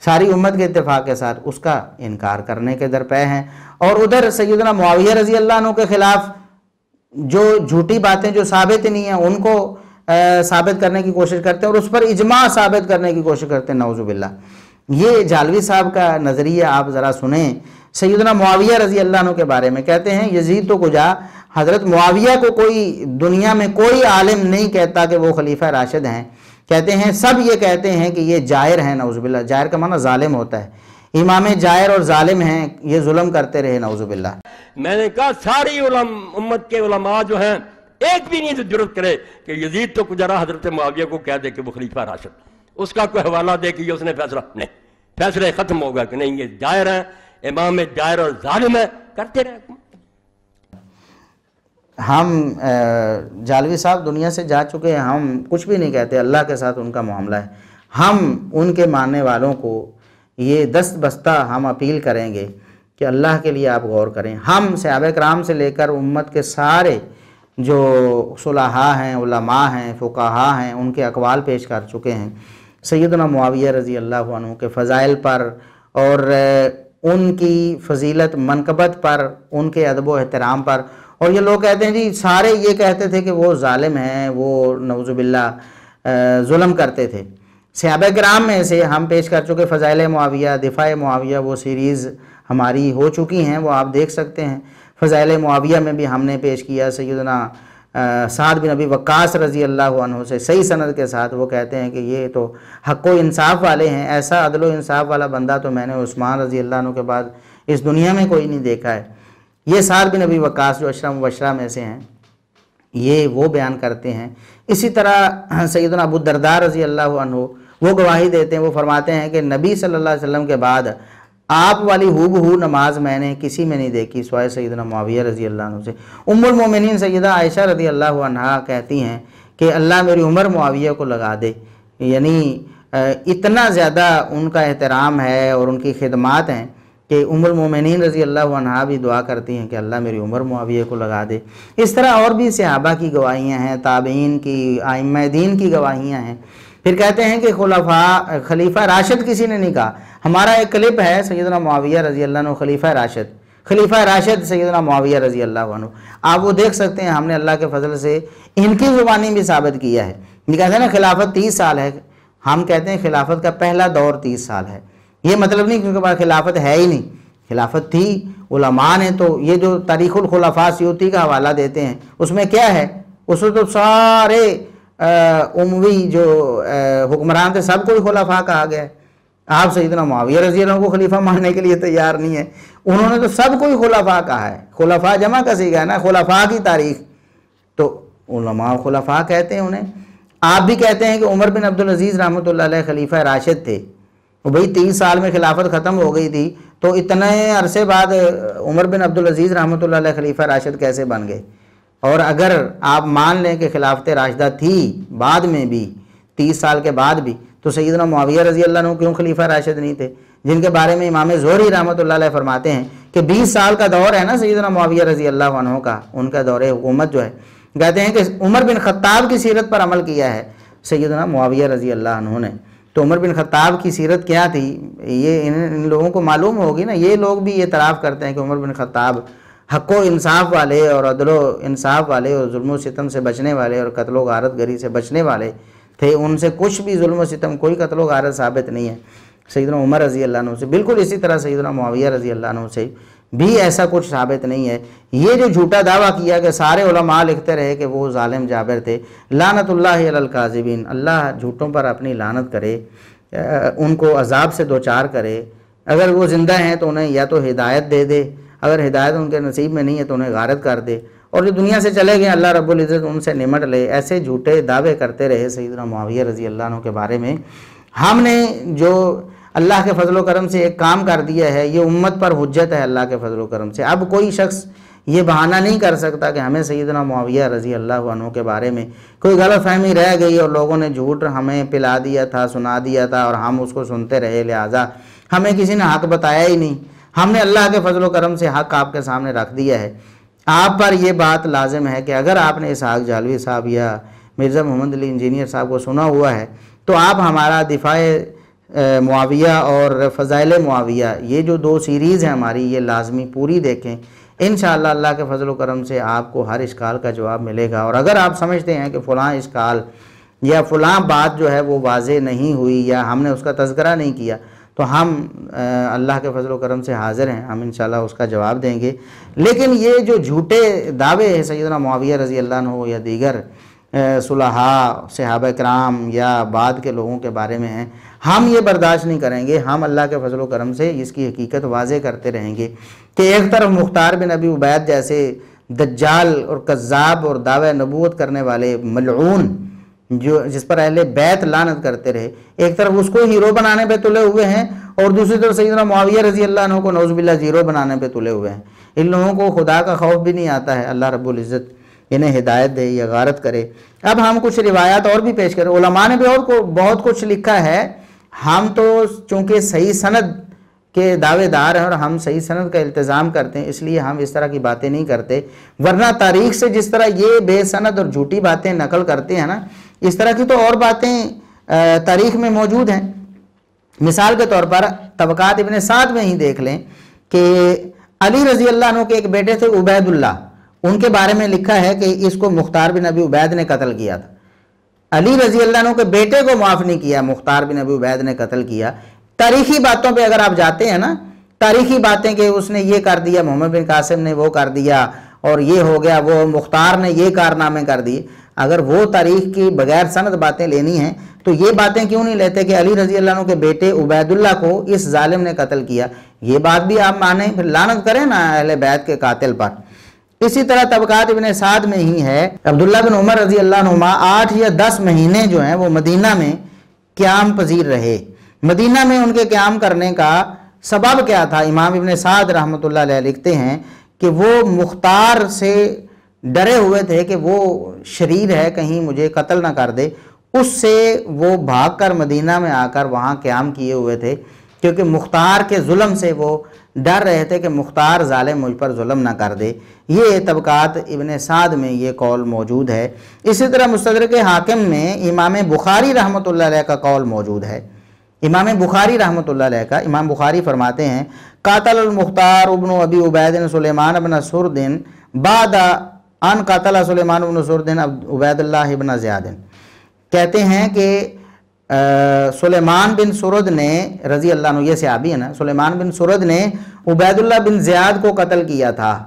ساری امت کے اتفاق کے ساتھ اس کا انکار کرنے کے درپے ہیں، اور ادھر سیدنا معاویہ رضی اللہ عنہ کے خلاف جو جھوٹی باتیں جو ثابت نہیں ہیں ان کو ثابت کرنے کی کوشش کرتے ہیں، اور اس پر اجماع ثابت کرنے کی کوشش کرتے ہیں، نعوذ باللہ۔ یہ جالوی صاحب کا نظریہ آپ ذرا سنیں سیدنا معاویہ رضی اللہ عنہ کے بارے میں۔ کہتے ہیں یزید تو کجا، حضرت معاویہ کو کوئی دنیا میں کوئی عالم نہیں کہتا کہ وہ خلیفہ راشد ہیں، کہتے ہیں سب یہ کہتے ہیں کہ یہ جائر ہیں، نعوذ باللہ۔ جائر کا معنی ظالم ہوتا ہے، امام جائر اور ظالم ہیں، یہ ظلم کرتے رہے، نعوذ باللہ۔ میں نے کہا ساری امت کے علماء جو ہیں ایک بھی نہیں جرت کرے کہ یزید تو کجرا حضرت معاویہ کو کہہ دے کہ وہ خلیفہ راشد، اس کا کوئی حوالہ دے کہ یہ اس نے فیصلہ، نہیں، فیصلہ ختم ہوگا کہ نہیں یہ جائر ہیں، امام جائر اور ظالم ہے، کرتے رہے۔ ہم جالوی صاحب دنیا سے جا چکے ہیں، ہم کچھ بھی نہیں کہتے، اللہ کے ساتھ ان کا معاملہ ہے۔ ہم ان کے ماننے والوں کو یہ دست بستہ ہم اپیل کریں گے کہ اللہ کے لیے آپ غور کریں۔ ہم صحابہ کرام سے لے کر امت کے سارے جو صلحاء ہیں، علماء ہیں، فقہاء ہیں، ان کے اقوال پیش کر چکے ہیں سیدنا معاویہ رضی اللہ عنہ کے فضائل پر، اور ان کی فضیلت منقبت پر، ان کے ادب و احترام پر۔ اور یہ لوگ کہتے ہیں جی سارے یہ کہتے تھے کہ وہ ظالم ہیں، وہ نعوذ باللہ ظلم کرتے تھے۔ صحابہ کرام میں سے ہم پیش کر چکے فضائل معاویہ، دفاع معاویہ، وہ سیریز ہماری ہو چکی ہیں، وہ آپ دیکھ سکتے ہیں۔ فضائل معاویہ میں بھی ہم نے پیش کیا سیدنا سعد بن ابی وقاص رضی اللہ عنہ سے صحیح سند کے ساتھ، وہ کہتے ہیں کہ یہ تو حق و انصاف والے ہیں، ایسا عدل و انصاف والا بندہ تو میں نے عثمان رضی اللہ عنہ کے بعد اس دنیا میں کوئی نہیں دیکھا ہے۔ یہ سعد بن ابی وقاص جو اشرا مبشرہ میں سے ہیں، یہ وہ بیان کرتے ہیں۔ اسی طرح سیدنا ابو الدرداء رضی اللہ عنہ وہ گواہی دیتے ہیں، وہ فرماتے ہیں کہ نبی صلی اللہ علیہ وسلم کے بعد آپ والی ہو بہو نماز میں نے کسی میں نہیں دیکھی سوائے سیدنا معاویہ رضی اللہ عنہ سے۔ ام المومنین سیدہ عائشہ رضی اللہ عنہا کہتی ہیں کہ اللہ میری عمر معاویہ کو لگا دے، یعنی اتنا زیادہ ان کا احترام ہے اور ان کی خدمات ہیں کہ ام المومنین رضی اللہ عنہا بھی دعا کرتی ہیں کہ اللہ میری عمر معاویہ کو لگا دے۔ اس طرح اور بھی صحابہ کی گواہیاں ہیں، تابعین کی، ائمہ دین کی گواہیاں ہیں۔ پھر کہتے ہیں کہ خلیفہ راشد کسی نے نہیں کہا۔ ہمارا ایک کلپ ہے سیدنا معاویہ رضی اللہ عنہ خلیفہ راشد سیدنا معاویہ رضی اللہ عنہ، آپ وہ دیکھ سکتے ہیں۔ ہم نے اللہ کے فضل سے ان کی زبانی بھی ثابت کیا ہے۔ یہ کہتے ہیں نا خلافت 30 سال ہے، ہم کہتے ہیں خلافت کا پہلا دور 30 سال ہے۔ یہ مطلب نہیں کیونکہ بعد خلافت ہے ہی نہیں، خلافت تھی، علماء نے تو یہ جو تاریخ الخلفاء سیوطی کا حوالہ دیتے ہیں اس میں کیا ہے، اس میں تو سارے اموی جو حکمران تھے سب کو ہی خلفاء کہا گیا ہے۔ آپ سیدنا معاویہ رضی اللہ عنہ کو خلیفہ ماننے کے لیے تیار نہیں ہے، انہوں نے تو سب کو ہی خلفاء کہا ہے۔ خلفاء جمع کا صیغہ ہے نا، خلفاء کی تاریخ، تو علماء خلفاء کہتے ہیں انہیں۔ آپ بھی کہتے ہیں کہ عمر بن عبدالعزیز رحمۃ اللہ علیہ خلیفہ راشد تھے، وہ بھئی 30 سال میں خلافت ختم ہو گئی تھی، تو اتنے عرصے بعد عمر بن عبدالعزیز رحمۃ اللہ علیہ خلیفہ راشد کیسے بن گئے؟ اور اگر آپ مان لیں کہ خلافت راشدہ تھی بعد میں بھی 30 سال کے بعد بھی، تو سیدنا معاویہ رضی اللہ عنہ کیوں خلیفہ راشد نہیں تھے، جن کے بارے میں امام زہری رحمۃ اللہ علیہ فرماتے ہیں کہ 20 سال کا دور ہے نا سیدنا معاویہ رضی اللہ عنہ کا، ان کا دور حکومت جو ہے، کہتے ہیں کہ عمر بن خطاب کی سیرت پر عمل کیا ہے سیدنا معاویہ رضی اللہ عنہ نے۔ تو عمر بن خطاب کی سیرت کیا تھی، یہ ان لوگوں کو معلوم ہوگی نا۔ یہ لوگ بھی اعتراف کرتے ہیں کہ عمر بن خطاب حق و انصاف والے اور عدل و انصاف والے اور ظلم و ستم سے بچنے والے اور قتل و غارت گری سے بچنے والے تھے، ان سے کچھ بھی ظلم و ستم، کوئی قتل و غارت ثابت نہیں ہے سیدنا عمر رضی اللہ عنہ سے۔ بالکل اسی طرح سیدنا معاویہ رضی اللہ عنہ سے بھی ایسا کچھ ثابت نہیں ہے۔ یہ جو جھوٹا دعویٰ کیا کہ سارے علماء لکھتے رہے کہ وہ ظالم جابر تھے، لعنت اللہ علی الکاذبین، اللہ جھوٹوں پر اپنی لعنت کرے، ان کو عذاب سے دوچار کرے۔ اگر وہ زندہ ہیں تو انہیں یا تو ہدایت دے دے، اگر ہدایت ان کے نصیب میں نہیں ہے تو انہیں غارت کر دے، اور جو دنیا سے چلے گئے اللہ رب العزت ان سے نمٹ لے۔ ایسے جھوٹے دعوے کرتے رہے سیدنا معاویہ رضی اللہ عنہ کے بارے میں۔ ہم نے جو اللہ کے فضل و کرم سے ایک کام کر دیا ہے، یہ امت پر حجت ہے اللہ کے فضل و کرم سے۔ اب کوئی شخص یہ بہانہ نہیں کر سکتا کہ ہمیں سیدنا معاویہ رضی اللہ عنہ کے بارے میں کوئی غلط فہمی رہ گئی اور لوگوں نے جھوٹ ہمیں پلا دیا تھا، سنا دیا تھا اور ہم اس کو سنتے رہے، لہٰذا ہمیں کسی نے حق بتایا ہی نہیں۔ ہم نے اللہ کے فضل و کرم سے حق آپ کے سامنے رکھ دیا ہے۔ آپ پر یہ بات لازم ہے کہ اگر آپ نے اسحاق جہلوی صاحب یا مرزا محمد علی انجینئر صاحب کو سنا ہوا ہے تو آپ ہمارا دفاع معاویہ اور فضائل معاویہ، یہ جو 2 سیریز ہیں ہماری، یہ لازمی پوری دیکھیں۔ انشاءاللہ اللہ کے فضل و کرم سے آپ کو ہر اشکال کا جواب ملے گا۔ اور اگر آپ سمجھتے ہیں کہ فلاں اشکال یا فلاں بات جو ہے وہ واضح نہیں ہوئی یا ہم نے اس کا تذکرہ نہیں کیا، تو ہم اللہ کے فضل و کرم سے حاضر ہیں، ہم انشاءاللہ اس کا جواب دیں گے۔ لیکن یہ جو جھوٹے دعوے ہیں سیدنا معاویہ رضی اللہ عنہ یا دیگر صلحاء صحابہ کرام یا بعد کے لوگوں کے بارے میں ہیں، ہم یہ برداشت نہیں کریں گے۔ ہم اللہ کے فضل و کرم سے اس کی حقیقت واضح کرتے رہیں گے کہ ایک طرف مختار بن ابی عبید جیسے دجال اور کذاب اور دعوی نبوت کرنے والے ملعون، جس پر اہل بیت لعنت کرتے رہے، ایک طرف اس کو ہیرو بنانے پہ تلے ہوئے ہیں اور دوسری طرف سیدنا معاویہ رضی اللہ عنہ کو نعوذ باللہ زیرو بنانے پہ تلے ہوئے ہیں۔ ان لوگوں کو خدا کا خوف بھی نہیں آتا ہے۔ اللہ رب العزت انہیں ہدایت دے یا غارت کرے۔ اب ہم کچھ روایات اور بھی پیش کریں۔ علماء نے بھی اور بہت کچھ لکھا ہے، ہم تو چونکہ صحیح سند کے دعوے دار ہیں اور ہم صحیح سند کا التزام کرتے ہیں، اس لیے ہم اس طرح کی باتیں نہیں کرتے، ورنہ تاریخ سے جس طرح یہ بے سند اور جھوٹی باتیں نقل کرتے ہیں نا، اس طرح کی تو اور باتیں تاریخ میں موجود ہیں۔ مثال کے طور پر طبقات ابن سعد میں ہی دیکھ لیں کہ علی رضی اللہ عنہ کے ایک بیٹے تھے عبید اللہ، ان کے بارے میں لکھا ہے کہ اس کو مختار بن ابی عبید نے قتل کیا تھا۔ علی رضی اللہ عنہ کے بیٹے کو معاف نہیں کیا، مختار بن ابی عبید نے قتل کیا۔ تاریخی باتوں پہ اگر آپ جاتے ہیں نا، تاریخی باتیں کہ اس نے یہ کر دیا، محمد بن قاسم نے وہ کر دیا اور یہ ہو گیا، وہ مختار نے یہ کارنامے کر دیے، اگر وہ تاریخ کی بغیر سند باتیں لینی ہیں تو یہ باتیں کیوں نہیں لیتے کہ علی رضی اللہ عنہ کے بیٹے عبید اللہ کو اس ظالم نے قتل کیا؟ یہ بات بھی آپ مانیں، پھر لعنت کریں نا اہل بیت کے قاتل پر۔ اسی طرح طبقات ابن سعد میں ہی ہے، عبداللہ بن عمر رضی اللہ عنہما 8 یا 10 مہینے جو ہیں وہ مدینہ میں قیام پذیر رہے۔ مدینہ میں ان کے قیام کرنے کا سبب کیا تھا؟ امام ابن سعد رحمۃ اللہ علیہ لکھتے ہیں کہ وہ مختار سے ڈرے ہوئے تھے کہ وہ شریر ہے، کہیں مجھے قتل نہ کر دے، اس سے وہ بھاگ کر مدینہ میں آ کر وہاں قیام کیے ہوئے تھے، کیونکہ مختار کے ظلم سے وہ ڈر رہے تھے کہ مختار ظالم مجھ پر ظلم نہ کر دے۔ یہ طبقات ابن سعد میں یہ قول موجود ہے۔ اسی طرح مستدرک حاکم میں امام بخاری رحمۃ اللہ علیہ کا قول موجود ہے۔ امام بخاری رحمۃ اللہ علیہ کا، امام بخاری فرماتے ہیں قاتل المختار ابن ابی عبید سلیمان بن سرد بعد ان قاتل سلیمان بن سرد عبید اللہ بن زیاد، کہتے ہیں کہ سلیمان بن سرد نے رضی اللہ عنہ، یہ صحابی ہے نا، سلیمان بن سرد نے عبید اللہ بن زیاد کو قتل کیا تھا۔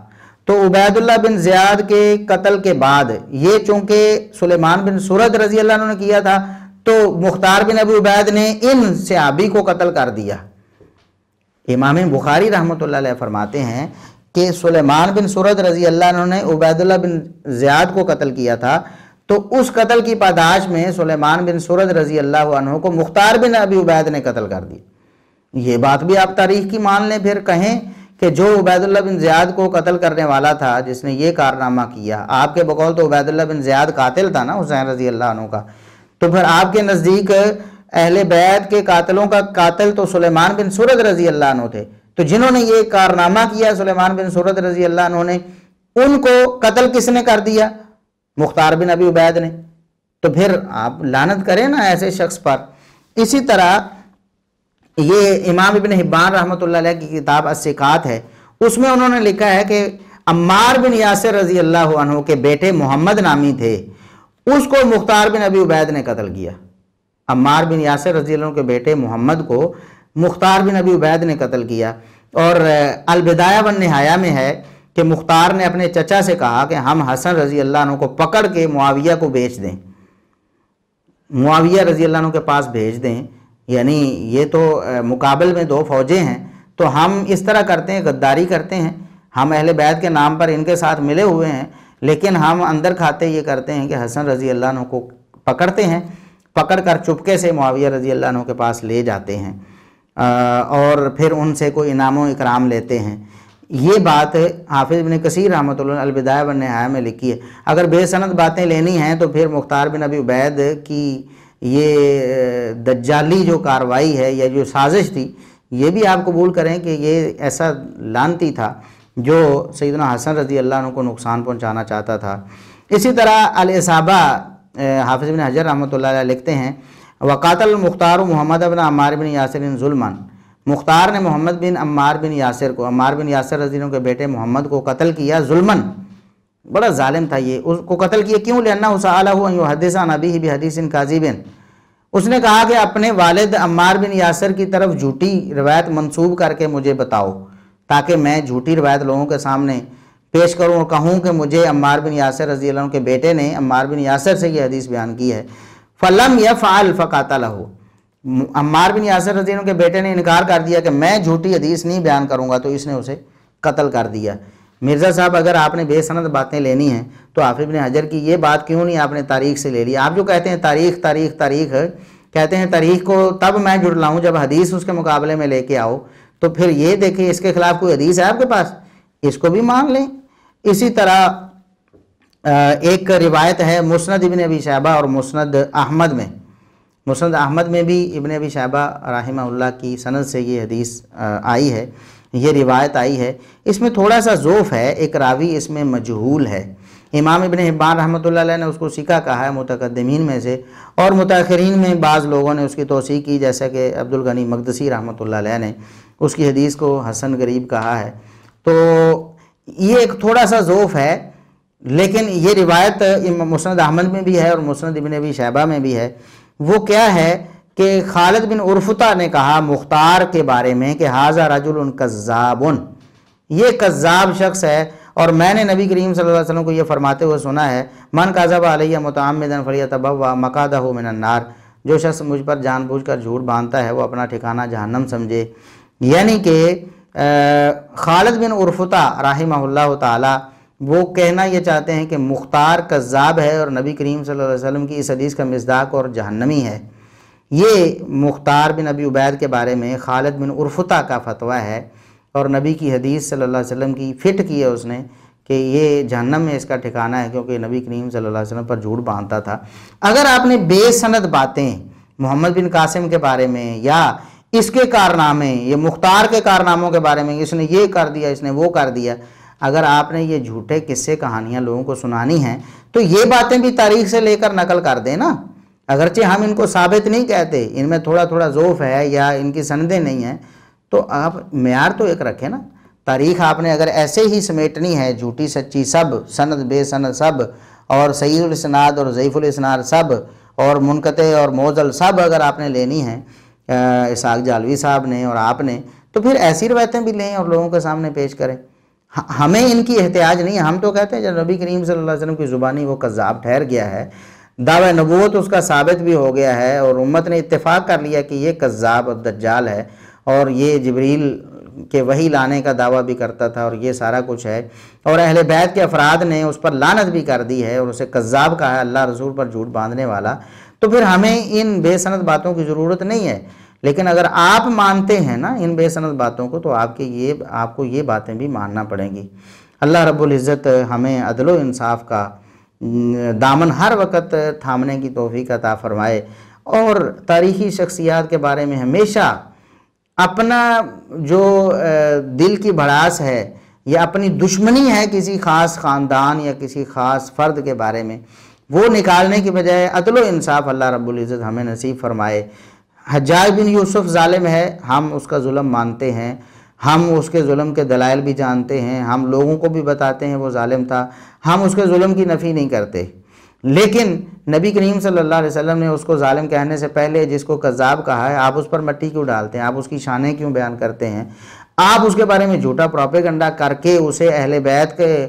تو عبید اللہ بن زیاد کے قتل کے بعد یہ چونکہ سلیمان بن سرد رضی اللہ عنہ نے کیا تھا تو مختار بن ابی عبید نے ان صحابی کو قتل کر دیا۔ امام بخاری رحمۃ اللہ علیہ فرماتے ہیں کہ سلیمان بن سرد رضی اللہ عنہ نے عبید اللہ بن زیاد کو قتل کیا تھا، تو اس قتل کی پاداش میں سلیمان بن سرد رضی اللہ عنہ کو مختار بن ابی عبید نے قتل کر دیا۔ یہ بات بھی آپ تاریخ کی مان لیں، پھر کہیں کہ جو عبید اللہ بن زیاد کو قتل کرنے والا تھا، جس نے یہ کارنامہ کیا، آپ کے بقول تو عبید اللہ بن زیاد قاتل تھا نا حسین رضی اللہ عنہ کا، تو پھر آپ کے نزدیک اہل بیت کے قاتلوں کا قاتل تو سلیمان بن سرد رضی اللہ عنہ تھے، تو جنہوں نے یہ کارنامہ کیا سلیمان بن سرد رضی اللہ عنہ نے، ان کو قتل کس نے کر دیا؟ مختار بن ابی عبید نے۔ تو پھر آپ لعنت کریں نا ایسے شخص پر۔ اسی طرح یہ امام ابن حبان رحمۃ اللہ علیہ کی کتاب الثقات ہے، اس میں انہوں نے لکھا ہے کہ عمار بن یاسر رضی اللہ عنہ کے بیٹے محمد نامی تھے، اس کو مختار بن ابی عبید نے قتل کیا۔ عمار بن یاسر رضی اللہ عنہ کے بیٹے محمد کو مختار بن ابی عبید نے قتل کیا۔ اور البدایہ والنہایہ میں ہے کہ مختار نے اپنے چچا سے کہا کہ ہم حسن رضی اللہ عنہ کو پکڑ کے معاویہ کو بیچ دیں، معاویہ رضی اللہ عنہ کے پاس بھیج دیں، یعنی یہ تو مقابل میں 2 فوجیں ہیں، تو ہم اس طرح کرتے ہیں، غداری کرتے ہیں، ہم اہل بیت کے نام پر ان کے ساتھ ملے ہوئے ہیں، لیکن ہم اندر کھاتے یہ کرتے ہیں کہ حسن رضی اللہ عنہ کو پکڑتے ہیں، پکڑ کر چپکے سے معاویہ رضی اللہ عنہ کے پاس لے جاتے ہیں۔ اور پھر ان سے کوئی انعام و اکرام لیتے ہیں۔ یہ بات حافظ ابن کثیر رحمۃ اللہ علیہ البدایہ والنہایہ میں لکھی ہے۔ اگر بے سند باتیں لینی ہیں تو پھر مختار بن ابی عبید کی یہ دجالی جو کاروائی ہے یا جو سازش تھی، یہ بھی آپ قبول کریں کہ یہ ایسا لعنتی تھا جو سیدنا حسن رضی اللہ عنہ کو نقصان پہنچانا چاہتا تھا۔ اسی طرح الاصابہ حافظ ابن حجر رحمۃ اللہ علیہ لکھتے ہیں وقاتل المختار محمد بن عمار بن یاسر ظلمًا، مختار نے محمد بن عمار بن یاسر کو، عمار بن یاسر رضی اللہ عنہ کے بیٹے محمد کو قتل کیا ظلمًا، بڑا ظالم تھا یہ، اس کو قتل کیا کیوں؟ لأنہ سألہ ان یحدث عن ابیہ بحدیث کاذب، اس نے کہا کہ اپنے والد عمار بن یاسر کی طرف جھوٹی روایت منسوب کر کے مجھے بتاؤ تاکہ میں جھوٹی روایت لوگوں کے سامنے پیش کروں اور کہوں کہ مجھے عمار بن یاسر رضی اللہ عنہ کے بیٹے نے عمار بن یاسر سے یہ حدیث بیان کی ہے۔ فلم یفعل فقاتلہ، عمار بن یاسر رضی اللہ عنہ کے بیٹے نے انکار کر دیا کہ میں جھوٹی حدیث نہیں بیان کروں گا، تو اس نے اسے قتل کر دیا۔ مرزا صاحب اگر آپ نے بے سند باتیں لینی ہیں تو حافظ ابن حجر کی یہ بات کیوں نہیں آپ نے تاریخ سے لے لی؟ آپ جو کہتے ہیں تاریخ تاریخ تاریخ، کہتے ہیں تاریخ کو تب میں جھٹلاؤں جب حدیث اس کے مقابلے میں لے کے آؤ، تو پھر یہ دیکھیں اس کے خلاف کوئی حدیث ہے آپ کے پاس، اس کو بھی مان لیں۔ اسی طرح ایک روایت ہے مسند ابن ابی شیبہ اور مسند احمد میں، مسند احمد میں بھی ابن ابی شیبہ رحمہ اللہ کی سند سے یہ حدیث آئی ہے، یہ روایت آئی ہے۔ اس میں تھوڑا سا ضعف ہے، ایک راوی اس میں مجہول ہے۔ امام ابن حبان رحمۃ اللہ علیہ نے اس کو ثقہ کہا ہے متقدمین میں سے، اور متاخرین میں بعض لوگوں نے اس کی توثیق کی، جیسا کہ عبد الغنی مقدسی رحمۃ اللہ علیہ نے اس کی حدیث کو حسن غریب کہا ہے۔ تو یہ ایک تھوڑا سا ضعف ہے، لیکن یہ روایت مسند احمد میں بھی ہے اور مسند ابن ابی شیبہ میں بھی ہے۔ وہ کیا ہے کہ خالد بن عرفطہ نے کہا مختار کے بارے میں کہ ھذا رجل کذاب، یہ کذاب شخص ہے، اور میں نے نبی کریم صلی اللہ علیہ وسلم کو یہ فرماتے ہوئے سنا ہے من کذب علیہ متعمدا فلیتبوأ مقعدہ من النار، جو شخص مجھ پر جان بوجھ کر جھوٹ باندھتا ہے وہ اپنا ٹھکانہ جہنم سمجھے۔ یعنی کہ خالد بن عرفطہ رحمہ اللہ تعالی وہ کہنا یہ چاہتے ہیں کہ مختار کذاب ہے اور نبی کریم صلی اللہ علیہ وسلم کی اس حدیث کا مصداق اور جہنمی ہے۔ یہ مختار بن ابی عبید کے بارے میں خالد بن عرفطہ کا فتویٰ ہے، اور نبی کی حدیث صلی اللہ علیہ وسلم کی فٹ کی ہے اس نے کہ یہ جہنم میں اس کا ٹھکانہ ہے، کیونکہ نبی کریم صلی اللہ علیہ وسلم پر جھوٹ باندھتا تھا۔ اگر آپ نے بے سند باتیں محمد بن قاسم کے بارے میں یا اس کے کارنامے، یہ مختار کے کارناموں کے بارے میں، اس نے یہ کر دیا، اس نے وہ کر دیا، اگر آپ نے یہ جھوٹے قصے کہانیاں لوگوں کو سنانی ہیں تو یہ باتیں بھی تاریخ سے لے کر نقل کر دیں نا، اگرچہ ہم ان کو ثابت نہیں کہتے، ان میں تھوڑا تھوڑا ضعف ہے یا ان کی سندیں نہیں ہیں، تو آپ معیار تو ایک رکھیں نا۔ تاریخ آپ نے اگر ایسے ہی سمیٹنی ہے، جھوٹی سچی سب، سند بے سند سب، اور صحیح الاسناد اور ضعیف الاسناد سب، اور منقطع اور معضل سب اگر آپ نے لینی ہیں اسحاق جالوی صاحب نے اور آپ نے، تو پھر ایسی روایتیں بھی لیں اور لوگوں کے سامنے پیش کریں۔ ہمیں ان کی احتیاج نہیں ہے، ہم تو کہتے ہیں جب نبی کریم صلی اللہ علیہ وسلم کی زبانی وہ کذاب ٹھہر گیا ہے، دعوی نبوت اس کا ثابت بھی ہو گیا ہے، اور امت نے اتفاق کر لیا کہ یہ کذاب اور دجال ہے، اور یہ جبریل کے وحی لانے کا دعویٰ بھی کرتا تھا، اور یہ سارا کچھ ہے، اور اہل بیت کے افراد نے اس پر لعنت بھی کر دی ہے اور اسے کذاب کہا ہے، اللہ رسول پر جھوٹ باندھنے والا، تو پھر ہمیں ان بے سند باتوں کی ضرورت نہیں ہے۔ لیکن اگر آپ مانتے ہیں نا ان بے سند باتوں کو، تو آپ کو یہ باتیں بھی ماننا پڑیں گی۔ اللہ رب العزت ہمیں عدل و انصاف کا دامن ہر وقت تھامنے کی توفیق عطا فرمائے، اور تاریخی شخصیات کے بارے میں ہمیشہ اپنا جو دل کی بھڑاس ہے یا اپنی دشمنی ہے کسی خاص خاندان یا کسی خاص فرد کے بارے میں، وہ نکالنے کی بجائے عدل و انصاف اللہ رب العزت ہمیں نصیب فرمائے۔ حجاج بن یوسف ظالم ہے، ہم اس کا ظلم مانتے ہیں، ہم اس کے ظلم کے دلائل بھی جانتے ہیں، ہم لوگوں کو بھی بتاتے ہیں وہ ظالم تھا، ہم اس کے ظلم کی نفی نہیں کرتے، لیکن نبی کریم صلی اللہ علیہ وسلم نے اس کو ظالم کہنے سے پہلے جس کو کذاب کہا ہے، آپ اس پر مٹی کیوں ڈالتے ہیں؟ آپ اس کی شانیں کیوں بیان کرتے ہیں؟ آپ اس کے بارے میں جھوٹا پروپیگنڈا کر کے اسے اہل بیت کے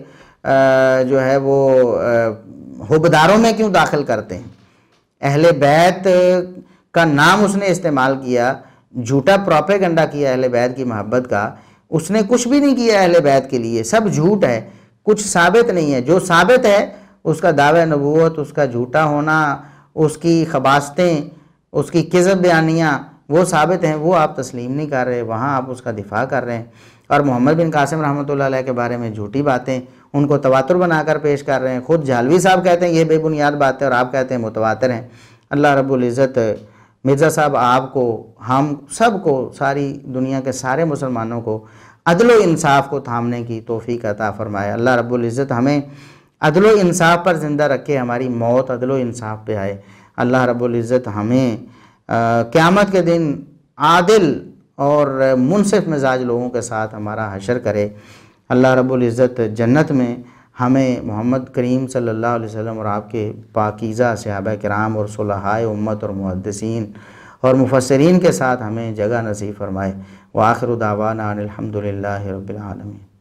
جو ہے وہ حبداروں میں کیوں داخل کرتے ہیں؟ اہل بیت کا نام اس نے استعمال کیا، جھوٹا پروپیگنڈا کیا اہل بیت کی محبت کا، اس نے کچھ بھی نہیں کیا اہل بیت کے لیے، سب جھوٹ ہے، کچھ ثابت نہیں ہے۔ جو ثابت ہے اس کا دعوی نبوت، اس کا جھوٹا ہونا، اس کی خباستیں، اس کی کذب بیانیاں، وہ ثابت ہیں وہ آپ تسلیم نہیں کر رہے، وہاں آپ اس کا دفاع کر رہے ہیں، اور محمد بن قاسم رحمۃ اللہ علیہ کے بارے میں جھوٹی باتیں ان کو تواتر بنا کر پیش کر رہے ہیں۔ خود جھالوی صاحب کہتے ہیں یہ بے بنیاد بات ہے اور آپ کہتے ہیں متواتر ہیں۔ اللہ رب العزت مرزا صاحب آپ کو، ہم سب کو، ساری دنیا کے سارے مسلمانوں کو عدل و انصاف کو تھامنے کی توفیق عطا فرمائے۔ اللہ رب العزت ہمیں عدل و انصاف پر زندہ رکھے، ہماری موت عدل و انصاف پہ آئے۔ اللہ رب العزت ہمیں قیامت کے دن عادل اور منصف مزاج لوگوں کے ساتھ ہمارا حشر کرے۔ اللہ رب العزت جنت میں ہمیں محمد کریم صلی اللہ علیہ وسلم اور آپ کے پاکیزہ صحابہ کرام اور صلحائے امت اور محدثین اور مفسرین کے ساتھ ہمیں جگہ نصیب فرمائے۔ وآخر دعوانا ان الحمد للہ رب العالمین۔